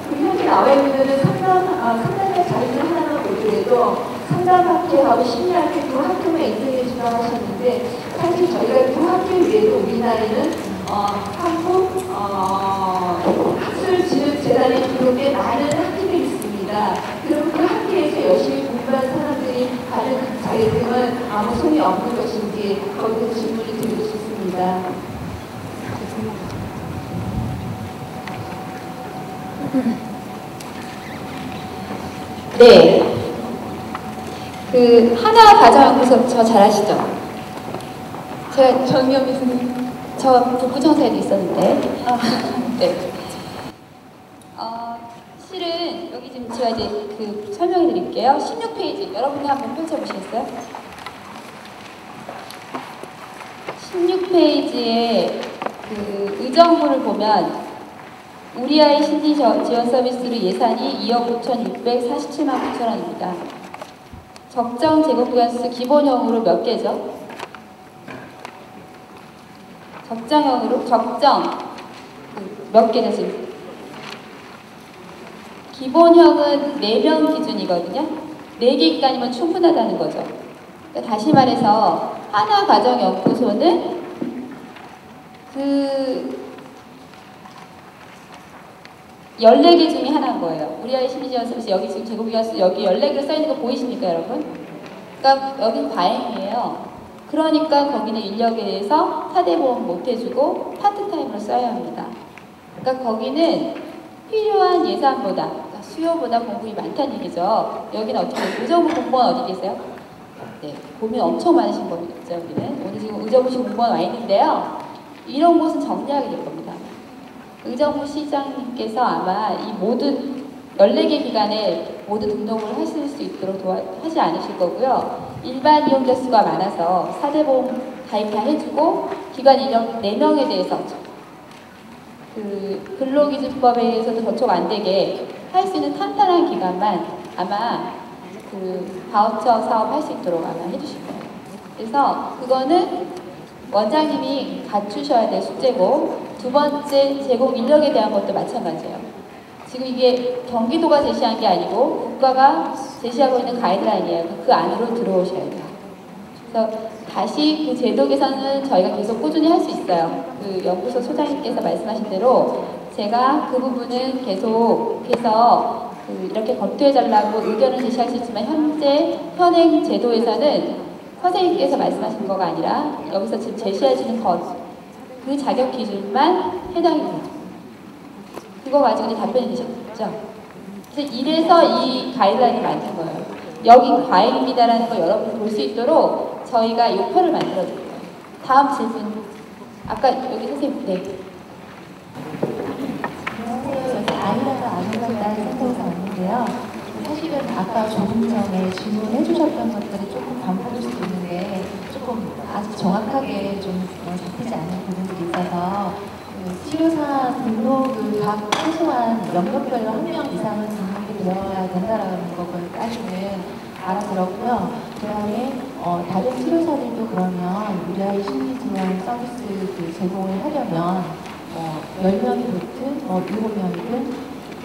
그리고 현재 나와 있는 상담자 자격증 하나만 보더라도 있는데요. 상담학회하고 심리학회 두 학교만 인생에 지나가셨는데 사실 저희가 두 학교 외에도 우리나라에는 한국 학술지능재단에 등록된 많은 학회들이 있습니다. 그리고 그 학회에서 열심히 공부한 사람들이 가는 자격증은 아무 소용이 없는 것인지 거기서 질문을 드리고 싶습니다. 네. 그 하나 과정연구소 저 잘 아시죠? 제가 정미영 교수님 저 북부청사에도 있었는데. 네. 실은 여기 지금 제가 이제 그 설명해 드릴게요. 16페이지 여러분이 한번 펼쳐보시겠어요? 16페이지에 그 의정부를 보면 우리 아이 심리 지원 서비스로 예산이 2억 5,647만 9천 원입니다. 적정 제공기관수 기본형으로 몇 개죠? 적정형으로 몇 개죠 지금? 기본형은 4명 기준이거든요. 4개 기관이면 충분하다는 거죠. 그러니까 다시 말해서 하나과정연구소는 그 14개 중에 하나인 거예요. 우리 아이 심리지원 서비스 여기 지금 제공기관수 여기 14개로 써있는 거 보이십니까 여러분? 그러니까 여긴 과잉이에요. 그러니까 거기는 인력에 대해서 사대보험 못 해주고 파트타임으로 써야 합니다. 그러니까 거기는 필요한 예산보다 그러니까 수요보다 공급이 많다는 얘기죠. 여기는 어떻게 의정부 공무원 어디 계세요? 네, 고민 엄청 많으신 겁니다. 여기는 오늘 지금 의정부시 공무원 와 있는데요. 이런 곳은 정리하게 될 겁니다. 의정부 시장님께서 아마 이 모든 14개 기관에 모두 등록을 하실 수 있도록 하지 않으실 거고요. 일반 이용자 수가 많아서 사대보험 가입 다 해주고 기관 인력 4명에 대해서 그 근로기준법에 의해서도 저촉 안 되게 할 수 있는 탄탄한 기관만 아마 그 바우처 사업 할 수 있도록 아마 해주실 거예요. 그래서 그거는 원장님이 갖추셔야 될 숙제고 두 번째 제공 인력에 대한 것도 마찬가지예요. 지금 이게 경기도가 제시한 게 아니고 국가가 제시하고 있는 가이드라인이에요. 그 안으로 들어오셔야 돼요. 그래서 다시 그 제도 개선은 저희가 계속 꾸준히 할 수 있어요. 그 연구소 소장님께서 말씀하신 대로 제가 그 부분은 계속해서 이렇게 검토해달라고 의견을 제시할 수 있지만 현행 제도에서는 선생님께서 말씀하신 거가 아니라 여기서 지금 제시해주는 그 자격 기준만 해당이 됩니다. 그거 가지고 이제 답변이 되셨죠? 그래서 이래서 이 가이드라인을 만든 거예요. 여기 과잉입니다라는 걸 여러분이 볼 수 있도록 저희가 이 표를 만들어 드릴 거예요. 다음 질문. 아까 여기 선생님, 네. 안녕하세요. 여기 아니라다 센터에서 왔는데요. 사실은 아까 조금 전에 질문해 주셨던 것들이 조금 반복일 수도 있는데 조금 아직 정확하게 좀 잡히지 않은 부분들이 있어서 치료사 등록을 각 최소한 영역별로 1명 이상은 등록이 되어야 된다라는 것을 따지는 알아들었고요. 그 다음에 다른 치료사들도 그러면 우리 아이 심리지원 서비스 제공을 하려면 10명이 됐든 7명이든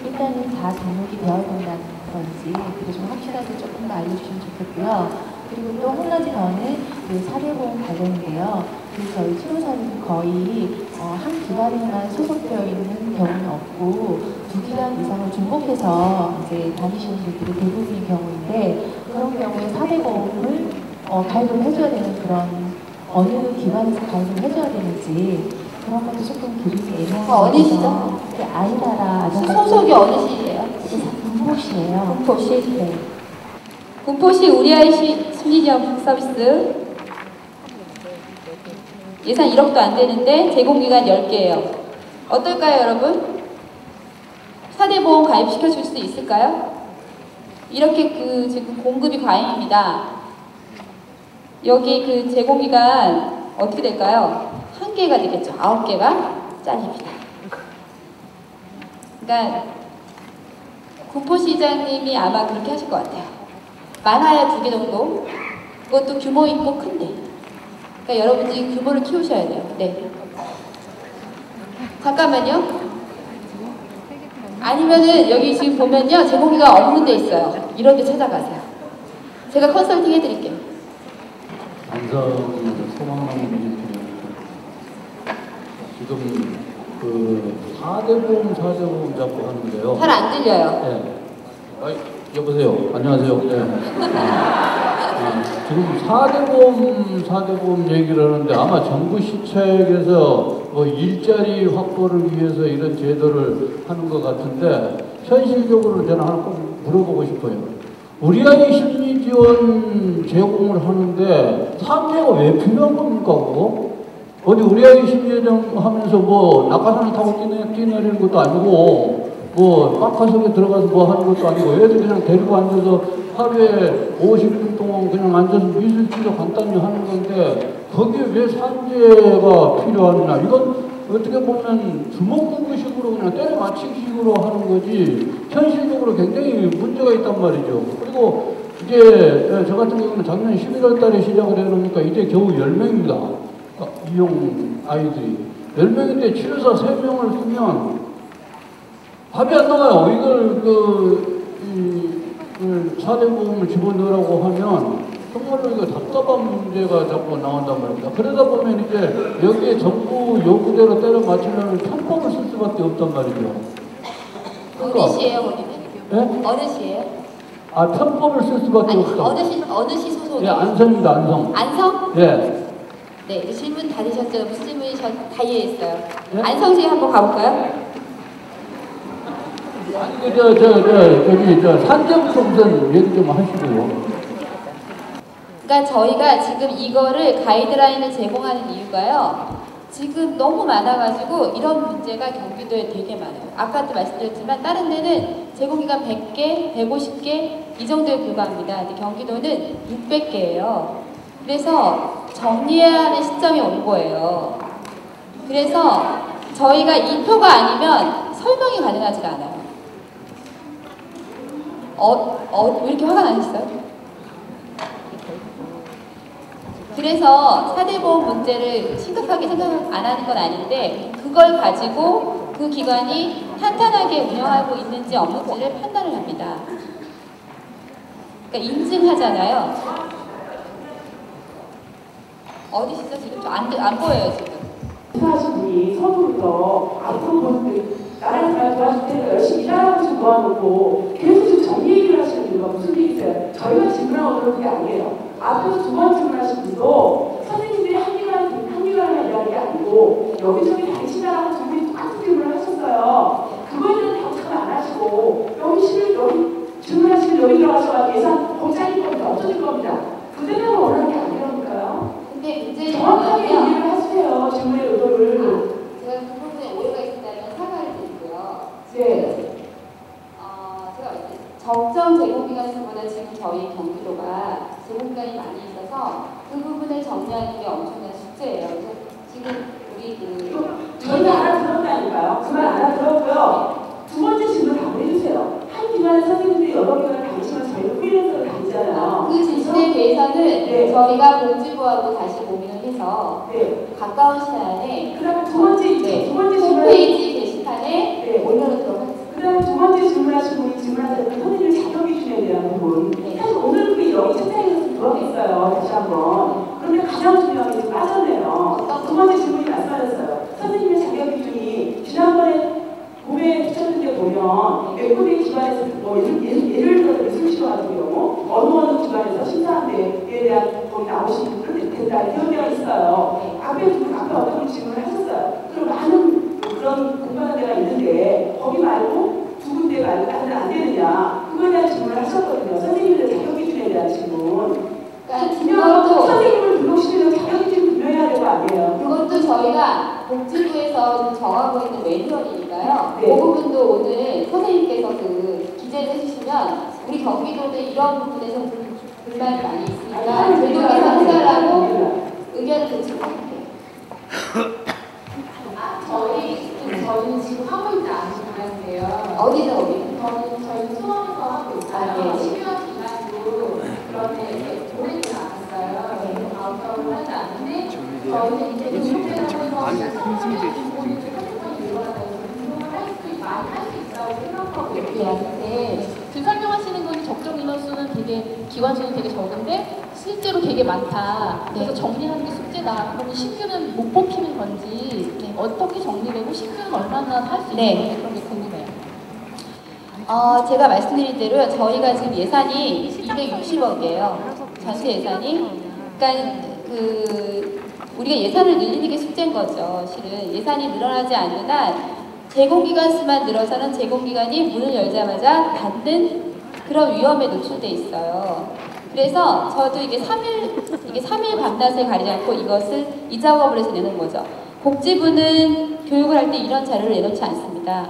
일단은 다 등록이 되어야 된다는 건지 그게 좀 확실하게 조금 더 알려주시면 좋겠고요. 그리고 또 한 가지 더는 그 사대보험 관련인데요. 저희 치료사들은 거의 한 기관에만 소속되어 있는 경우는 없고 2기관 이상을 중복해서 이제 다니시는 분들이 대부분인 경우인데 그런 경우에 사대보험을 가입을 해줘야 되는 그런 어느 기관에서 가입을 해줘야 되는지 그런 것도 조금 그림이 애매한 어디시죠? 아이다라 소속이 어느 시예요? 군포시예요. 군포시? 네. 군포시 우리 아이 심리지원 서비스 예산 1억도 안 되는데 제공기간 10개예요. 어떨까요, 여러분? 사대보험 가입시켜 줄 수 있을까요? 이렇게 지금 공급이 과잉입니다. 여기 그 제공기간 어떻게 될까요? 1개가 되겠죠. 9개가 잘립니다. 그러니까 군포시장님이 아마 그렇게 하실 것 같아요. 많아야 2개 정도. 그것도 규모 있고 큰데. 그러니까 여러분들이 규모를 키우셔야 돼요. 네. 잠깐만요. 아니면은 여기 지금 보면요. 제공기가 없는 데 있어요. 이런 데 찾아가세요. 제가 컨설팅 해드릴게요. 안성 소망망 민주팀입니다. 지금 그 4대보험 자꾸 하는데요. 잘 안 들려요. 네. 여보세요. 안녕하세요. 네. 지금 4대보험 얘기를 하는데 아마 정부 시책에서 뭐 일자리 확보를 위해서 이런 제도를 하는 것 같은데 현실적으로 저는 하나 꼭 물어보고 싶어요. 우리 아이 심리 지원 제공을 하는데 3대가 왜 필요한 겁니까, 그거? 어디 우리 아이 심리 지원 하면서 뭐 낙하산을 타고 뛰내리는 것도 아니고 뭐 빡화석에 들어가서 뭐 하는 것도 아니고 애들 그냥 데리고 앉아서 하루에 50분 동안 그냥 앉아서 미술치료 간단히 하는 건데 거기에 왜 산재가 필요하느냐. 이건 어떻게 보면 주먹구구식으로 그냥 때려 맞히기식으로 하는 거지 현실적으로 굉장히 문제가 있단 말이죠. 그리고 이제 저 같은 경우는 작년 11월 달에 시작을 해놓으니까 이제 겨우 10명입니다. 이용 아이들이. 10명인데 치료사 3명을 쓰면 답이 안 나와요. 이걸 4대보험을 집어넣으라고 하면 정말로 이거 답답한 문제가 자꾸 나온단 말입니다. 그러다 보면 이제 여기에 정부 요구대로 때려 맞추려면 편법을 쓸 수밖에 없단 말이죠. 어느 시예요, 거기는? 네? 어느 시예요? 편법을 쓸 수밖에 없다. 어느 시 소속이에요? 예, 안성입니다, 안성. 안성? 예. 네, 질문 다 되셨죠? 무슨 질문이셨 다 이해했어요. 네? 안성시에 한번 가볼까요? 아니, 저기 산재부터 우선 얘기 좀 하시고요. 그러니까 저희가 지금 이거를 가이드라인을 제공하는 이유가요. 지금 너무 많아가지고 이런 문제가 경기도에 되게 많아요. 아까도 말씀드렸지만 다른 데는 제공기관 100개, 150개 이 정도에 불과합니다. 근데 경기도는 600개예요. 그래서 정리해야 하는 시점이 온 거예요. 그래서 저희가 이 표가 아니면 설명이 가능하지가 않아요. 왜 이렇게 화가 나셨어요? 그래서 4대보험 문제를 심각하게 생각 안 하는 건 아닌데 그걸 가지고 그 기관이 탄탄하게 운영하고 있는지 없는지를 판단을 합니다. 그러니까 인증하잖아요. 어디시죠? 지금 안 보여요 지금. 하신 분이 서부부터 앞으로 보는데 나라를 잘 도와줄 때는 열심히 일하라고 좀 모아놓고 계속 지금 정리 얘기를 하시는 이유가 무슨 일이세요? 저희가 질문하고 그런 게 아니에요. 앞에서 두 번 질문하신 분도 선생님들이 한기관을 이야기 게 아니고 여기저기 다니시다라고 정말 똑같은 질문을 하셨어요. 그거에 대한 답변을 안 하시고 여기 질문하시면 여기 들어가서 예산 거기 잘릴 겁니다. 없어질 겁니다. 그대로 원하는 게 아니라니까요. 근데 문제는 정확하게 이해를 하세요. 질문의 의도를. 제가 그 부분에 오해가 있다면 사과를 드리고요. 네. 제가 적정 제공기관 수보다 지금 저희 경기도가 제공기관이 많이 있어서 그 부분을 정리하는 게 엄청난 숙제예요. 그래서 지금 우리 저희는 알아들었다니까요. 그 말 알아들었고요. 두 번째 질문 답을 해주세요. 한 기관에 선생님들이 여러 기관을 다니시면 저희가 프리랜서로 다니잖아요. 그 질문에 대해서는 네. 저희가 복지부하고 다시 고민을 해서 네. 가까운 시간에 그다음에 두 번째 홈페이지 게시판에 네. 올려놓도록 하겠습니다. 그다음에 두 번째 질문하신 분이 질문하셨던 선생님의 자격 기준에 대한 부분. 네. 사실 오늘 그게 여기 책상에서 들어있어요. 다시 한번. 그런데 가장 중요한 게 좀 빠졌네요. 두 번째 질문이 말씀하셨어요. 선생님의 자격 기준이 지난번에 고백 주셨는데 보면 에코데이 기관에서 뭐 예를 들어서 미술치료 같은 경우 어느 기관에서 심사한 데에 대한 거기 나오신 분들은 된다 이런 데가 있어요. 앞에 어떤 분 질문을 하셨어요. 그럼 많은 그런 공부하는 데가 있는데 거기 말고 두 군데 말고 다른 안 되느냐 그거에 대한 질문을 하셨거든요. 선생님들의 자격 기준에 대한 질문. 그러니까 선생님을 등록시키는 자격 기준이 분명해야 될 거 아니에요. 그것도 저희가 복지부에서 정하고 있는 매뉴얼이니까요. 네. 그 부분도 오늘 선생님께서 기재를 해주시면 우리 경기도는 이런 부분에서 불만이 많이 있으니까 제도에서 해달라고 의견을 제출할게요. 저희는 지금 하고 있지 않은 모양인데요. 어디서 저희는 수원에서 하고 있어요. 12월 기간으로 그런데 보내지 않았어요. 아웃사를 하지 않는데 저희는 이제 등록을 하면서 할수 있다고 생각하고 있는데 지금 설명하시는 건 적정 인원수는 되게 기관 수는 되게 적은데 실제로 되게 많다. 그래서 정리하는 게 숙제다. 그러면 신규는 못 뽑히는 건지 어떻게 정리되고 신규는 얼마나 할 수 있는지 그런 게 궁금해요. 제가 말씀드린 대로 저희가 지금 예산이 260억이에요. 전체 예산이. 그러니까 우리가 예산을 늘리는 게 숙제인 거죠. 실은 예산이 늘어나지 않는 한 제공기간 수만 늘어서는 제공기관이 문을 열자마자 닫는 그런 위험에 노출돼 있어요. 그래서 저도 이게 3일 밤낮을 가리지 않고 이 작업을 해서 내는 거죠. 복지부는 교육을 할 때 이런 자료를 내놓지 않습니다.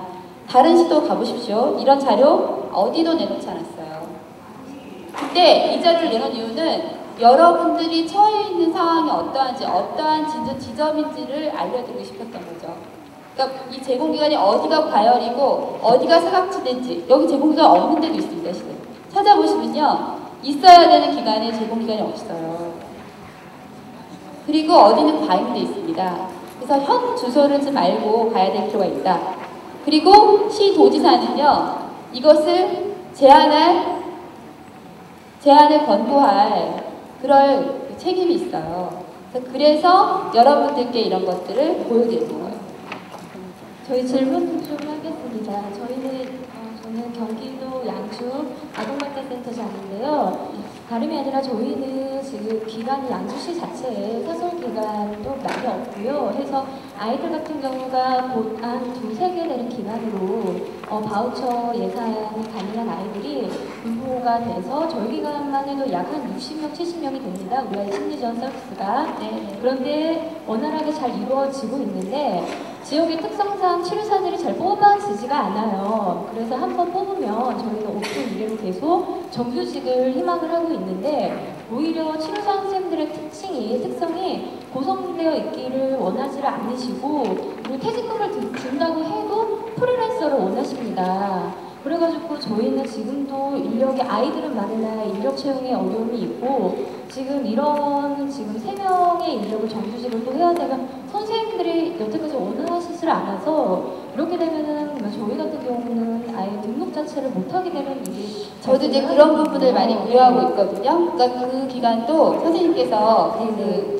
다른 시도 가보십시오. 이런 자료 어디도 내놓지 않았어요. 근데 이 자료를 내놓은 이유는 여러분들이 처해 있는 상황이 어떠한지, 어떠한 지점인지를 알려드리고 싶었던 거죠. 그러니까 이 제공기관이 어디가 과열이고 어디가 사각지대인지, 여기 제공기관 없는 데도 있습니다. 실은. 찾아보시면요. 있어야 되는 기관에 제공기관이 없어요. 그리고 어디는 과잉돼 있습니다. 그래서 현 주소를 좀 알고 가야 될 필요가 있다. 그리고 시도지사는요. 이것을 제안을 권고할 그럴 책임이 있어요. 그래서 여러분들께 이런 것들을 보여드리는 거예요. 저희 질문 좀 하겠습니다. 저는 경기도 양주 아동발달센터장인데요. 다름이 아니라 저희는 지금 기간이 양주시 자체에 사설 기간도 많이 없고요. 해서 아이들 같은 경우가 곧 한 2-3개 되는 기간으로 바우처 예산이 가능한 아이들이 분포가 돼서 저희 기간만 해도 약 한 60명, 70명이 됩니다. 우리가 심리지원 서비스가. 그런데 원활하게 잘 이루어지고 있는데 지역의 특성상 치료사들이 잘 뽑아지지가 않아요. 그래서 한번 뽑으면 저희는 오픈 이래로 계속 정규직을 희망을 하고 있는데 오히려 치료사 선생님들의 특성이 고성되어 있기를 원하지 않으시고 그리고 퇴직금을 준다고 해도 프리랜서를 원하십니다. 그래가지고 저희는 지금도 인력이 아이들은 많으나 인력 채용에 어려움이 있고 지금 3명의 인력을 정규직을 또 해야 되면 선생님들이 여태까지 원하시질 않아서 이렇게 되면은 저희 같은 경우는 아예 등록 자체를 못하게 되는 일이 저도 이제 그런 부분을 많이 우려하고 있거든요. 그러니까 그 기간도 선생님께서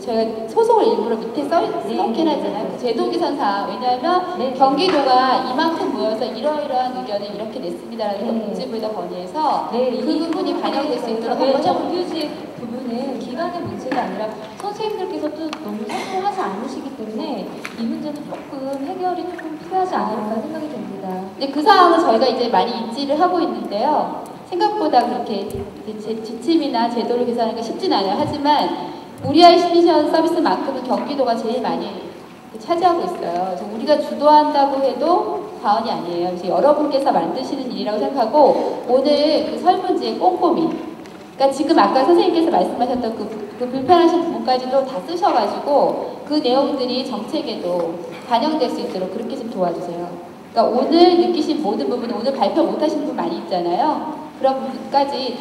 저희가 소송을 일부러 밑에 써놓긴 하잖아요. 그 제도 개선상. 왜냐하면 경기도가 이만큼 모여서 이러이러한 의견을 이렇게 냈습니다라는 걸 복지부에다 건의해서 그 부분이 반영이 될 수 있도록 한번 정규직 부분은 기간의 문제가 아니라 선생님들께서 또 너무 선호하지 않으시기 때문에 이 문제는 조금 해결이 조금 필요하지 않을까 생각이 됩니다. 근데 그 상황은 저희가 이제 많이 인지를 하고 있는데요. 생각보다 그렇게 지침이나 제도를 개선하는 게 쉽진 않아요. 하지만 우리 아이 심리지원 서비스만큼은 경기도가 제일 많이 차지하고 있어요. 그래서 우리가 주도한다고 해도 과언이 아니에요. 그래서 여러분께서 만드시는 일이라고 생각하고 오늘 그 설문지에 꼼꼼히 그러니까 지금 아까 선생님께서 말씀하셨던 그 불편하신 부분까지도 다 쓰셔가지고 그 내용들이 정책에도 반영될 수 있도록 그렇게 좀 도와주세요. 그러니까 오늘 느끼신 모든 부분, 오늘 발표 못하신 분 많이 있잖아요. 그런 부분까지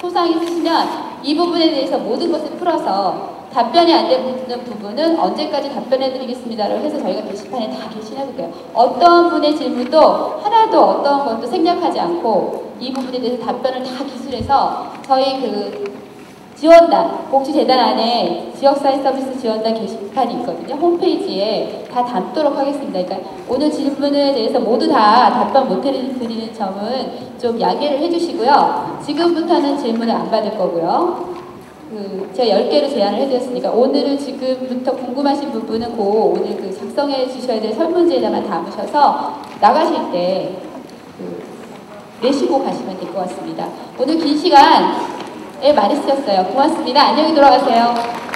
소상히 쓰시면 이 부분에 대해서 모든 것을 풀어서 답변이 안 되는 부분은 언제까지 답변해드리겠습니다라고 해서 저희가 게시판에 다 게시해볼게요. 어떤 분의 질문도 하나도 어떤 것도 생략하지 않고 이 부분에 대해서 답변을 다 기술해서 저희 지원단, 복지재단 안에 지역사회 서비스 지원단 게시판이 있거든요. 홈페이지에 다 담도록 하겠습니다. 그러니까 오늘 질문에 대해서 모두 다 답변 못 해드리는 점은 좀 양해를 해주시고요. 지금부터는 질문을 안 받을 거고요. 제가 10개로 제안을 해드렸으니까 오늘은 지금부터 궁금하신 부분은 오늘 작성해 주셔야 될 설문지에다가 담으셔서 나가실 때 내시고 가시면 될 것 같습니다. 오늘 긴 시간에 많이 쓰셨어요. 고맙습니다. 안녕히 돌아가세요.